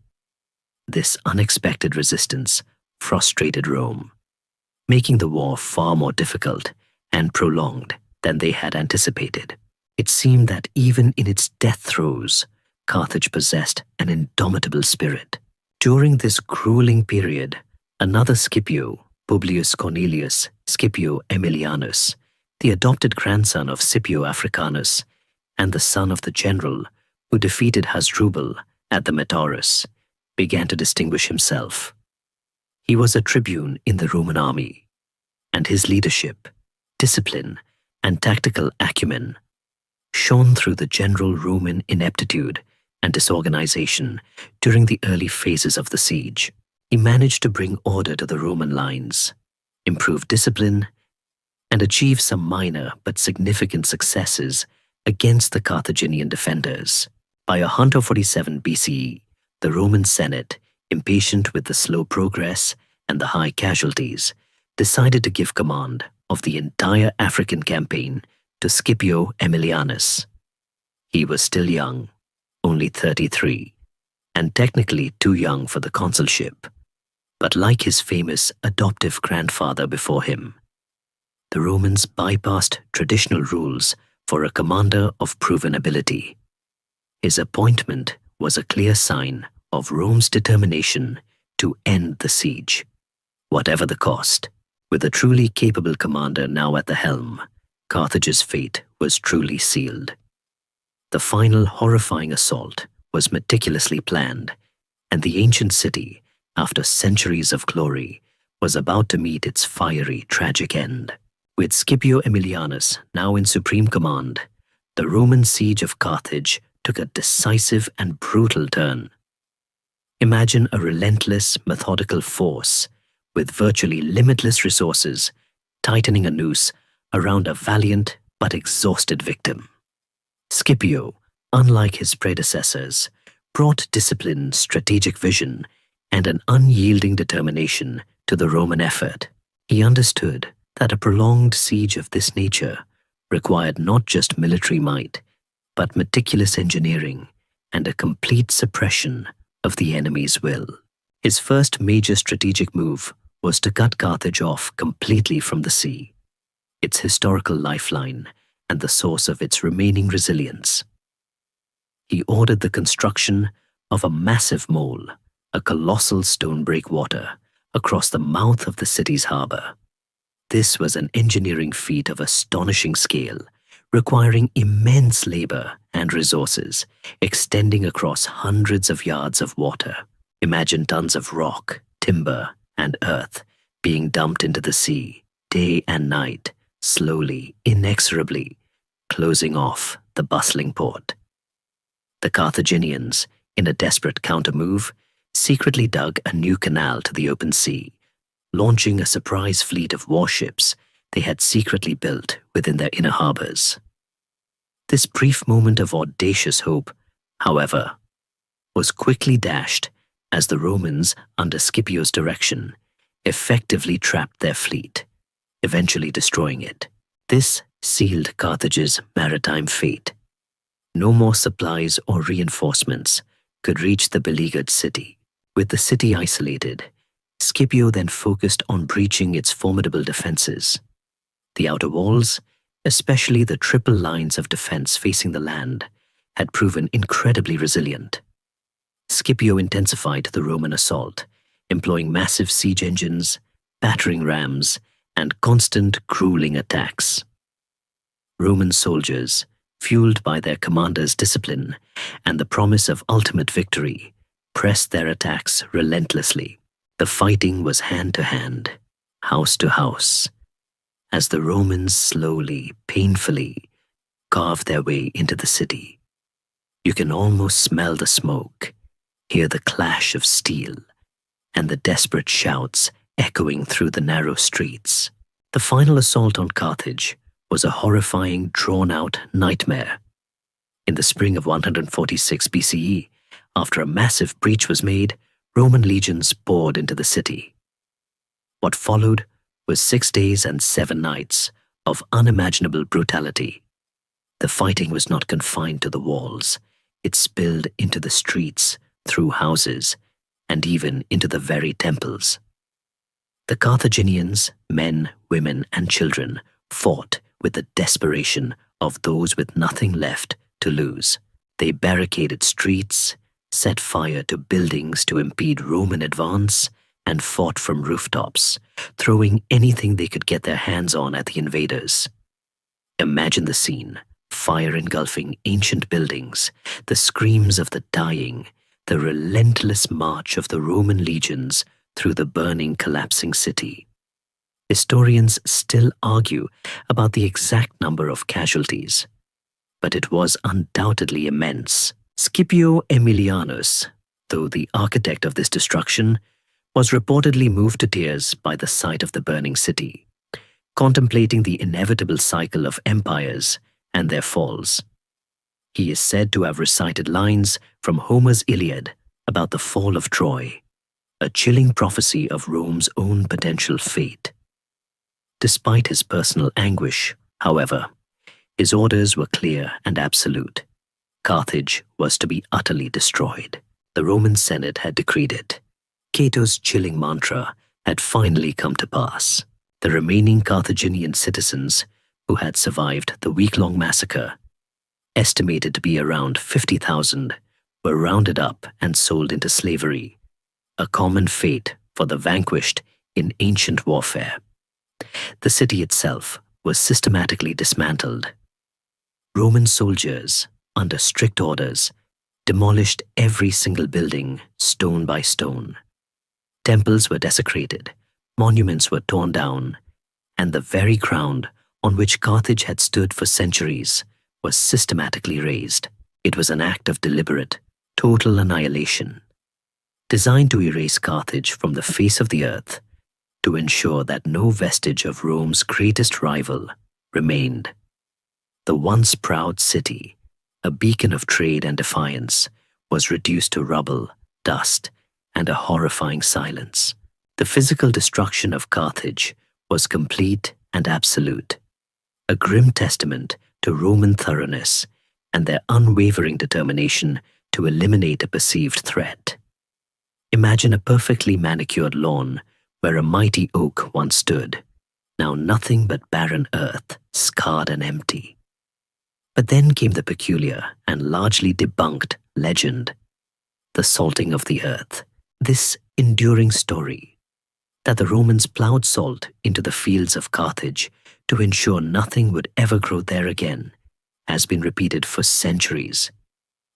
This unexpected resistance frustrated Rome, making the war far more difficult and prolonged than they had anticipated. It seemed that even in its death throes, Carthage possessed an indomitable spirit. During this grueling period, another Scipio, Publius Cornelius Scipio Aemilianus, the adopted grandson of Scipio Africanus and the son of the general who defeated Hasdrubal at the Metaurus, began to distinguish himself. He was a tribune in the Roman army, and his leadership, discipline, and tactical acumen shone through the general Roman ineptitude and disorganization during the early phases of the siege. He managed to bring order to the Roman lines, improve discipline, and achieve some minor but significant successes against the Carthaginian defenders. By 147 BCE, the Roman Senate, impatient with the slow progress and the high casualties, decided to give command of the entire African campaign to Scipio Aemilianus. He was still young, only 33, and technically too young for the consulship. But like his famous adoptive grandfather before him, the Romans bypassed traditional rules for a commander of proven ability. His appointment was a clear sign of Rome's determination to end the siege, whatever the cost. With a truly capable commander now at the helm, Carthage's fate was truly sealed. The final horrifying assault was meticulously planned, and the ancient city, after centuries of glory, was about to meet its fiery, tragic end. With Scipio Aemilianus now in supreme command, the Roman siege of Carthage took a decisive and brutal turn. Imagine a relentless, methodical force with virtually limitless resources tightening a noose around a valiant but exhausted victim. Scipio, unlike his predecessors, brought discipline, strategic vision, and an unyielding determination to the Roman effort. He understood that a prolonged siege of this nature required not just military might, but meticulous engineering and a complete suppression of the enemy's will. His first major strategic move was to cut Carthage off completely from the sea, its historical lifeline and the source of its remaining resilience. He ordered the construction of a massive mole, a colossal stone breakwater, across the mouth of the city's harbor. This was an engineering feat of astonishing scale, requiring immense labor and resources, extending across hundreds of yards of water. Imagine tons of rock, timber, and earth being dumped into the sea, day and night, slowly, inexorably, closing off the bustling port. The Carthaginians, in a desperate countermove, secretly dug a new canal to the open sea, launching a surprise fleet of warships they had secretly built within their inner harbors. This brief moment of audacious hope, however, was quickly dashed as the Romans, under Scipio's direction, effectively trapped their fleet, eventually destroying it. This sealed Carthage's maritime fate. No more supplies or reinforcements could reach the beleaguered city. With the city isolated, Scipio then focused on breaching its formidable defenses. The outer walls, especially the triple lines of defense facing the land, had proven incredibly resilient. Scipio intensified the Roman assault, employing massive siege engines, battering rams, and constant, grueling attacks. Roman soldiers, fueled by their commander's discipline and the promise of ultimate victory, pressed their attacks relentlessly. The fighting was hand-to-hand, house-to-house, as the Romans slowly, painfully, carved their way into the city. You can almost smell the smoke, hear the clash of steel, and the desperate shouts echoing through the narrow streets. The final assault on Carthage was a horrifying, drawn-out nightmare. In the spring of 146 BCE, after a massive breach was made, Roman legions poured into the city. What followed was 6 days and 7 nights of unimaginable brutality. The fighting was not confined to the walls. It spilled into the streets, through houses, and even into the very temples. The Carthaginians, men, women, and children, fought with the desperation of those with nothing left to lose. They barricaded streets, set fire to buildings to impede Roman advance, and fought from rooftops, throwing anything they could get their hands on at the invaders. Imagine the scene, fire engulfing ancient buildings, the screams of the dying, the relentless march of the Roman legions through the burning, collapsing city. Historians still argue about the exact number of casualties, but it was undoubtedly immense. Scipio Aemilianus, though the architect of this destruction, was reportedly moved to tears by the sight of the burning city, contemplating the inevitable cycle of empires and their falls. He is said to have recited lines from Homer's Iliad about the fall of Troy, a chilling prophecy of Rome's own potential fate. Despite his personal anguish, however, his orders were clear and absolute. Carthage was to be utterly destroyed. The Roman Senate had decreed it. Cato's chilling mantra had finally come to pass. The remaining Carthaginian citizens who had survived the week-long massacre, estimated to be around 50,000, were rounded up and sold into slavery, a common fate for the vanquished in ancient warfare. The city itself was systematically dismantled. Roman soldiers, under strict orders, demolished every single building, stone by stone. Temples were desecrated, monuments were torn down, and the very ground on which Carthage had stood for centuries was systematically razed. It was an act of deliberate, total annihilation, designed to erase Carthage from the face of the earth, to ensure that no vestige of Rome's greatest rival remained. The once proud city, a beacon of trade and defiance, was reduced to rubble, dust, and a horrifying silence. The physical destruction of Carthage was complete and absolute, a grim testament to Roman thoroughness and their unwavering determination to eliminate a perceived threat. Imagine a perfectly manicured lawn where a mighty oak once stood, now nothing but barren earth, scarred and empty. But then came the peculiar and largely debunked legend, the salting of the earth. This enduring story, that the Romans plowed salt into the fields of Carthage to ensure nothing would ever grow there again, has been repeated for centuries,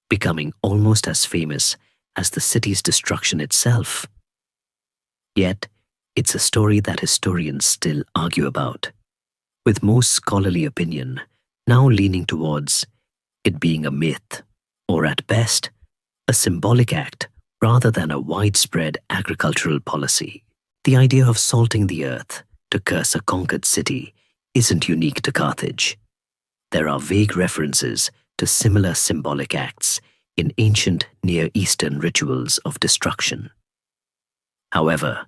becoming almost as famous as the city's destruction itself. Yet, it's a story that historians still argue about, with most scholarly opinion now leaning towards it being a myth, or at best, a symbolic act rather than a widespread agricultural policy. The idea of salting the earth to curse a conquered city isn't unique to Carthage. There are vague references to similar symbolic acts in ancient Near Eastern rituals of destruction. However,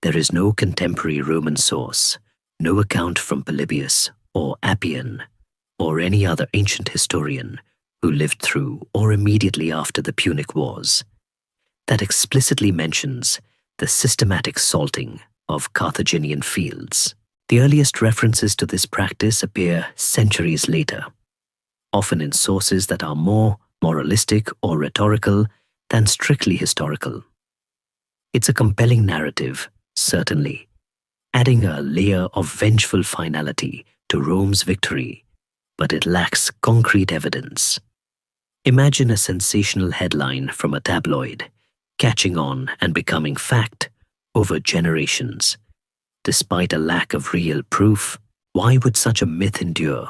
there is no contemporary Roman source, no account from Polybius or Appian, or any other ancient historian who lived through or immediately after the Punic Wars, that explicitly mentions the systematic salting of Carthaginian fields. The earliest references to this practice appear centuries later, often in sources that are more moralistic or rhetorical than strictly historical. It's a compelling narrative, certainly, adding a layer of vengeful finality to Rome's victory, but it lacks concrete evidence. Imagine a sensational headline from a tabloid, catching on and becoming fact over generations. Despite a lack of real proof, why would such a myth endure?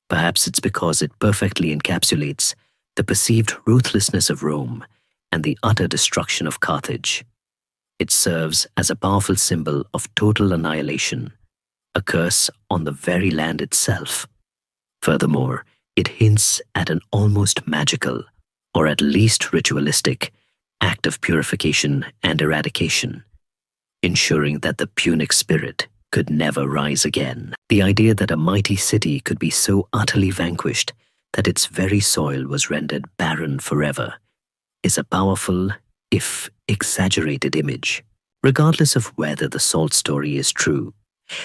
Perhaps it's because it perfectly encapsulates the perceived ruthlessness of Rome and the utter destruction of Carthage. It serves as a powerful symbol of total annihilation, a curse on the very land itself. Furthermore, it hints at an almost magical, or at least ritualistic, act of purification and eradication, ensuring that the Punic spirit could never rise again. The idea that a mighty city could be so utterly vanquished that its very soil was rendered barren forever is a powerful, if exaggerated image. Regardless of whether the salt story is true,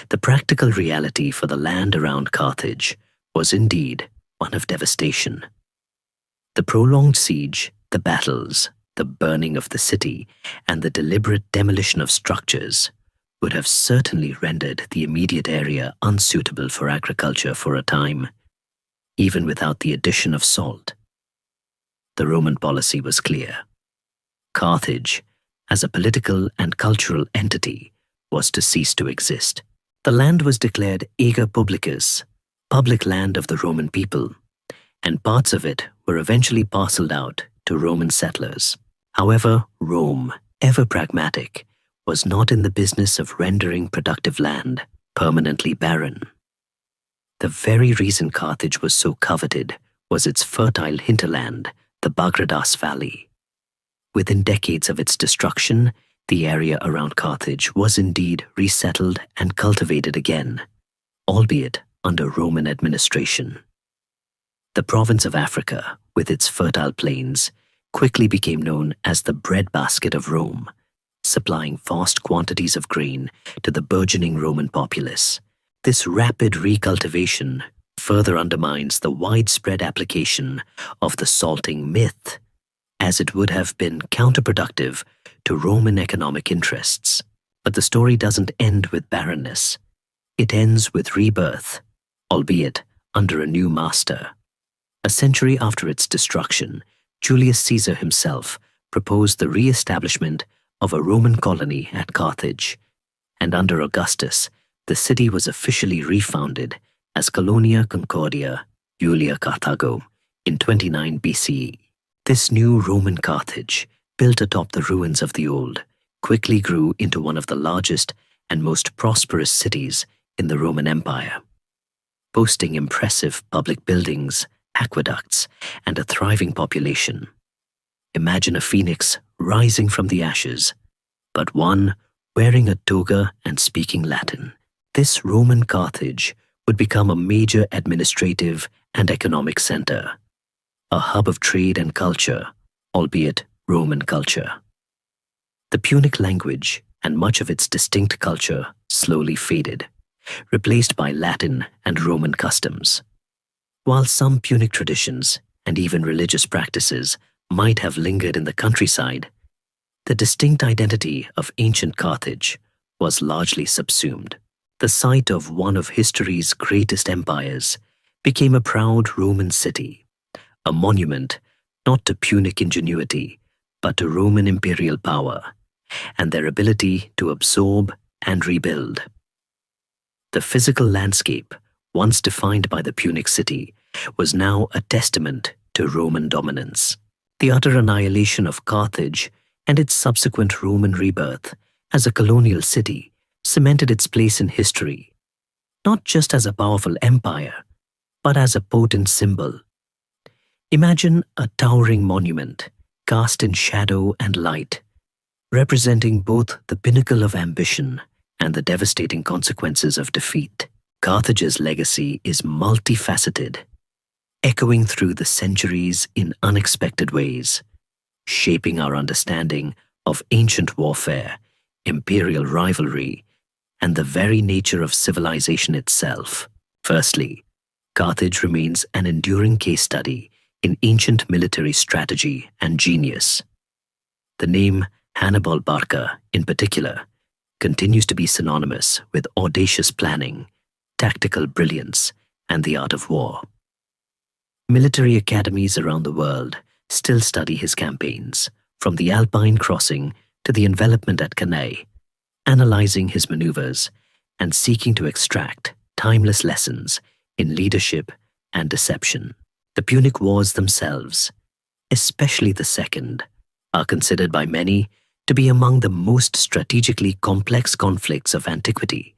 the practical reality for the land around Carthage was indeed one of devastation. The prolonged siege, the battles, the burning of the city, and the deliberate demolition of structures would have certainly rendered the immediate area unsuitable for agriculture for a time, even without the addition of salt. The Roman policy was clear. Carthage, as a political and cultural entity, was to cease to exist. The land was declared ager publicus, public land of the Roman people, and parts of it were eventually parceled out to Roman settlers. However, Rome, ever pragmatic, was not in the business of rendering productive land permanently barren. The very reason Carthage was so coveted was its fertile hinterland, the Bagradas Valley. Within decades of its destruction, the area around Carthage was indeed resettled and cultivated again, albeit under Roman administration. The province of Africa, with its fertile plains, quickly became known as the breadbasket of Rome, supplying vast quantities of grain to the burgeoning Roman populace. This rapid recultivation further undermines the widespread application of the salting myth, as it would have been counterproductive to Roman economic interests. But the story doesn't end with barrenness. It ends with rebirth, albeit under a new master. A century after its destruction, Julius Caesar himself proposed the re-establishment of a Roman colony at Carthage, and under Augustus, the city was officially refounded as Colonia Concordia Julia Carthago in 29 BCE. This new Roman Carthage, built atop the ruins of the old, quickly grew into one of the largest and most prosperous cities in the Roman Empire, boasting impressive public buildings, aqueducts, and a thriving population. Imagine a phoenix rising from the ashes, but one wearing a toga and speaking Latin. This Roman Carthage would become a major administrative and economic center, a hub of trade and culture, albeit Roman culture. The Punic language and much of its distinct culture slowly faded, replaced by Latin and Roman customs. While some Punic traditions and even religious practices might have lingered in the countryside, the distinct identity of ancient Carthage was largely subsumed. The site of one of history's greatest empires became a proud Roman city, a monument not to Punic ingenuity, but to Roman imperial power and their ability to absorb and rebuild. The physical landscape, once defined by the Punic city, was now a testament to Roman dominance. The utter annihilation of Carthage and its subsequent Roman rebirth as a colonial city cemented its place in history, not just as a powerful empire, but as a potent symbol. Imagine a towering monument, cast in shadow and light, representing both the pinnacle of ambition and the devastating consequences of defeat. Carthage's legacy is multifaceted, echoing through the centuries in unexpected ways, shaping our understanding of ancient warfare, imperial rivalry, and the very nature of civilization itself. Firstly, Carthage remains an enduring case study in ancient military strategy and genius. The name Hannibal Barca, in particular, continues to be synonymous with audacious planning, tactical brilliance, and the art of war. Military academies around the world still study his campaigns, from the Alpine crossing to the envelopment at Cannae, analyzing his maneuvers and seeking to extract timeless lessons in leadership and deception. The Punic Wars themselves, especially the second, are considered by many to be among the most strategically complex conflicts of antiquity,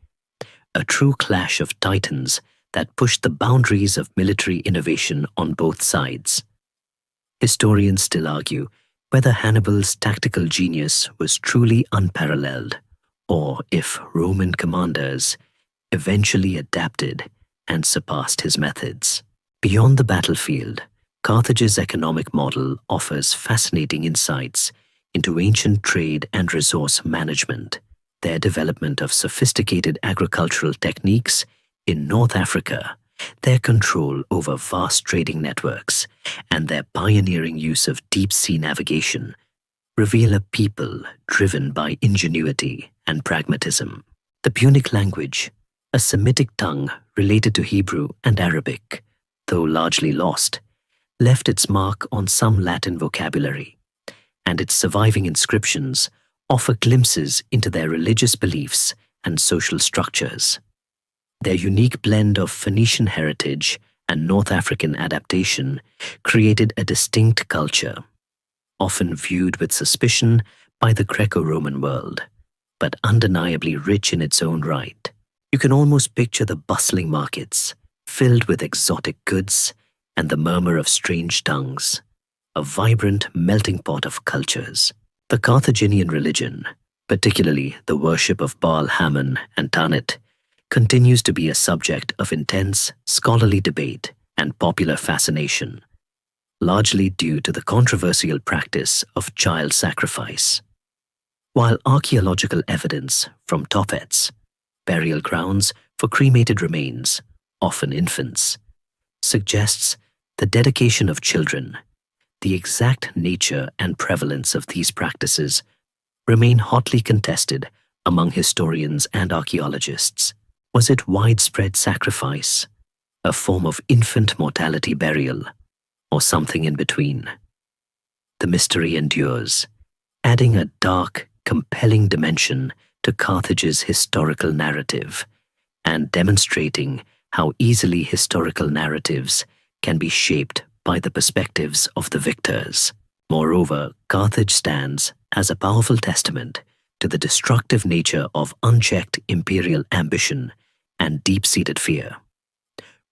a true clash of titans that pushed the boundaries of military innovation on both sides. Historians still argue whether Hannibal's tactical genius was truly unparalleled, or if Roman commanders eventually adapted and surpassed his methods. Beyond the battlefield, Carthage's economic model offers fascinating insights into ancient trade and resource management. Their development of sophisticated agricultural techniques in North Africa, their control over vast trading networks, and their pioneering use of deep-sea navigation reveal a people driven by ingenuity and pragmatism. The Punic language, a Semitic tongue related to Hebrew and Arabic, though largely lost, left its mark on some Latin vocabulary, and its surviving inscriptions offer glimpses into their religious beliefs and social structures. Their unique blend of Phoenician heritage and North African adaptation created a distinct culture, often viewed with suspicion by the Greco-Roman world, but undeniably rich in its own right. You can almost picture the bustling markets, filled with exotic goods, and the murmur of strange tongues, a vibrant melting pot of cultures. The Carthaginian religion, particularly the worship of Baal Hammon and Tanit, continues to be a subject of intense scholarly debate and popular fascination, largely due to the controversial practice of child sacrifice. While archaeological evidence from tophets, burial grounds for cremated remains, often infants, suggests the dedication of children, the exact nature and prevalence of these practices remain hotly contested among historians and archaeologists. Was it widespread sacrifice, a form of infant mortality burial, or something in between? The mystery endures, adding a dark, compelling dimension to Carthage's historical narrative and demonstrating how easily historical narratives can be shaped by the perspectives of the victors. Moreover, Carthage stands as a powerful testament to the destructive nature of unchecked imperial ambition and deep-seated fear.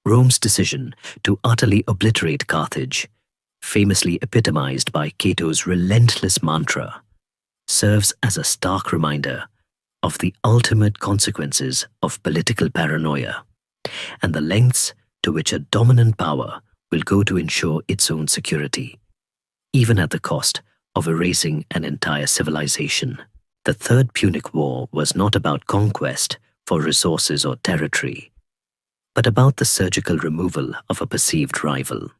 Rome's decision to utterly obliterate Carthage, famously epitomized by Cato's relentless mantra, serves as a stark reminder of the ultimate consequences of political paranoia and the lengths to which a dominant power will go to ensure its own security, even at the cost of erasing an entire civilization. The Third Punic War was not about conquest for resources or territory, but about the surgical removal of a perceived rival.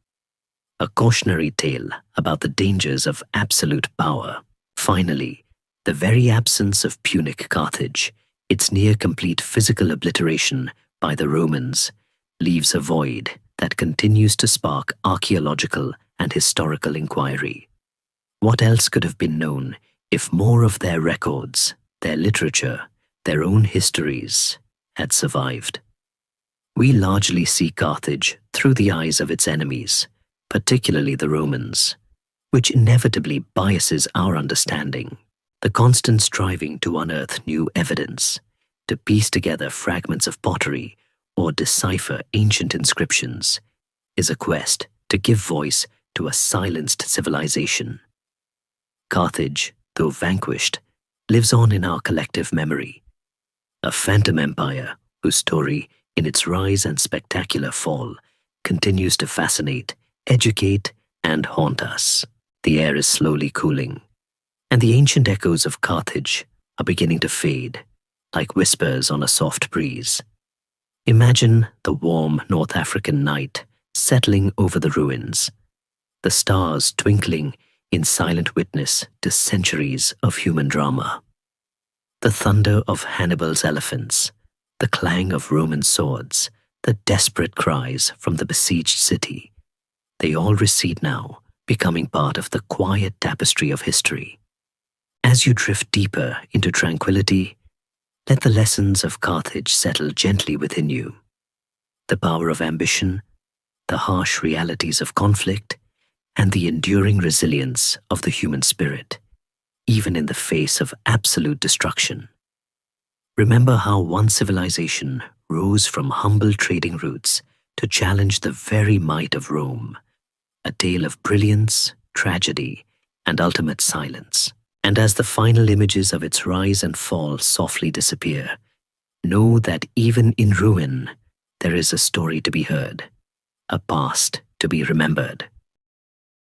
A cautionary tale about the dangers of absolute power. Finally, the very absence of Punic Carthage, its near-complete physical obliteration by the Romans, leaves a void that continues to spark archaeological and historical inquiry. What else could have been known if more of their records, their literature, their own histories had survived? We largely see Carthage through the eyes of its enemies, particularly the Romans, which inevitably biases our understanding. The constant striving to unearth new evidence, to piece together fragments of pottery or decipher ancient inscriptions, is a quest to give voice to a silenced civilization. Carthage, though vanquished, lives on in our collective memory, a phantom empire whose story, in its rise and spectacular fall, continues to fascinate, educate, and haunt us. The air is slowly cooling, and the ancient echoes of Carthage are beginning to fade, like whispers on a soft breeze. Imagine the warm North African night settling over the ruins, the stars twinkling in silent witness to centuries of human drama. The thunder of Hannibal's elephants, the clang of Roman swords, the desperate cries from the besieged city, they all recede now, becoming part of the quiet tapestry of history. As you drift deeper into tranquility, let the lessons of Carthage settle gently within you. The power of ambition, the harsh realities of conflict, and the enduring resilience of the human spirit, even in the face of absolute destruction. Remember how one civilization rose from humble trading routes to challenge the very might of Rome, a tale of brilliance, tragedy, and ultimate silence. And as the final images of its rise and fall softly disappear, know that even in ruin, there is a story to be heard, a past to be remembered.